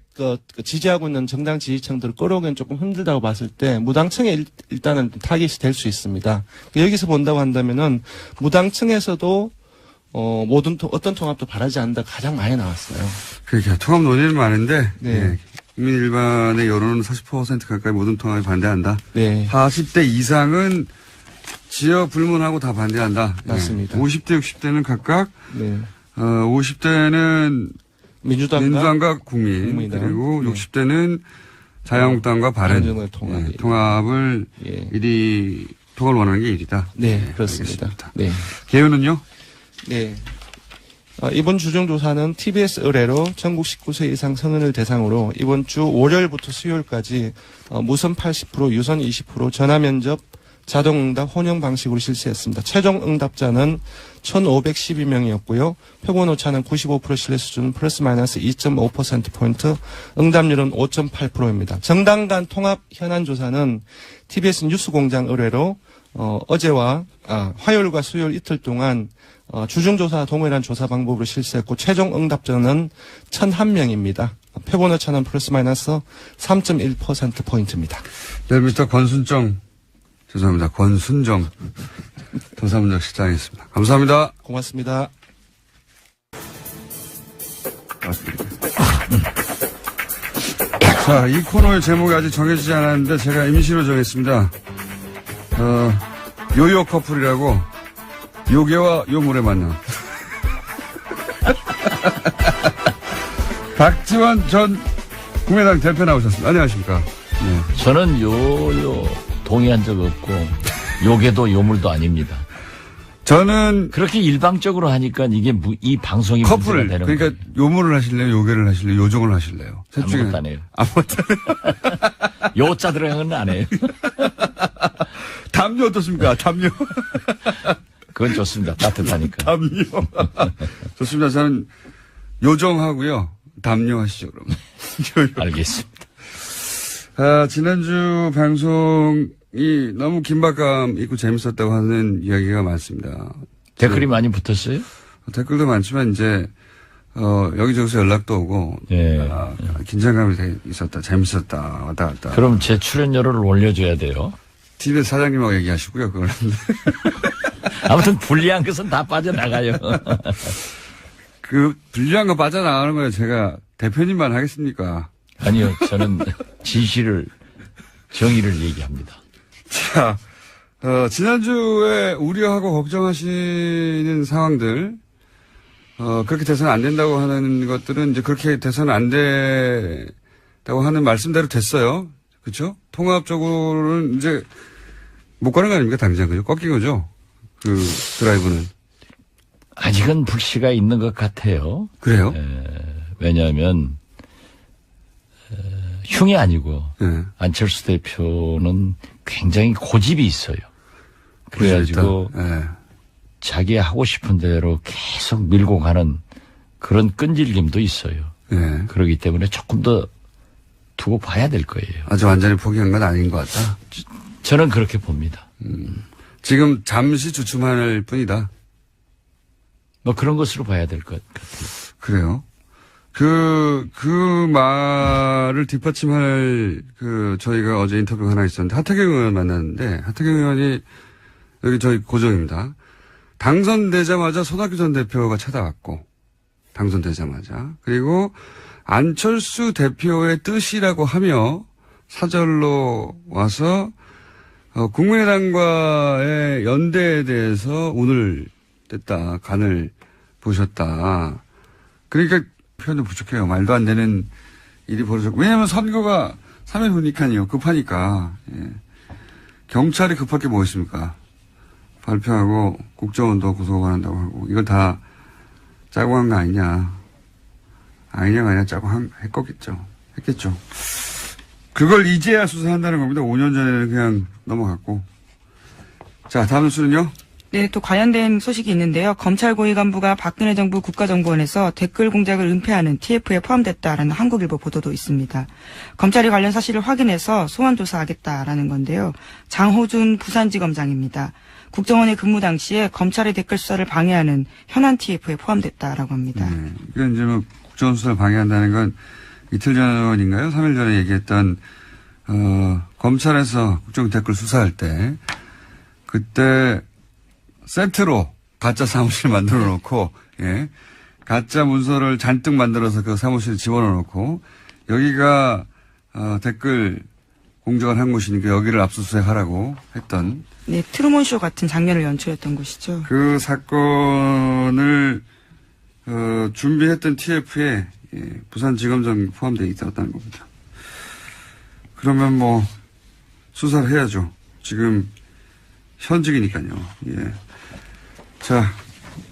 지지하고 있는 정당 지지층들을 끌어오기는 조금 힘들다고 봤을 때 무당층에 일단은 타깃이 될 수 있습니다. 여기서 본다고 한다면은 무당층에서도 어떤 통합도 바라지 않는다 가장 많이 나왔어요.
그러니까 통합 논의는 많은데
네.
국민 일반의 여론은 40% 가까이 모든 통합에 반대한다.
네.
40대 이상은 지역 불문하고 다 반대한다.
맞습니다.
50대, 60대는 각각 50대는 민주당과 국민의당. 그리고 60대는 자유한국당과 바른 통합을 통합을 원하는 게 1위다.
네, 그렇습니다.
네. 개요는요?
네. 이번 주중조사는 TBS 의뢰로 전국 19세 이상 성인을 대상으로 이번 주 월요일부터 수요일까지 무선 80%, 유선 20%, 전화면접, 자동응답, 혼영 방식으로 실시했습니다. 최종 응답자는 1,512명이었고요. 표본 오차는 95% 신뢰 수준 플러스 마이너스 2.5%포인트, 응답률은 5.8%입니다. 정당 간 통합 현안 조사는 TBS 뉴스공장 의뢰로 어제와 화요일과 수요일 이틀 동안 주중조사 동일한 조사 방법으로 실시했고 최종 응답자는 1,001명입니다. 표본 오차는 플러스 마이너스 3.1%포인트입니다.
내일부터 권순정 도사문적 실장이었습니다. 감사합니다.
고맙습니다.
자, 이 코너의 제목이 아직 정해지지 않았는데 제가 임시로 정했습니다. 요요 커플이라고 요괴와 요물의 만남. 박지원 전 국민의당 대표 나오셨습니다. 안녕하십니까.
저는 동의한 적 없고 요괴도 요물도 아닙니다.
저는
그렇게 일방적으로 하니까 이게 이 방송이
커플,
문제가 되는
그러니까
거예요.
요물을 하실래요? 요괴를 하실래요? 요정을 하실래요? 셋 중에
아무것도 안 해요.
아무것도 안 해요.
요자 들어간 건 안 해요.
담요 어떻습니까? 담요.
그건 좋습니다. 따뜻하니까.
담요. 좋습니다. 저는 요정하고요. 담요 하시죠, 그러면.
알겠습니다.
지난주 방송이 너무 긴박감 있고 재밌었다고 하는 이야기가 많습니다.
댓글이 많이 붙었어요?
댓글도 많지만 이제 여기저기서 연락도 오고
예.
긴장감이 되게 있었다, 재밌었다, 왔다 갔다.
그럼 제 출연료를 올려줘야 돼요.
TBS 사장님하고 얘기하시고요, 그거는.
아무튼 불리한 것은 다 빠져나가요.
그 불리한 거 빠져나가는 거예요. 제가 대표님만 하겠습니까?
아니요, 저는 진실을, 정의를 얘기합니다.
자, 지난주에 우려하고 걱정하시는 상황들, 그렇게 돼서는 안 된다고 하는 것들은 이제 그렇게 돼서는 안 된다고 하는 말씀대로 됐어요. 그렇죠? 통합적으로는 이제 못 가는 거 아닙니까? 당장 그죠? 꺾인 거죠? 그 드라이브는.
아직은 불씨가 있는 것 같아요.
그래요?
왜냐하면 흉이 아니고
네.
안철수 대표는 굉장히 고집이 있어요. 그래가지고
네.
자기 하고 싶은 대로 계속 밀고 가는 그런 끈질김도 있어요.
네.
그렇기 때문에 조금 더 두고 봐야 될 거예요.
아주 완전히 포기한 건 아닌 것 같다.
저는 그렇게 봅니다.
지금 잠시 주춤할 뿐이다.
뭐 그런 것으로 봐야 될 것 같아요.
그래요? 그 말을 뒷받침할 저희가 어제 인터뷰가 하나 있었는데 하태경 의원 만났는데 하태경 의원이 여기 저희 고정입니다. 당선되자마자 손학규 전 대표가 찾아왔고 당선되자마자 그리고 안철수 대표의 뜻이라고 하며 사절로 와서 국민의당과의 연대에 대해서 오늘 됐다 간을 보셨다. 그러니까 표현도 부족해요. 말도 안 되는 일이 벌어졌고 왜냐하면 선거가 3일 후니까요. 급하니까. 예. 경찰이 급할 게 뭐 있습니까? 발표하고 국정원도 구속한다고 하고 이걸 다 짜고 한 거 아니냐. 아니냐가 아니라 짜고 했겠죠. 그걸 이제야 수사한다는 겁니다. 5년 전에는 그냥 넘어갔고. 자, 다음 뉴스는요?
네, 또 관련된 소식이 있는데요. 검찰 고위 간부가 박근혜 정부 국가정보원에서 댓글 공작을 은폐하는 TF에 포함됐다라는 한국일보 보도도 있습니다. 검찰이 관련 사실을 확인해서 소환 조사하겠다라는 건데요. 장호준 부산지검장입니다. 국정원에 근무 당시에 검찰의 댓글 수사를 방해하는 현안 TF에 포함됐다라고 합니다.
네, 이건 이제 뭐 국정원 수사를 방해한다는 건 이틀 전인가요? 3일 전에 얘기했던 검찰에서 국정 댓글 수사할 때 그때 세트로 가짜 사무실 만들어 놓고, 예. 가짜 문서를 잔뜩 만들어서 그 사무실에 집어넣어 놓고, 여기가, 댓글 공작을 한 곳이니까 여기를 압수수색 하라고 했던.
네, 트루먼쇼 같은 장면을 연출했던 곳이죠.
그 사건을, 준비했던 TF에, 예, 부산지검장이 포함되어 있었다는 겁니다. 그러면 뭐, 수사를 해야죠. 지금, 현직이니까요. 예. 자,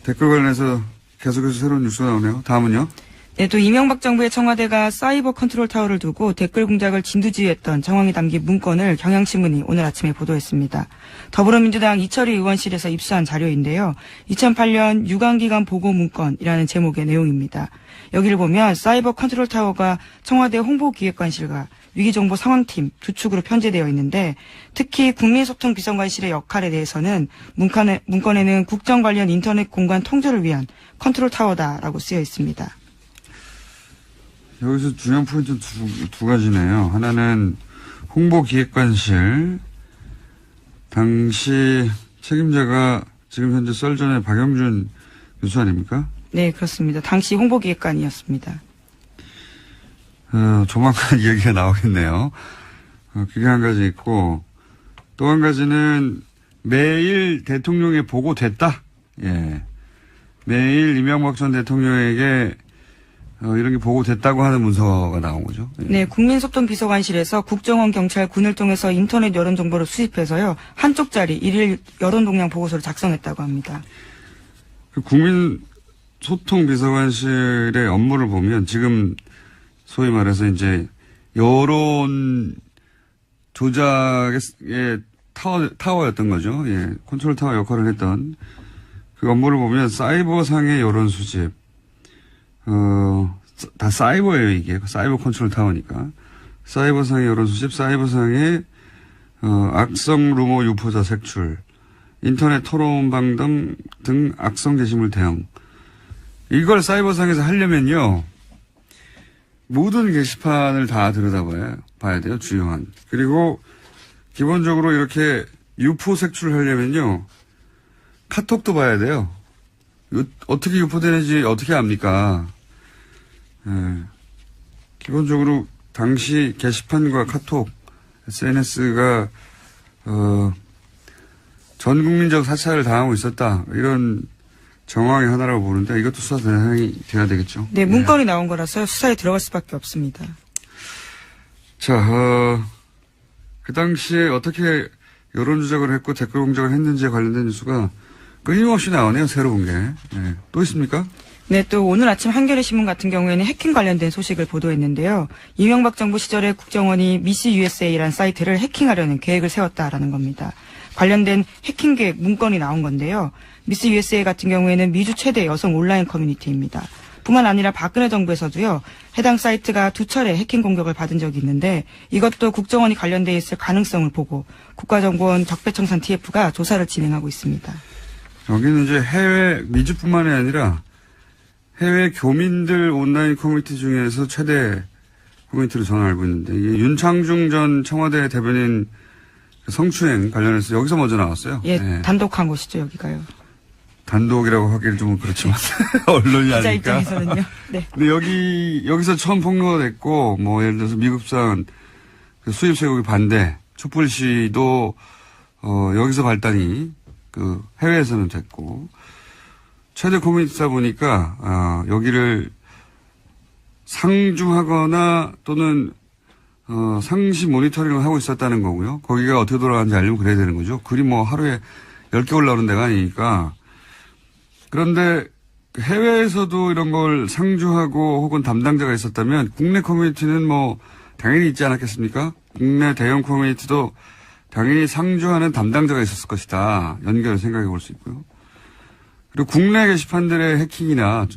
댓글 관련해서 계속해서 새로운 뉴스가 나오네요. 다음은요?
네, 또 이명박 정부의 청와대가 사이버 컨트롤 타워를 두고 댓글 공작을 진두지휘했던 정황이 담긴 문건을 경향신문이 오늘 아침에 보도했습니다. 더불어민주당 이철희 의원실에서 입수한 자료인데요. 2008년 유관기관 보고 문건이라는 제목의 내용입니다. 여기를 보면 사이버 컨트롤 타워가 청와대 홍보기획관실과 위기정보 상황팀 두 축으로 편제되어 있는데 특히 국민소통비서관실의 역할에 대해서는 문건에는 국정 관련 인터넷 공간 통제를 위한 컨트롤 타워다라고 쓰여 있습니다.
여기서 중요한 포인트는 두 가지네요. 하나는 홍보기획관실 당시 책임자가 지금 현재 썰전의 박영준 교수 아닙니까?
네, 그렇습니다. 당시 홍보기획관이었습니다.
조만간 얘기가 나오겠네요. 그게 한 가지 있고, 또 한 가지는 매일 대통령에 보고됐다. 예. 매일 이명박 전 대통령에게 이런 게 보고됐다고 하는 문서가 나온 거죠. 예.
네, 국민소통비서관실에서 국정원, 경찰, 군을 통해서 인터넷 여론 정보를 수집해서요. 한 쪽짜리 일일 여론 동향 보고서를 작성했다고 합니다.
그 국민소통비서관실의 업무를 보면 지금 소위 말해서 이제 여론 조작의 타워였던 거죠. 예, 컨트롤 타워 역할을 했던 그 업무를 보면 사이버상의 여론 수집, 다 사이버예요, 이게. 사이버 컨트롤 타워니까. 사이버상의 여론 수집, 사이버상의 악성 루머 유포자 색출, 인터넷 토론방 등 악성 게시물 대응. 이걸 사이버상에서 하려면요, 모든 게시판을 다 들여다봐야 돼요, 주요한. 그리고 기본적으로 이렇게 유포 색출을 하려면요, 카톡도 봐야 돼요. 어떻게 유포되는지 어떻게 압니까? 예. 기본적으로 당시 게시판과 카톡, SNS가 전 국민적 사찰을 당하고 있었다. 이런 정황의 하나라고 보는데 이것도 수사 대상이 돼야 되겠죠.
네, 문건이 나온 거라서 수사에 들어갈 수밖에 없습니다.
자, 그 당시에 어떻게 여론 조작을 했고 댓글 공작을 했는지에 관련된 뉴스가 끊임없이 나오네요. 새로운 게. 네. 또 있습니까?
네, 또 오늘 아침 한겨레 신문 같은 경우에는 해킹 관련된 소식을 보도했는데요. 이명박 정부 시절에 국정원이 미스 USA라는 사이트를 해킹하려는 계획을 세웠다라는 겁니다. 관련된 해킹 계획 문건이 나온 건데요. 미스 USA 같은 경우에는 미주 최대 여성 온라인 커뮤니티입니다. 뿐만 아니라 박근혜 정부에서도요. 해당 사이트가 2차례 해킹 공격을 받은 적이 있는데 이것도 국정원이 관련돼 있을 가능성을 보고 국가정보원 적폐청산 TF가 조사를 진행하고 있습니다.
여기는 이제 해외 미주뿐만이 아니라 해외 교민들 온라인 커뮤니티 중에서 최대 커뮤니티로 저는 알고 있는데 윤창중 전 청와대 대변인 성추행 관련해서 여기서 먼저 나왔어요.
예,
네.
단독한 곳이죠, 여기가요.
단독이라고 하기는 좀 그렇지만 언론이
기자
아니니까.
입장에서는요. 네.
근데 여기서 처음 폭로가 됐고 뭐 예를 들어서 미국산 그 수입 쇠고기 반대 촛불 시도 여기서 발단이 그 해외에서는 됐고 최대 커뮤니티다 보니까 여기를 상주하거나 또는 상시 모니터링을 하고 있었다는 거고요. 거기가 어떻게 돌아가는지 알려면 그래야 되는 거죠. 글이 뭐 하루에 10개 올라오는 데가 아니니까. 그런데 해외에서도 이런 걸 상주하고 혹은 담당자가 있었다면 국내 커뮤니티는 뭐 당연히 있지 않았겠습니까? 국내 대형 커뮤니티도 당연히 상주하는 담당자가 있었을 것이다. 연결을 생각해 볼 수 있고요. 그리고 국내 게시판들의 해킹이나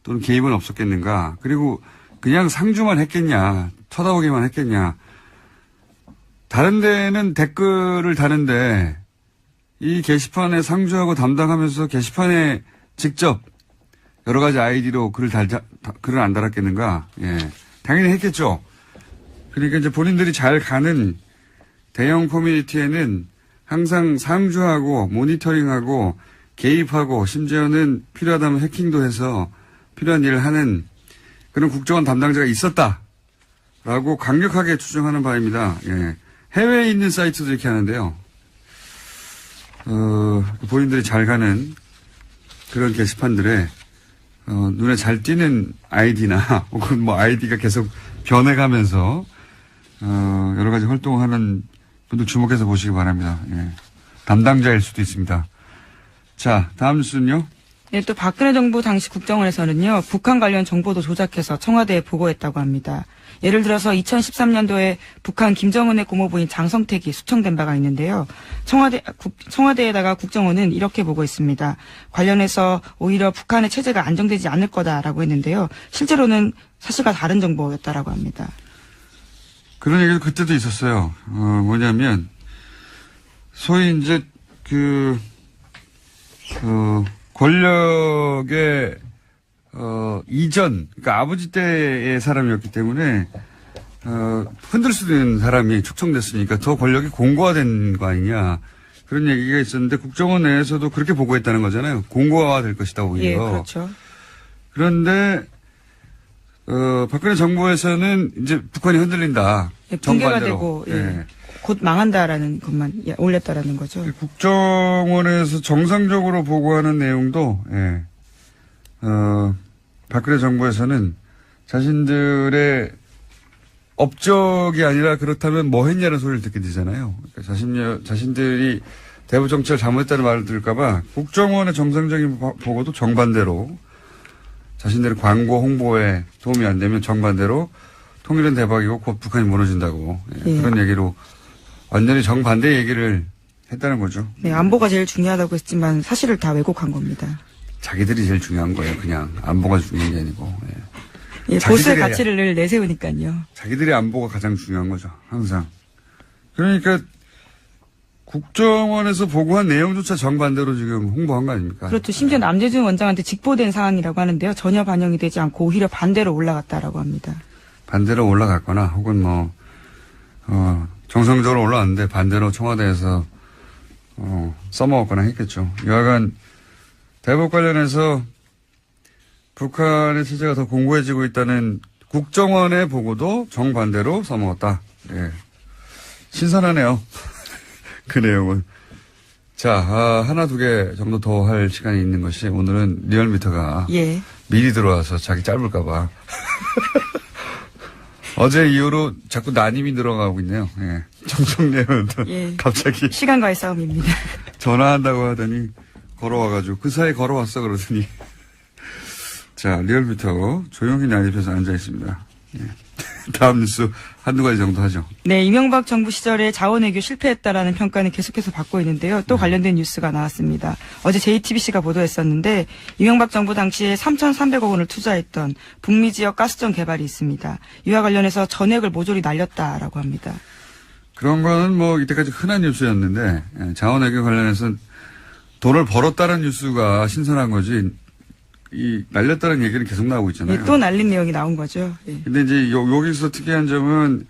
또는 개입은 없었겠는가. 그리고 그냥 상주만 했겠냐. 쳐다보기만 했겠냐. 다른 데는 댓글을 다는데 이 게시판에 상주하고 담당하면서 게시판에 직접 여러 가지 아이디로 글을 안 달았겠는가. 예. 당연히 했겠죠. 그러니까 이제 본인들이 잘 가는 대형 커뮤니티에는 항상 상주하고 모니터링하고 개입하고 심지어는 필요하다면 해킹도 해서 필요한 일을 하는 그런 국정원 담당자가 있었다라고 강력하게 추정하는 바입니다. 예. 해외에 있는 사이트도 이렇게 하는데요. 본인들이 잘 가는 그런 게시판들에 눈에 잘 띄는 아이디나 혹은 뭐 아이디가 계속 변해가면서 여러 가지 활동하는 분들 주목해서 보시기 바랍니다. 예. 담당자일 수도 있습니다. 자, 다음 뉴스는요.
네, 또 박근혜 정부 당시 국정원에서는요. 북한 관련 정보도 조작해서 청와대에 보고했다고 합니다. 예를 들어서 2013년도에 북한 김정은의 고모부인 장성택이 수청된 바가 있는데요. 청와대에다가 국정원은 이렇게 보고했습니다. 관련해서 오히려 북한의 체제가 안정되지 않을 거다라고 했는데요. 실제로는 사실과 다른 정보였다라고 합니다.
그런 얘기도 그때도 있었어요. 뭐냐면 소위 이제 권력의 이전, 그러니까 아버지 때의 사람이었기 때문에 흔들 수도 있는 사람이 축청됐으니까 더 권력이 공고화된 거 아니냐 그런 얘기가 있었는데 국정원 내에서도 그렇게 보고했다는 거잖아요. 공고화될 것이다 오히려.
예, 그렇죠.
그런데 박근혜 정부에서는 이제 북한이 흔들린다.
예, 붕괴가
정반대로.
되고 예.
예.
곧 망한다라는 것만 올렸다라는 거죠.
국정원에서 정상적으로 보고하는 내용도 박근혜 정부에서는 자신들의 업적이 아니라 그렇다면 뭐 했냐는 소리를 듣게 되잖아요. 그러니까 자신들이 대북 정책을 잘못했다는 말을 들을까봐 국정원의 정상적인 보고도 정반대로 자신들의 광고 홍보에 도움이 안 되면 정반대로 통일은 대박이고 곧 북한이 무너진다고 그런 얘기로 완전히 정반대 얘기를 했다는 거죠.
네, 안보가 제일 중요하다고 했지만 사실을 다 왜곡한 겁니다.
자기들이 제일 중요한 거예요. 그냥 안보가 중요한 게 아니고.
예, 보수의 가치를 늘 내세우니까요.
자기들의 안보가 가장 중요한 거죠. 항상. 그러니까 국정원에서 보고한 내용조차 정반대로 지금 홍보한 거 아닙니까?
그렇죠. 심지어 남재준 원장한테 직보된 사항이라고 하는데요. 전혀 반영이 되지 않고 오히려 반대로 올라갔다라고 합니다.
반대로 올라갔거나 혹은 정상적으로 올라왔는데 반대로 청와대에서 써먹었거나 했겠죠. 여하간 대북 관련해서 북한의 체제가 더 공고해지고 있다는 국정원의 보고도 정반대로 써먹었다. 예. 신선하네요. 그 내용은. 자, 하나 두 개 정도 더 할 시간이 있는 것이 오늘은 리얼미터가 미리 들어와서 자기 짧을까봐. 어제 이후로 자꾸 난임이 늘어가고 있네요. 예. 정청래는 갑자기.
시간과의 싸움입니다.
전화한다고 하더니 걸어와가지고 그 사이에 걸어왔어 그러더니. 자, 리얼미터 조용히 난입해서 앉아 있습니다. 예. 다음 뉴스 한두 가지 정도 하죠.
네, 이명박 정부 시절에 자원외교 실패했다라는 평가는 계속해서 받고 있는데요. 또 관련된 뉴스가 나왔습니다. 어제 JTBC가 보도했었는데 이명박 정부 당시에 3,300억 원을 투자했던 북미 지역 가스전 개발이 있습니다. 이와 관련해서 전액을 모조리 날렸다라고 합니다.
그런 거는 뭐 이때까지 흔한 뉴스였는데 자원외교 관련해서 돈을 벌었다는 뉴스가 신선한 거지 이 날렸다는 얘기는 계속 나오고 있잖아요.
예, 또 날린 내용이 나온 거죠. 예.
근데 이제 여기서 특이한 점은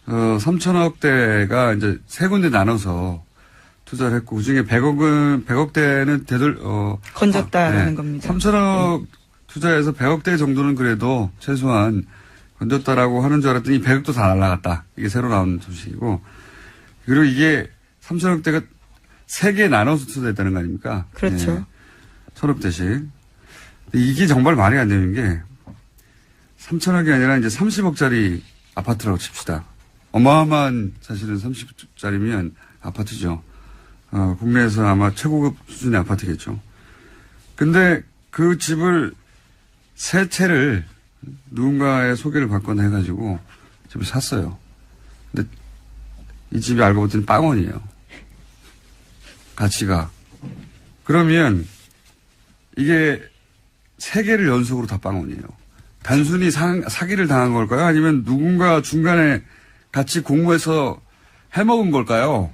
3천억대가 이제 세 군데 나눠서 투자를 했고 그중에 100억대는
건졌다라는 겁니다.
3천억 투자해서 100억대 정도는 그래도 최소한 건졌다라고 하는 줄 알았더니 100억도 다 날라갔다. 이게 새로 나온 소식이고 그리고 이게 3천억대가 세 개 나눠서 투자했다는 거 아닙니까?
그렇죠.
네. 1,000억대씩. 이게 정말 말이 안 되는 게 3천억이 아니라 이제 30억짜리 아파트라고 칩시다. 어마어마한 사실은 30억짜리면 아파트죠. 국내에서 아마 최고급 수준의 아파트겠죠. 근데 그 집을 세 채를 누군가의 소개를 받거나 해가지고 집을 샀어요. 근데 이 집이 알고 봤더니 빵원이에요. 가치가. 그러면 이게 세 개를 연속으로 다 빵원이에요. 단순히 사기를 당한 걸까요? 아니면 누군가 중간에 같이 공모해서 해먹은 걸까요?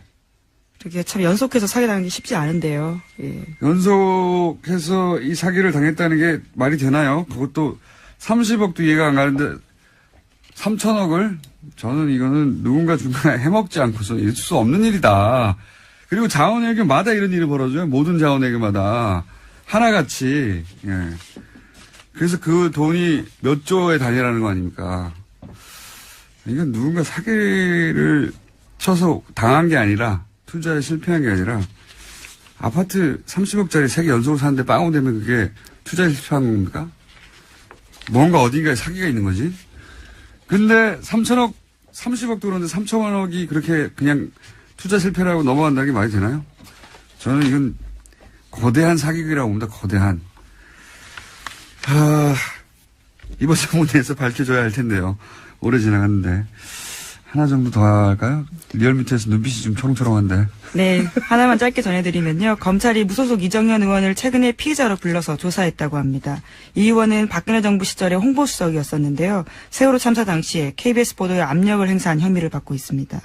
그게 참 연속해서 사기 당하는 게 쉽지 않은데요. 예.
연속해서 이 사기를 당했다는 게 말이 되나요? 그것도 30억도 이해가 안 가는데 3천억을? 저는 이거는 누군가 중간에 해먹지 않고서 있을 수 없는 일이다. 그리고 자원외교마다 이런 일이 벌어져요. 모든 자원외교마다. 하나같이. 예. 그래서 그 돈이 몇 조의 단위라는 거 아닙니까? 이건 누군가 사기를 쳐서 당한 게 아니라 투자에 실패한 게 아니라 아파트 30억짜리 3개 연속으로 사는데 빵원 되면 그게 투자에 실패한 겁니까? 뭔가 어딘가에 사기가 있는 거지? 근데 3천억, 30억도 그런데 3천억이 그렇게 그냥 투자 실패라고 넘어간다는 게 말이 되나요? 저는 이건 거대한 사기라고 봅니다. 거대한. 이번 청문회에서 밝혀져야 할 텐데요. 오래 지나갔는데. 하나 정도 더 할까요? 리얼미터에서 눈빛이 좀 초롱초롱한데.
네, 하나만 짧게 전해드리면요. 검찰이 무소속 이정현 의원을 최근에 피의자로 불러서 조사했다고 합니다. 이 의원은 박근혜 정부 시절에 홍보수석이었었는데요. 세월호 참사 당시에 KBS 보도에 압력을 행사한 혐의를 받고 있습니다.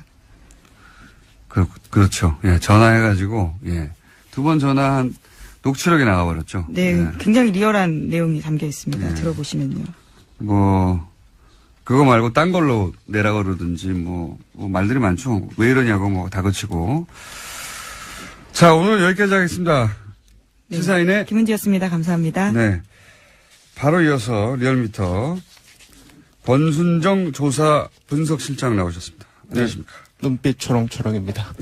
그렇죠. 예, 전화해가지고, 예. 2번 전화한 녹취록이 나가버렸죠.
네,
예.
굉장히 리얼한 내용이 담겨 있습니다.
예.
들어보시면요.
그거 말고 딴 걸로 내라 그러든지, 뭐 말들이 많죠. 왜 이러냐고 다그치고. 자, 오늘 여기까지 하겠습니다.
네,
시사인의
김은지였습니다. 감사합니다.
네. 바로 이어서 리얼미터 권순정 조사 분석실장 나오셨습니다. 안녕하십니까.
눈빛 초롱초롱입니다.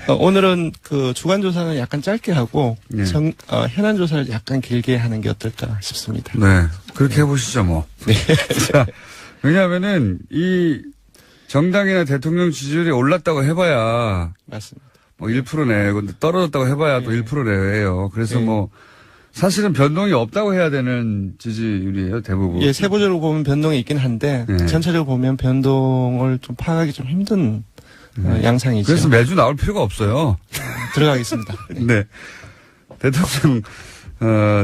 오늘은 그 주간 조사는 약간 짧게 하고
네.
현안 조사를 약간 길게 하는 게 어떨까 싶습니다.
네. 그렇게 해보시죠, 뭐.
네.
자, 왜냐하면은 이 정당이나 대통령 지지율이 올랐다고 해봐야
맞습니다.
뭐 1% 내외고 떨어졌다고 해봐야 또 1% 내외예요. 그래서 뭐 사실은 변동이 없다고 해야 되는 지지율이에요, 대부분.
예, 세부적으로 보면 변동이 있긴 한데
네.
전체적으로 보면 변동을 좀 파악하기 좀 힘든 양상이죠.
그래서 매주 나올 필요가 없어요.
들어가겠습니다.
네. 대통령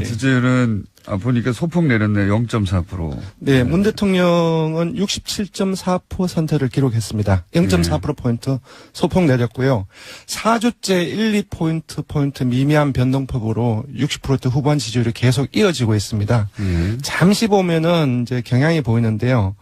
지지율은 보니까 소폭 내렸네. 0.4%.
네, 문 대통령은 67.4%를 기록했습니다. 0.4%포인트 소폭 내렸고요. 4주째 1, 2포인트 미미한 변동폭으로 60% 후반 지지율이 계속 이어지고 있습니다. 잠시 보면은 이제 경향이 보이는데요.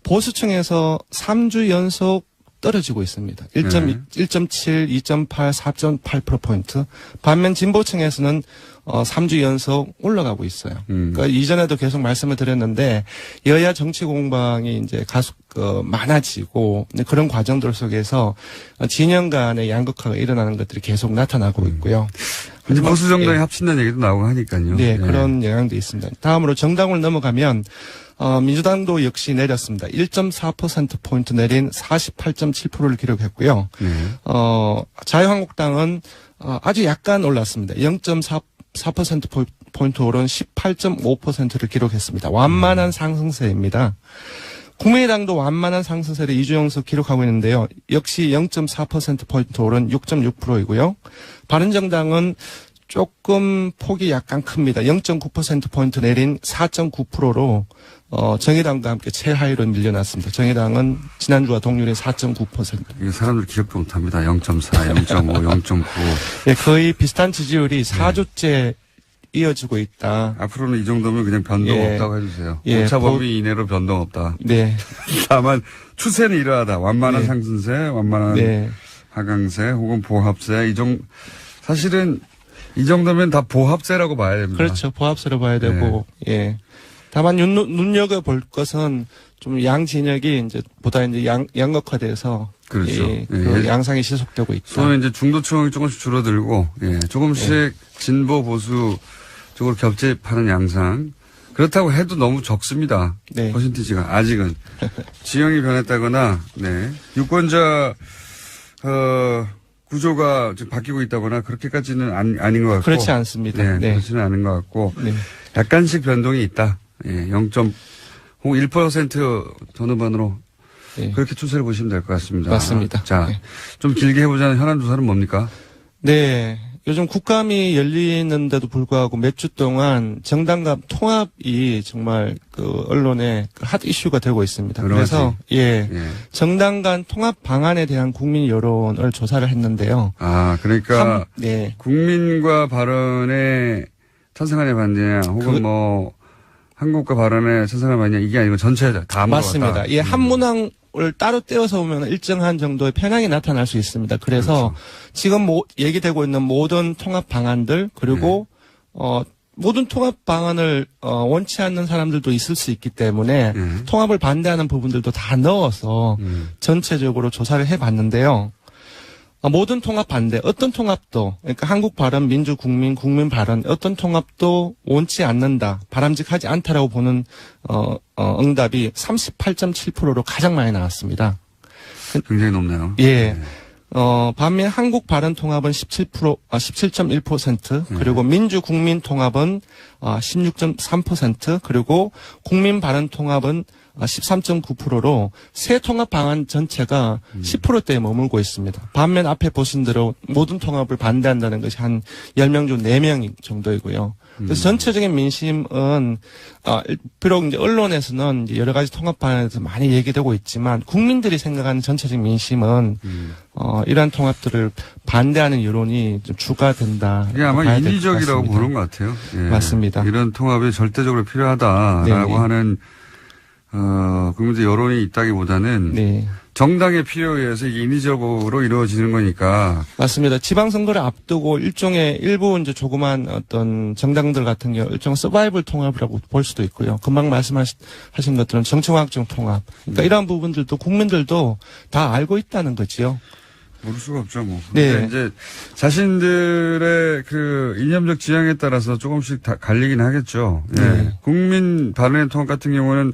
보수층에서 3주 연속 떨어지고 있습니다. 1.7, 2.8, 4.8%포인트. 반면 진보층에서는 3주 연속 올라가고 있어요. 그러니까 이전에도 계속 말씀을 드렸는데 여야 정치 공방이 이제 많아지고 그런 과정들 속에서 진영 간의 양극화가 일어나는 것들이 계속 나타나고 있고요.
이제 보수 정당이 합친다는 얘기도 나오고 하니까요.
네, 그런 영향도 있습니다. 다음으로 정당을 넘어가면 민주당도 역시 내렸습니다. 1.4%포인트 내린 48.7%를 기록했고요. 자유한국당은 아주 약간 올랐습니다. 0.4%포인트 오른 18.5%를 기록했습니다. 완만한 상승세입니다. 국민의당도 완만한 상승세를 2주 연속 기록하고 있는데요. 역시 0.4%포인트 오른 6.6%이고요. 바른정당은 조금 폭이 약간 큽니다. 0.9%포인트 내린 4.9%로 정의당과 함께 최하위로 밀려났습니다. 정의당은 지난주와 동률의 4.9%.
이게 사람들 기억도 못합니다. 0.4, 0.5, 0.9.
예, 거의 비슷한 지지율이 4주째 이어지고 있다.
앞으로는 이 정도면 그냥 변동 없다고 해주세요.
예,
오차 범위 이내로 변동 없다.
네.
다만 추세는 이러하다. 완만한 상승세, 완만한 하강세, 혹은 보합세. 사실은 이 정도면 다 보합세라고 봐야 됩니다.
그렇죠. 보합세로 봐야 되고, 예. 다만 눈여겨볼 것은 좀 양 진영이 이제 보다 이제 양극화돼서.
그렇죠.
그 양상이 지속되고 있다.
소위 이제 중도층이 조금씩 줄어들고, 조금씩 진보 보수 쪽으로 겹집하는 양상. 그렇다고 해도 너무 적습니다. 퍼센티지가 아직은. 지형이 변했다거나, 유권자, 구조가 지금 바뀌고 있다거나 그렇게까지는 아닌 것 같고.
그렇지 않습니다.
그렇지는 않은 것 같고. 약간씩 변동이 있다. 1% 전후반으로. 그렇게 추세를 보시면 될 것 같습니다.
맞습니다.
자, 좀 길게 해보자는 현안 조사는 뭡니까?
네. 요즘 국감이 열리는데도 불구하고 몇 주 동안 정당 간 통합이 정말 그 언론의 핫 이슈가 되고 있습니다. 그래서 정당 간 통합 방안에 대한 국민 여론을 조사를 했는데요.
그러니까 국민과 발언에 찬성하냐 반대냐 혹은 한국과 발언에 찬성하냐 반대냐 이게 아니고 전체 다
맞습니다. 예, 한 문항을 따로 떼어서 보면 일정한 정도의 편향이 나타날 수 있습니다. 그래서 지금 얘기되고 있는 모든 통합 방안들 그리고 모든 통합 방안을 원치 않는 사람들도 있을 수 있기 때문에 통합을 반대하는 부분들도 다 넣어서 전체적으로 조사를 해봤는데요. 모든 통합 반대, 어떤 통합도, 그러니까 한국 발언, 민주, 국민 발언, 어떤 통합도 원치 않는다, 바람직하지 않다라고 보는, 응답이 38.7%로 가장 많이 나왔습니다.
굉장히 높네요.
예. 반면 한국 발언 통합은 17.1%, 그리고 민주, 국민 통합은 16.3%, 그리고 국민 발언 통합은 13.9%로 새 통합 방안 전체가 10%대에 머물고 있습니다. 반면 앞에 보신 대로 모든 통합을 반대한다는 것이 한 10명 중 4명 정도이고요. 그래서 전체적인 민심은 비록 이제 언론에서는 이제 여러 가지 통합 방안에 대해서 많이 얘기되고 있지만 국민들이 생각하는 전체적인 민심은 이러한 통합들을 반대하는 여론이 좀 주가 된다.
이게 아마 인위적이라고 보는 것 같아요.
맞습니다.
이런 통합이 절대적으로 필요하다라고 하는 국민들 여론이 있다기보다는 정당의 필요에 의해서 이게 인위적으로 이루어지는 거니까.
맞습니다. 지방선거를 앞두고 일부 이제 조그만 어떤 정당들 같은 경우 일종 서바이벌 통합이라고 볼 수도 있고요. 금방 말씀하신 것들은 정치화학적 통합. 그러니까 이러한 부분들도 국민들도 다 알고 있다는 거지요.
모를 수가 없죠, 뭐.
네.
근데 이제 자신들의 그 이념적 지향에 따라서 조금씩 다 갈리긴 하겠죠. 예.
네.
국민 바른통합 같은 경우는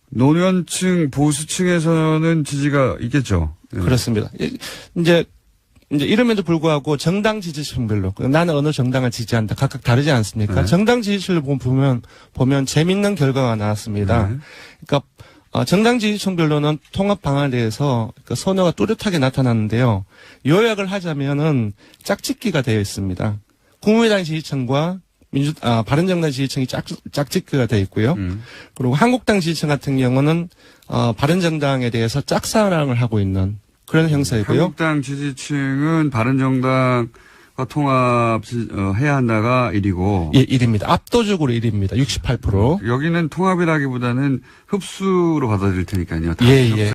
노년층, 보수층에서는 지지가 있겠죠. 예.
그렇습니다. 이제 이름에도 불구하고 정당 지지층별로 나는 어느 정당을 지지한다 각각 다르지 않습니까?
네.
정당 지지층을 보면 재밌는 결과가 나왔습니다.
네.
그러니까 정당 지지층별로는 통합 방안에 대해서 그 선호가 뚜렷하게 나타났는데요. 요약을 하자면은 짝짓기가 되어 있습니다. 국민의당 지지층과 바른정당 지지층이 짝짓기가 되어 있고요. 그리고 한국당 지지층 같은 경우는 바른정당에 대해서 짝사랑을 하고 있는 그런 형사이고요.
한국당 지지층은 바른정당과 통합해야 한다가 1이고.
예, 1입니다. 압도적으로 1입니다. 68%.
여기는 통합이라기보다는 흡수로 받아들일 테니까요.
예, 예.